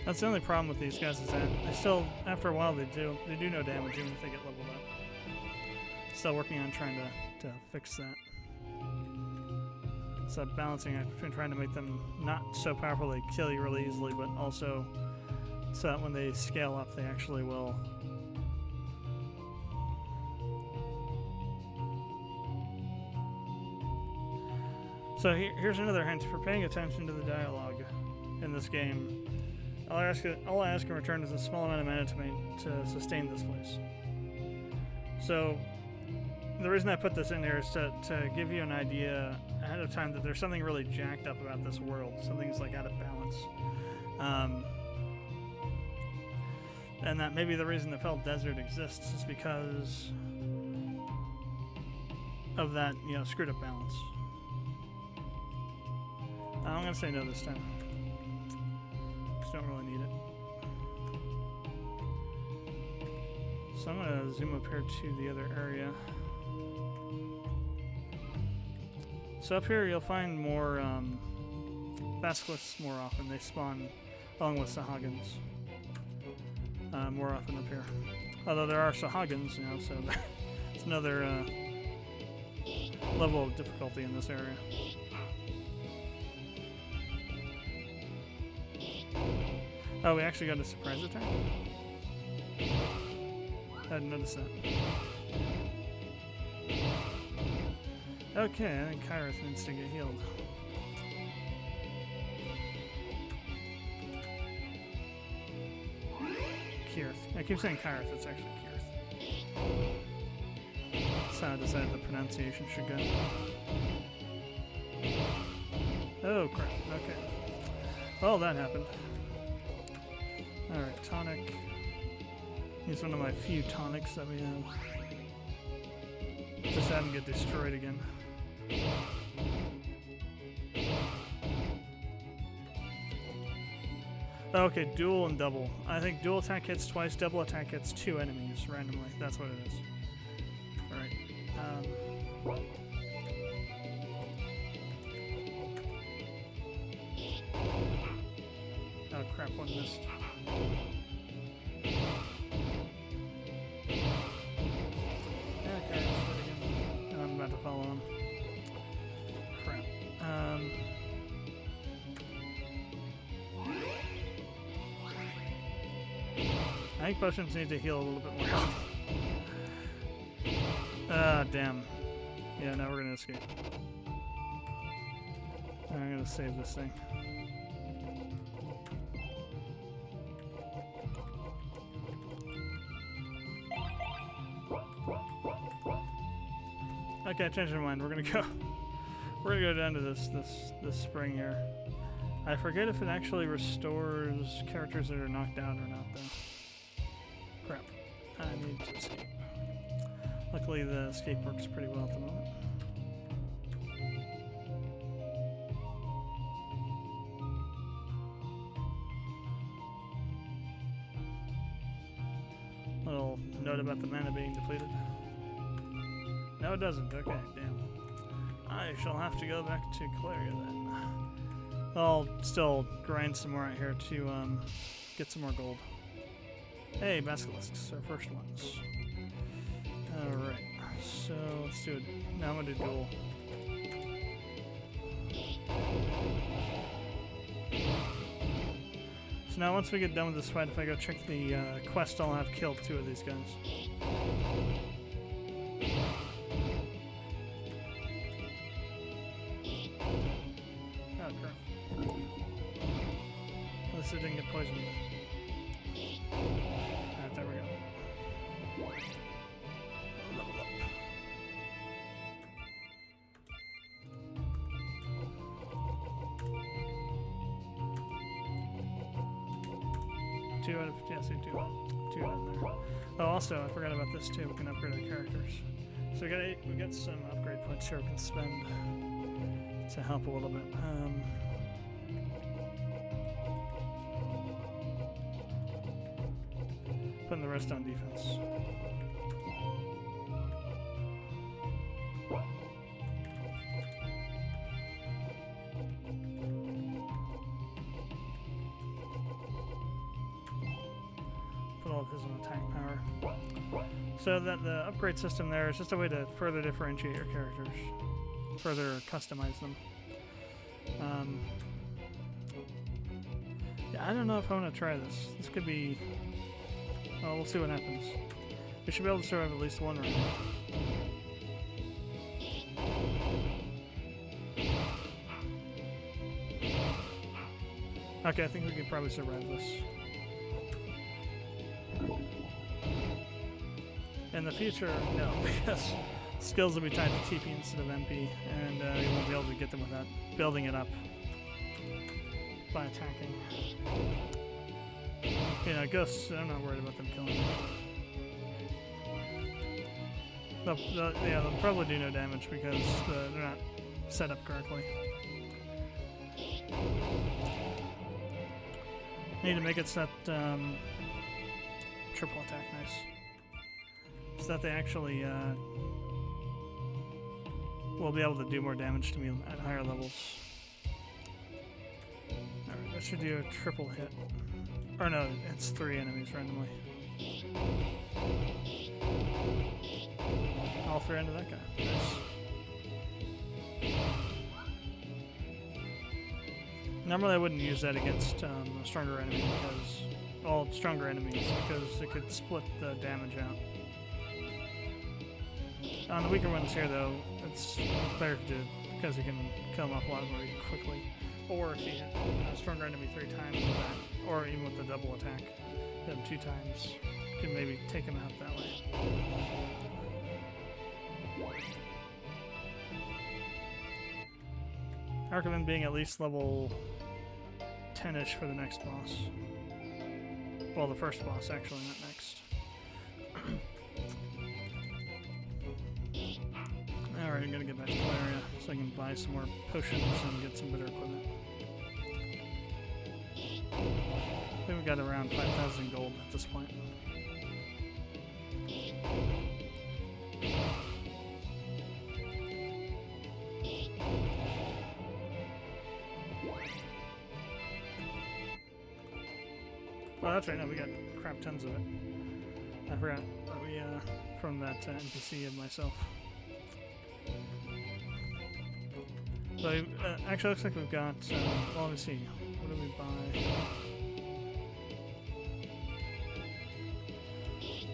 That's the only problem with these guys is that they still, after a while, they do no damage even if they get leveled up. Still working on trying to fix that. It's that balancing act between trying to make them not so powerful they kill you really easily, but also so that when they scale up, they actually will. So here's another hint for paying attention to the dialogue in this game. All I ask in return is a small amount of mana to sustain this place. So the reason I put this in here is to give you an idea ahead of time that there's something really jacked up about this world. Something's like out of balance. And that maybe the reason the Fell Desert exists is because of that, you know, screwed up balance. I'm gonna say no this time. Just don't really need it. So I'm gonna zoom up here to the other area. So up here you'll find more basilisks more often. They spawn along with sahagins more often up here. Although there are sahagins, you know, so it's another level of difficulty in this area. Oh, we actually got a surprise attack? I didn't notice that. Okay, I think Kyrith needs to get healed. Kirith. I keep saying Kyrith, it's actually Kirith. That's how I decided the pronunciation should go. Oh crap, okay. Well, that happened. Alright, tonic. He's one of my few tonics that we have. Just have him get destroyed again. Okay, dual and double. I think dual attack hits twice, double attack hits 2 enemies randomly. That's what it is. Alright. Oh crap, one missed. Okay, let's do it again. And I'm about to follow him. Crap. I think potions need to heal a little bit more health. Damn. Yeah, now we're gonna escape. I'm gonna save this thing. Okay, I changed my mind. We're gonna go. We're gonna go down to this spring here. I forget if it actually restores characters that are knocked out or not, though. Crap. I need to escape. Luckily, the escape works pretty well at the moment. Little note about the mana being depleted. No, it doesn't. Okay, damn. I shall have to go back to Claria then. I'll still grind some more out here to get some more gold. Hey, basilisks, our first ones. Alright, so let's do it. Now I'm gonna do duel. So now once we get done with this fight, if I go check the quest, I'll have killed 2 of these guys. Oh crap. At least I didn't get poisoned. Alright, there we go. Level up. Two out of, yeah, see, 2 out of there. Oh, also, I forgot about this too. We can upgrade our characters. So we got some upgrade points here we can spend to help a little bit. Putting the rest on defense. Put all of his on attack power. So that the upgrade system there is just a way to further differentiate your characters, further customize them. Yeah, I don't know if I want to try this. This could be. Well, we'll see what happens. We should be able to survive at least one round. Okay, I think we could probably survive this. In the future, no, because skills will be tied to TP instead of MP, and you won't be able to get them without building it up by attacking. You know, ghosts, I'm not worried about them killing me. Yeah, they'll probably do no damage because they're not set up correctly. Need to make it set triple attack, nice. So that they actually will be able to do more damage to me at higher levels. Alright, that should do a triple hit. Or no, it's 3 enemies randomly. All 3 into that guy. Nice. Normally I wouldn't use that against a stronger enemy because... all stronger enemies because it could split the damage out. On the weaker ones here though, it's better to do because you can kill them off a lot more quickly. Or if you hit a stronger enemy 3 times with that, or even with the double attack, hit them 2 times, you can maybe take them out that way. I recommend being at least level 10-ish for the next boss. Well, the first boss, actually, not next. Alright, I'm gonna get back to Valeria so I can buy some more potions and get some better equipment. I think we got around 5,000 gold at this point. Oh, that's right, no, we got crap tons of it. I forgot that we, from that NPC of myself. So, actually looks like we've got, well, let me see, what did we buy?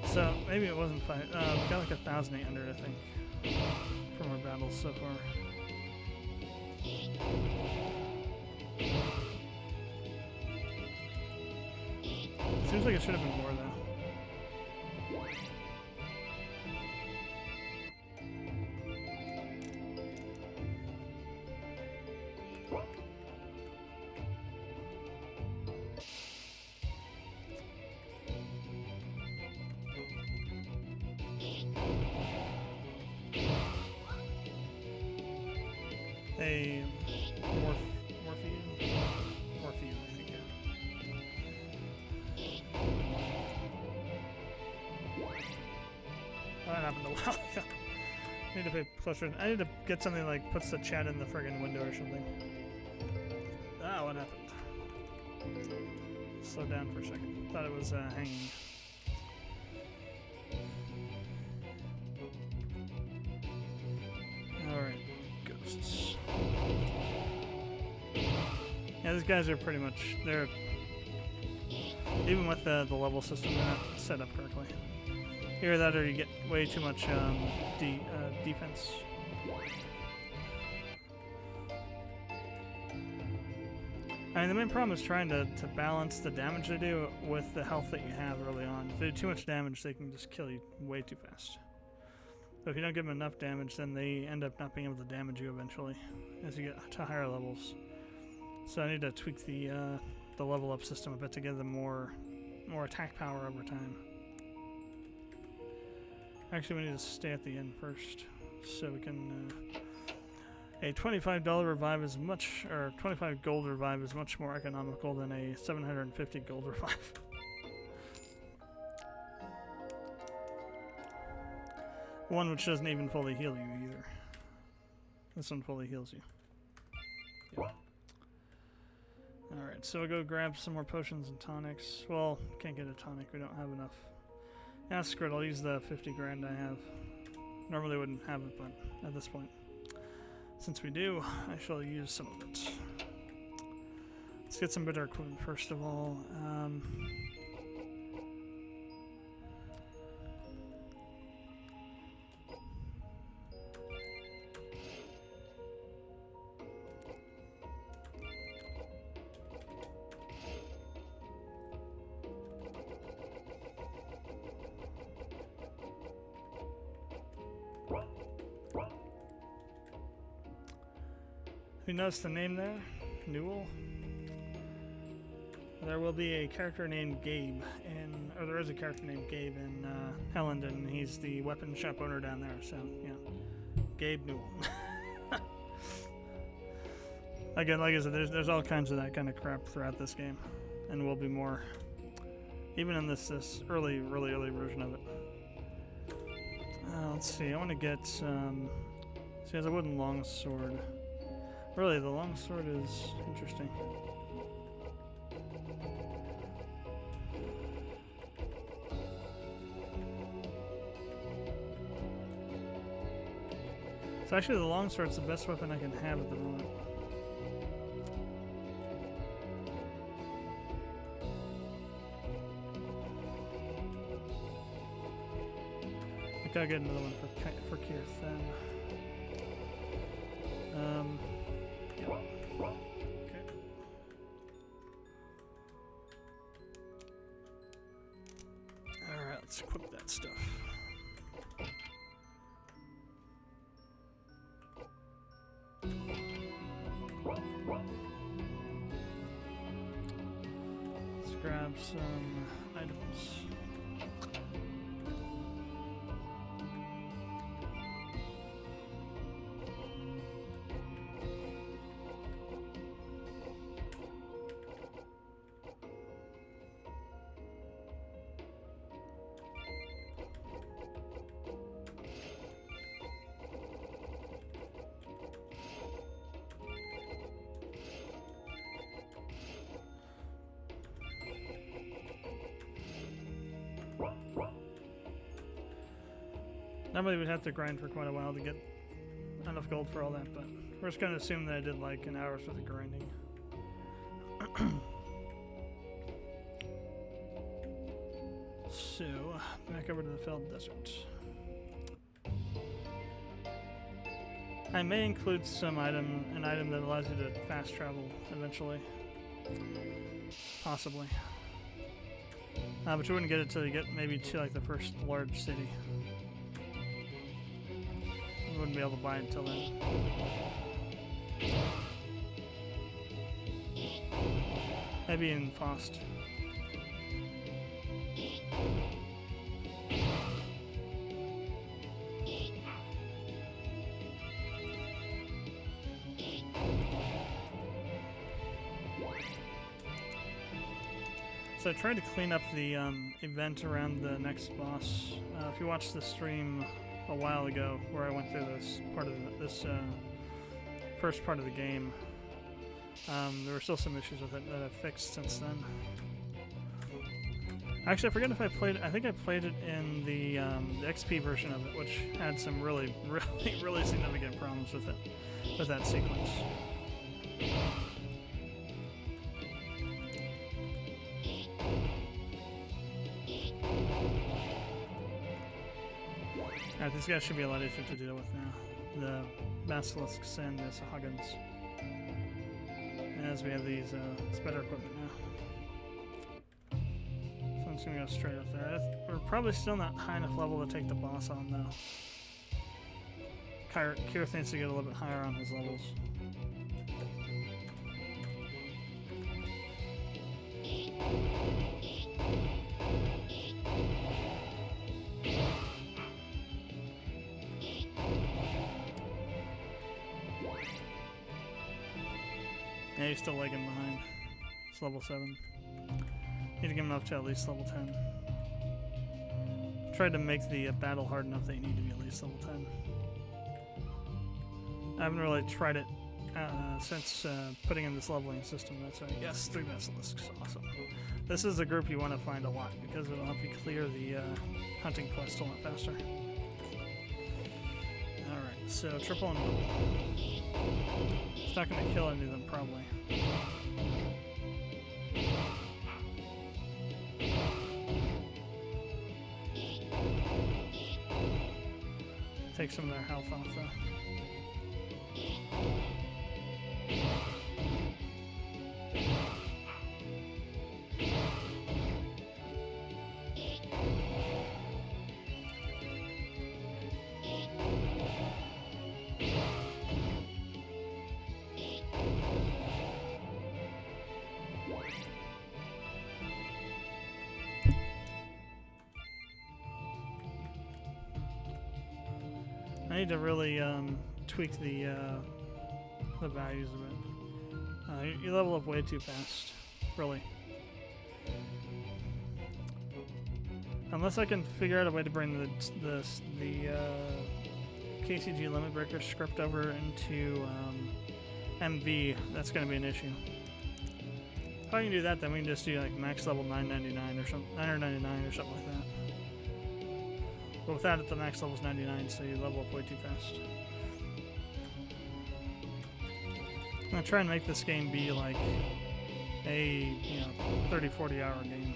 So, maybe it wasn't 5, we got like 1,800, I think, from our battles so far. Seems like it should have been more, though. Hey, Morpheus, I think, yeah. Oh, that happened a while ago. I need to pay closer. I need to get something like puts the chat in the friggin' window or something. Ah, what happened? Slow down for a second. Thought it was hanging. Alright, ghosts. Yeah, these guys are pretty much, they're, even with the level system, they're not set up correctly. Either that or you get way too much defense. I mean, the main problem is trying to balance the damage they do with the health that you have early on. If they do too much damage, they can just kill you way too fast. So if you don't give them enough damage, then they end up not being able to damage you eventually as you get to higher levels. So I need to tweak the level up system a bit to give them more attack power over time. Actually, we need to stay at the end first, so we can. A $25 revive is much, or 25 gold revive is much more economical than a 750 gold revive. One which doesn't even fully heal you either. This one fully heals you. Yep. Alright, so we'll go grab some more potions and tonics. Well, can't get a tonic, we don't have enough. Yeah, screw it, I'll use the 50 grand I have. Normally wouldn't have it, but at this point. Since we do, I shall use some of it. Let's get some better equipment first of all. You notice the name there? Newell? There will be a character named Gabe in, or there is a character named Gabe in Hellenden. He's the weapon shop owner down there. So yeah, Gabe Newell. Again, like I said, there's all kinds of that kind of crap throughout this game, and will be more, even in this really early version of it. Let's see. I want to get see, he has a wooden longsword. Really, the longsword is interesting. So actually, the longsword's the best weapon I can have at the moment. I gotta get another one for Kirth then. Yeah. Okay. Alright, let's equip that stuff. Let's grab some items. Normally we'd have to grind for quite a while to get enough gold for all that, but we're just going to assume that I did like an hour's worth of grinding. So, back over to the Felled Desert. I may include an item that allows you to fast travel eventually. Possibly. But you wouldn't get it till you get maybe to like the first large city. You wouldn't be able to buy it until then. Maybe in Faust. So I tried to clean up the event around the next boss. If you watched the stream a while ago, where I went through this part of first part of the game, there were still some issues with it that I've fixed since then. Actually, I forget if I played. I think I played it in the XP version of it, which had some really significant problems with it, with that sequence. Alright, these guys should be a lot easier to deal with now. The basilisks and the Sahagans. As we have these, it's better equipment now. So I'm just gonna go straight up there. We're probably still not high enough level to take the boss on though. Kirth needs to get a little bit higher on his levels. Yeah, he's still lagging behind. It's level 7. Need to get him up to at least level 10. I've tried to make the battle hard enough that you need to be at least level 10. I haven't really tried it since putting in this leveling system. That's right. Yes, 3 basilisks. Awesome. This is a group you want to find a lot because it'll help you clear the hunting quest a lot faster. Alright, so triple and double. It's not going to kill any of them, probably. Take some of their health off, though. need to really tweak the values of it. You level up way too fast, really. Unless I can figure out a way to bring the KCG Limit Breaker script over into MV, that's going to be an issue. If I can do that, then we can just do like max level 999 or something, 999 or something like that. But without it, the max level is 99, so you level up way too fast. I'm gonna try and make this game be like a 30-40 hour game.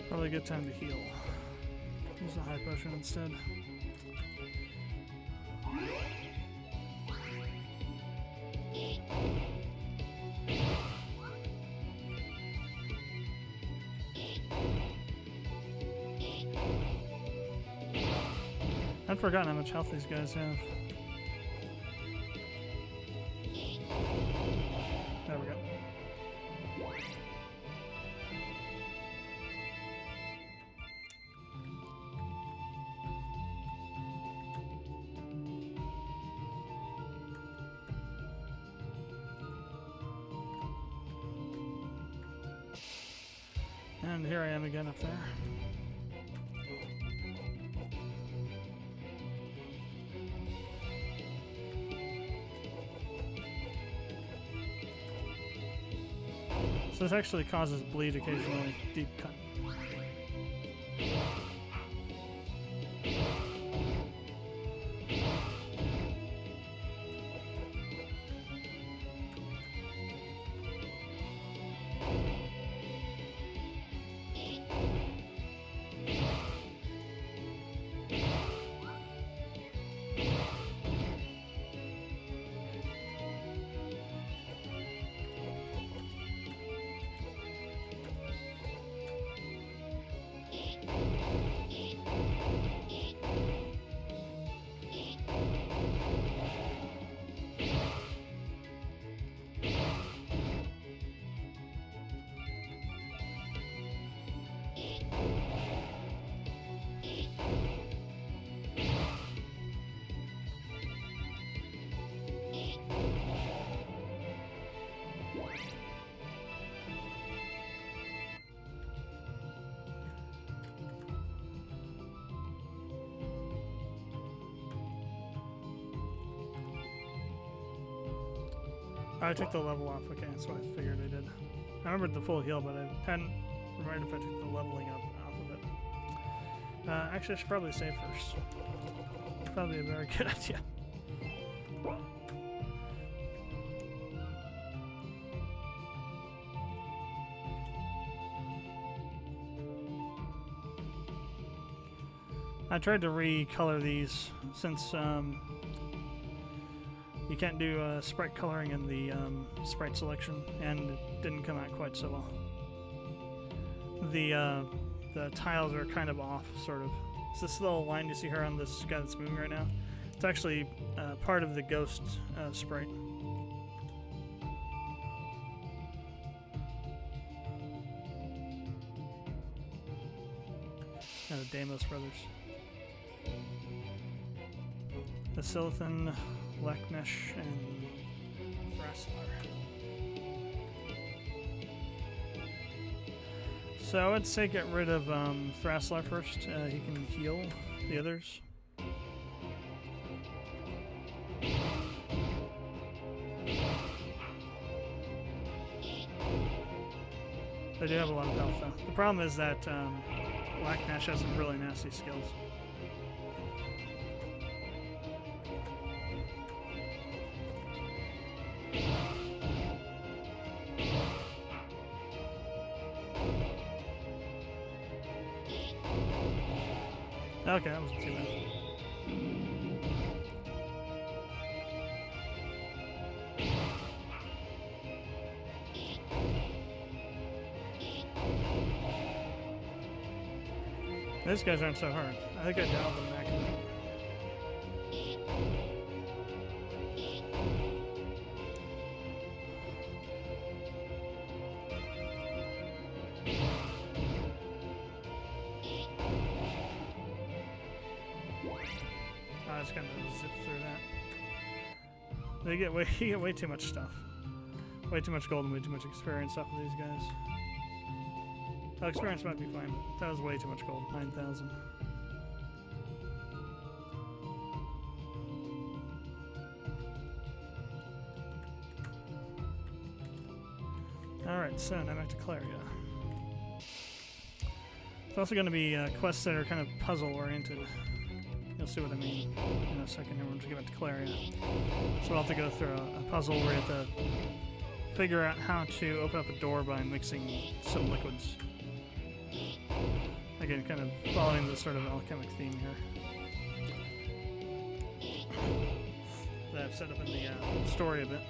Probably a good time to heal. Use the high potion instead. I'd forgotten how much health these guys have. There we go. And here I am again up there. So this actually causes bleed occasionally, deep cut. I took the level off. Okay, that's what I figured I did. I remembered the full heal, but I hadn't remembered if I took the leveling up off of it. Actually, I should probably save first. Probably a very good idea. I tried to recolor these since you can't do sprite coloring in the sprite selection, and it didn't come out quite so well. The tiles are kind of off, sort of. Is this little line you see here on this guy that's moving right now? It's actually part of the ghost sprite. The Deimos brothers. The Silithan, Leknesh, and Thraslar. So I would say get rid of Thraslar first. He can heal the others. They do have a lot of health though. The problem is that Leknesh has some really nasty skills. Okay, that wasn't too bad. These guys aren't so hard. I think I dialed them back a bit. I just kind of zip through that. They get way, you get way too much stuff. Way too much gold and way too much experience off of these guys. Oh, experience might be fine, but that was way too much gold. 9,000. Alright, so now back to Claria. It's also going to be quests that are kind of puzzle-oriented. You'll see what I mean in a second here once we get back to Claria. So we'll have to go through a puzzle where you have to figure out how to open up a door by mixing some liquids. Again, kind of following the sort of alchemic theme here that I've set up in the story a bit.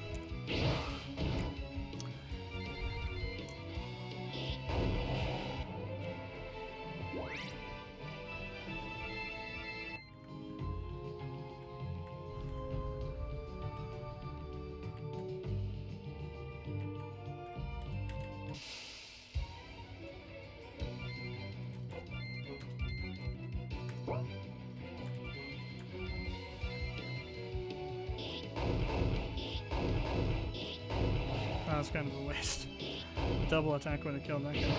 That was kind of a waste. Double attack would have killed that guy.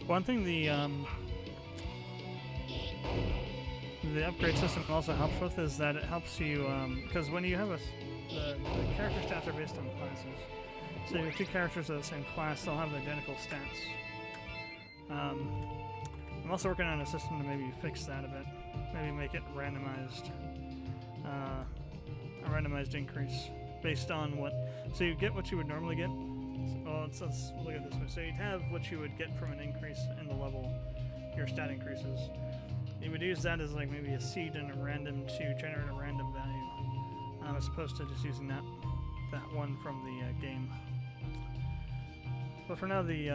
One thing the upgrade system also helps with is that it helps you, because when you have the character stats are based on classes. So you have two characters of the same class, they'll have identical stats. I'm also working on a system to maybe fix that a bit. Maybe make it randomized, a randomized increase based on what. So you get what you would normally get. Well, let's look at it this way. So you'd have what you would get from an increase in the level, your stat increases. You would use that as like maybe a seed and a random to generate a random value, as opposed to just using that one from the game. But for now, the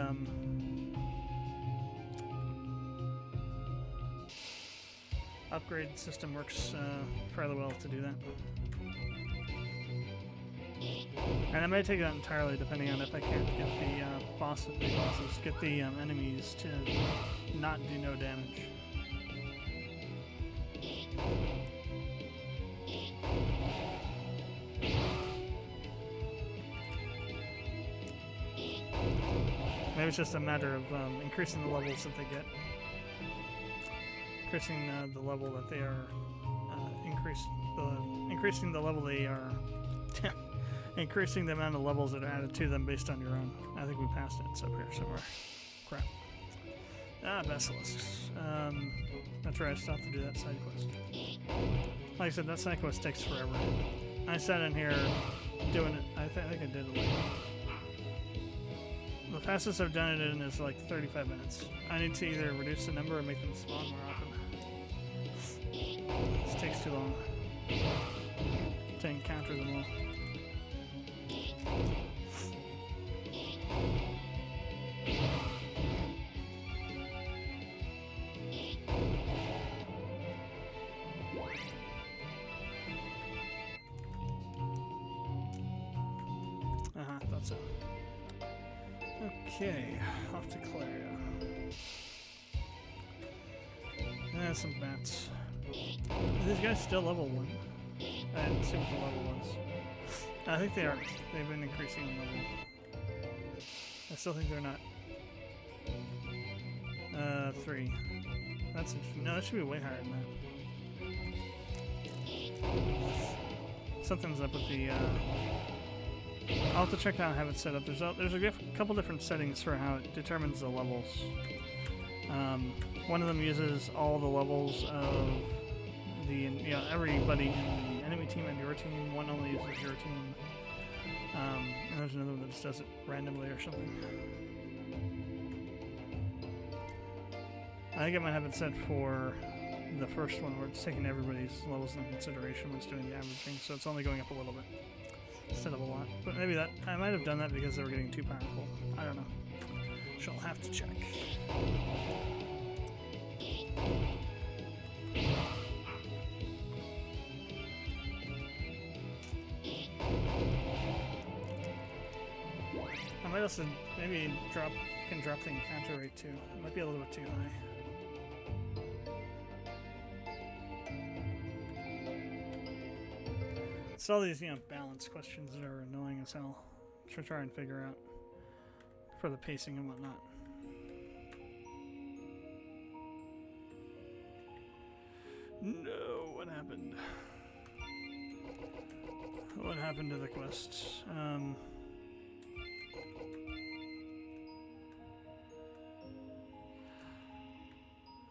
upgrade system works fairly well to do that. And I may take that entirely depending on if I can't get the get the enemies to not do no damage. Maybe it's just a matter of increasing the levels that they get. Increasing the level that they are, increasing the level they are, increasing the amount of levels that are added to them based on your own. I think we passed it. It's up here somewhere. Crap. Ah, basilisks. That's right, I still have to do that side quest. Like I said, that side quest takes forever. I sat in here doing it. I think I did it like. The fastest I've done it in is like 35 minutes. I need to either reduce the number or make them spawn more often. This takes too long to encounter them all. Thought so. Okay, off to Claria. Some bats. Are these guys still level 1? I didn't see what the level was. I think they aren't. They've been increasing in level. I still think they're not. 3. That's interesting. No, that should be way higher than that. Something's up with the, I'll have to check out how it's set up. There's a couple different settings for how it determines the levels. One of them uses all the levels of everybody in the enemy team and your team. One only uses your team. And there's another one that just does it randomly or something. I think I might have it set for the first one where it's taking everybody's levels into consideration when it's doing the averaging, so it's only going up a little bit instead of a lot. But maybe that, I might have done that because they were getting too powerful. I don't know. Shall have to check. I might also maybe can drop the encounter rate too. It might be a little bit too high. It's all these, balance questions that are annoying as hell to try and figure out for the pacing and whatnot. No, what happened? What happened to the quest?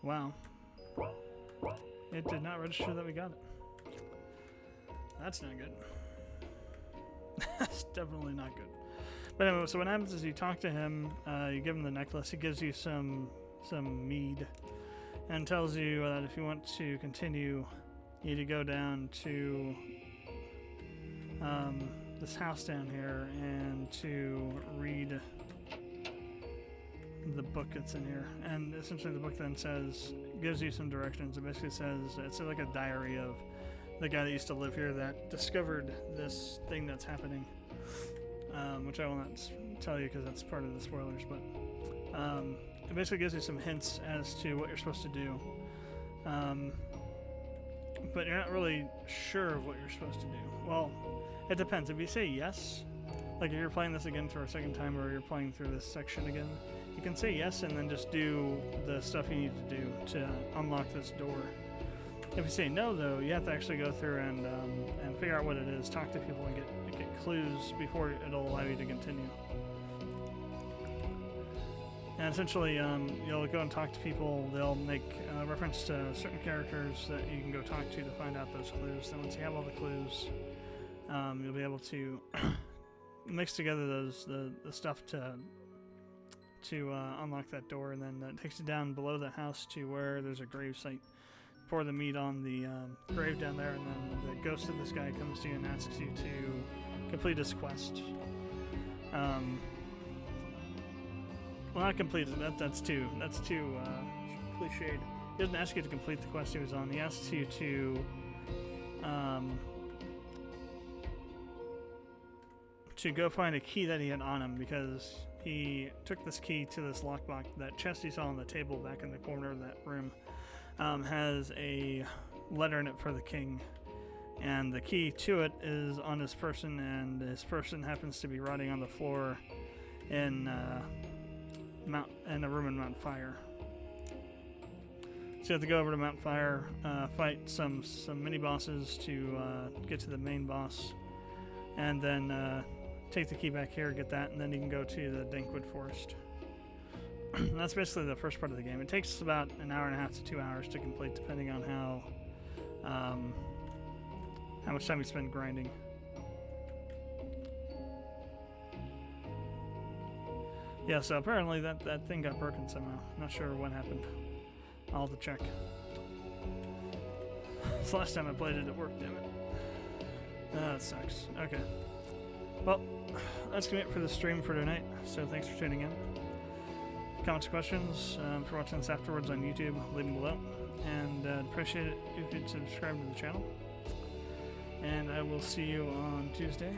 Wow. It did not register that we got it. That's not good. That's definitely not good. But anyway, so what happens is you talk to him, you give him the necklace, he gives you some mead, and tells you that if you want to continue, you need to go down to this house down here and to read the book that's in here. And essentially the book then gives you some directions. It basically says, it's like a diary of the guy that used to live here that discovered this thing that's happening, which I will not tell you because that's part of the spoilers, but it basically gives you some hints as to what you're supposed to do, but you're not really sure of what you're supposed to do. Well, it depends. If you say yes, like if you're playing this again for a second time or you're playing through this section again, you can say yes and then just do the stuff you need to do to unlock this door. If you say no, though, you have to actually go through and figure out what it is, talk to people, and get clues before it'll allow you to continue. And essentially, you'll go and talk to people. They'll make reference to certain characters that you can go talk to find out those clues. Then once you have all the clues, you'll be able to mix together the stuff to unlock that door, and then that takes you down below the house to where there's a grave site. Pour the meat on the grave down there, and then the ghost of this guy comes to you and asks you to complete his quest. Well, not complete. That's too cliched. He doesn't ask you to complete the quest he was on. He asks you to go find a key that he had on him, because he took this key to this lockbox. That chest you saw on the table back in the corner of that room has a letter in it for the king, and the key to it is on his person, and his person happens to be rotting on the floor in a room in Mount Fire. So you have to go over to Mount Fire, fight some mini bosses to get to the main boss, and then take the key back here, get that, and then you can go to the Dankwood Forest. That's basically the first part of the game. It takes about an hour and a half to 2 hours to complete, depending on how much time you spend grinding. Yeah, so apparently that thing got broken somehow. Not sure what happened. I'll have to check. It's the last time I played it worked, damn it. That sucks. Okay. Well, that's going to be it for the stream for tonight, so thanks for tuning in. Comments, questions, for watching this afterwards on YouTube, leave them below. And appreciate it if you'd subscribe to the channel. And I will see you on Tuesday.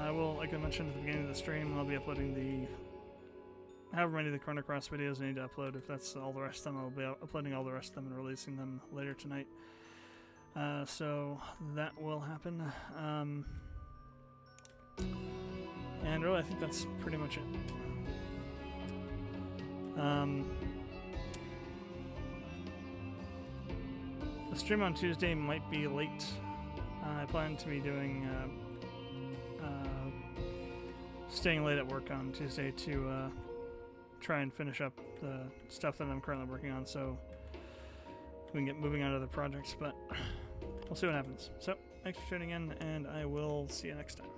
I will, like I mentioned at the beginning of the stream, I'll be uploading however many of the Chrono Cross videos I need to upload. If that's all the rest of them, I'll be uploading all the rest of them and releasing them later tonight. So that will happen. And really, I think that's pretty much it. The stream on Tuesday might be late. I plan to be doing staying late at work on Tuesday to try and finish up the stuff that I'm currently working on, so we can get moving on to other projects, but we'll see what happens. So, thanks for tuning in, and I will see you next time.